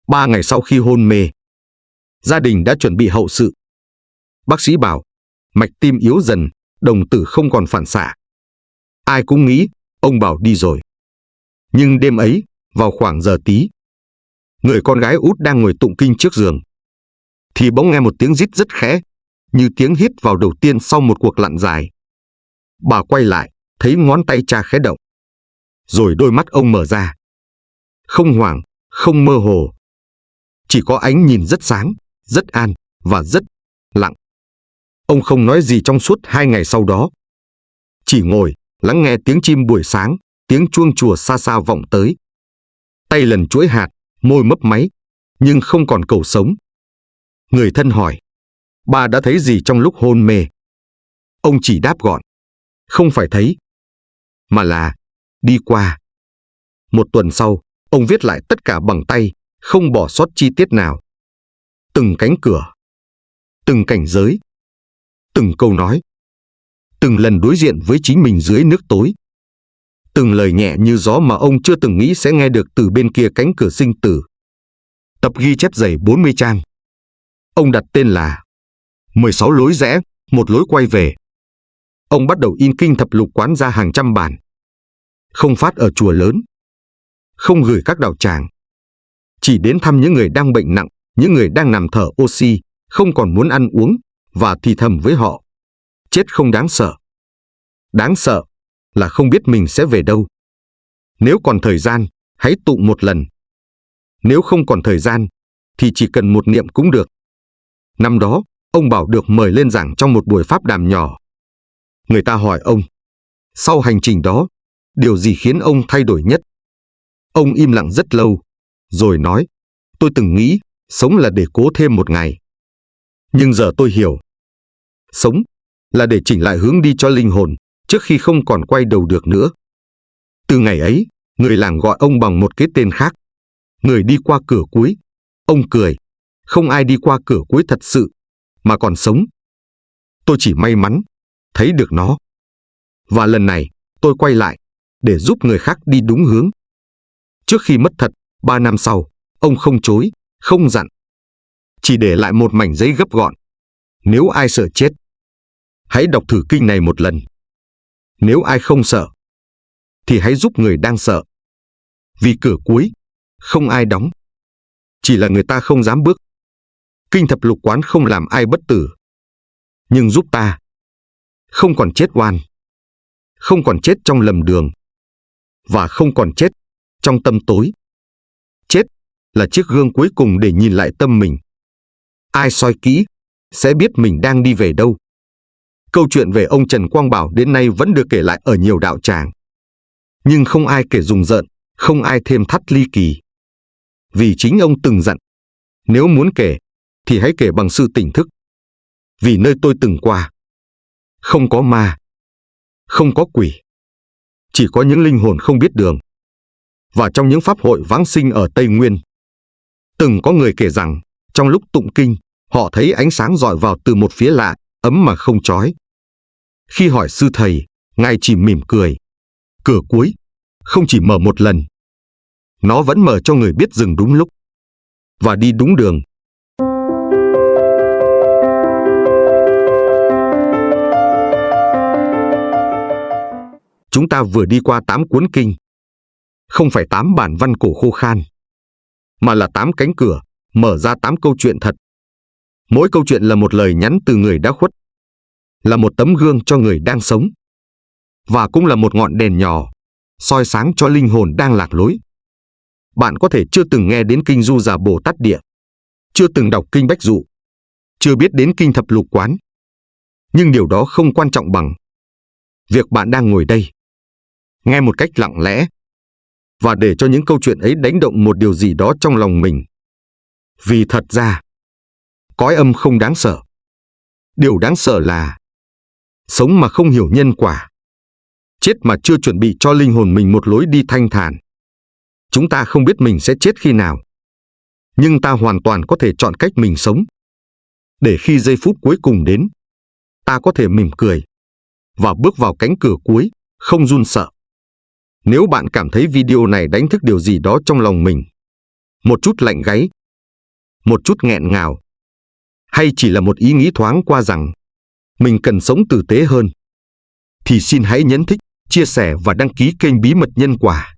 3 ngày sau khi hôn mê, gia đình đã chuẩn bị hậu sự. Bác sĩ bảo mạch tim yếu dần, đồng tử không còn phản xạ. Ai cũng nghĩ ông Bảo đi rồi. Nhưng đêm ấy, vào khoảng giờ tí, người con gái út đang ngồi tụng kinh trước giường, thì bỗng nghe một tiếng rít rất khẽ, như tiếng hít vào đầu tiên sau một cuộc lặn dài. Bà quay lại, thấy ngón tay cha khẽ động. Rồi đôi mắt ông mở ra. Không hoảng, không mơ hồ. Chỉ có ánh nhìn rất sáng, rất an và rất lặng. Ông không nói gì trong suốt 2 ngày sau đó. Chỉ ngồi, lắng nghe tiếng chim buổi sáng, tiếng chuông chùa xa xa vọng tới. Tay lần chuỗi hạt, môi mấp máy, nhưng không còn cầu sống. Người thân hỏi, bà đã thấy gì trong lúc hôn mê? Ông chỉ đáp gọn, không phải thấy, mà là đi qua. 1 tuần sau, ông viết lại tất cả bằng tay, không bỏ sót chi tiết nào. Từng cánh cửa, từng cảnh giới, từng câu nói, từng lần đối diện với chính mình dưới nước tối, từng lời nhẹ như gió mà ông chưa từng nghĩ sẽ nghe được từ bên kia cánh cửa sinh tử. Tập ghi chép dày 40 trang. Ông đặt tên là 16 lối rẽ, một lối quay về. Ông bắt đầu in kinh thập lục quán ra hàng trăm bản. Không phát ở chùa lớn, không gửi các đạo tràng. Chỉ đến thăm những người đang bệnh nặng, những người đang nằm thở oxy, không còn muốn ăn uống, và thì thầm với họ, chết không đáng sợ. Đáng sợ là không biết mình sẽ về đâu. Nếu còn thời gian, hãy tụng một lần. Nếu không còn thời gian, thì chỉ cần một niệm cũng được. Năm đó, ông Bảo được mời lên giảng trong một buổi pháp đàm nhỏ. Người ta hỏi ông, sau hành trình đó, điều gì khiến ông thay đổi nhất? Ông im lặng rất lâu, rồi nói, tôi từng nghĩ, sống là để cố thêm một ngày. Nhưng giờ tôi hiểu, sống là để chỉnh lại hướng đi cho linh hồn, trước khi không còn quay đầu được nữa. Từ ngày ấy, người làng gọi ông bằng một cái tên khác, người đi qua cửa cuối. Ông cười, không ai đi qua cửa cuối thật sự, mà còn sống. Tôi chỉ may mắn, thấy được nó. Và lần này, tôi quay lại, để giúp người khác đi đúng hướng. Trước khi mất thật, 3 năm sau, ông không chối, không dặn. Chỉ để lại một mảnh giấy gấp gọn. Nếu ai sợ chết, hãy đọc thử kinh này một lần. Nếu ai không sợ, thì hãy giúp người đang sợ. Vì cửa cuối, không ai đóng. Chỉ là người ta không dám bước. Kinh thập lục quán không làm ai bất tử, nhưng giúp ta không còn chết oan, không còn chết trong lầm đường, và không còn chết trong tâm tối. Chết là chiếc gương cuối cùng để nhìn lại tâm mình. Ai soi kỹ sẽ biết mình đang đi về đâu. Câu chuyện về ông Trần Quang Bảo đến nay vẫn được kể lại ở nhiều đạo tràng. Nhưng không ai kể rùng rợn, không ai thêm thắt ly kỳ. Vì chính ông từng dặn, nếu muốn kể, thì hãy kể bằng sự tỉnh thức. Vì nơi tôi từng qua, không có ma, không có quỷ, chỉ có những linh hồn không biết đường. Và trong những pháp hội vãng sinh ở Tây Nguyên, từng có người kể rằng, trong lúc tụng kinh, họ thấy ánh sáng rọi vào từ một phía lạ, ấm mà không chói. Khi hỏi sư thầy, ngài chỉ mỉm cười. Cửa cuối không chỉ mở một lần, nó vẫn mở cho người biết dừng đúng lúc và đi đúng đường. Chúng ta vừa đi qua 8 cuốn kinh, không phải 8 bản văn cổ khô khan, mà là 8 cánh cửa, mở ra 8 câu chuyện thật. Mỗi câu chuyện là một lời nhắn từ người đã khuất, là một tấm gương cho người đang sống, và cũng là một ngọn đèn nhỏ, soi sáng cho linh hồn đang lạc lối. Bạn có thể chưa từng nghe đến kinh Du Già Bồ Tát Địa, chưa từng đọc kinh Bách Dụ, chưa biết đến kinh Thập Lục Quán. Nhưng điều đó không quan trọng bằng việc bạn đang ngồi đây, nghe một cách lặng lẽ, và để cho những câu chuyện ấy đánh động một điều gì đó trong lòng mình. Vì thật ra, cõi âm không đáng sợ. Điều đáng sợ là sống mà không hiểu nhân quả, chết mà chưa chuẩn bị cho linh hồn mình một lối đi thanh thản. Chúng ta không biết mình sẽ chết khi nào, nhưng ta hoàn toàn có thể chọn cách mình sống, để khi giây phút cuối cùng đến, ta có thể mỉm cười và bước vào cánh cửa cuối, không run sợ. Nếu bạn cảm thấy video này đánh thức điều gì đó trong lòng mình, một chút lạnh gáy, một chút nghẹn ngào, hay chỉ là một ý nghĩ thoáng qua rằng mình cần sống tử tế hơn, thì xin hãy nhấn thích, chia sẻ và đăng ký kênh Bí mật Nhân Quả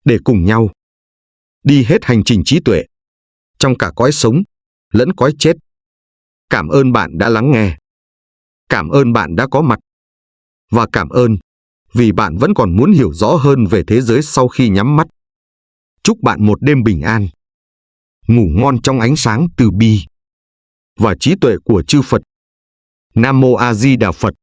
để cùng nhau đi hết hành trình trí tuệ trong cả cõi sống lẫn cõi chết. Cảm ơn bạn đã lắng nghe. Cảm ơn bạn đã có mặt. Và cảm ơn vì bạn vẫn còn muốn hiểu rõ hơn về thế giới sau khi nhắm mắt. Chúc bạn một đêm bình an, ngủ ngon trong ánh sáng từ bi và trí tuệ của chư Phật. Nam Mô A Di Đà Phật.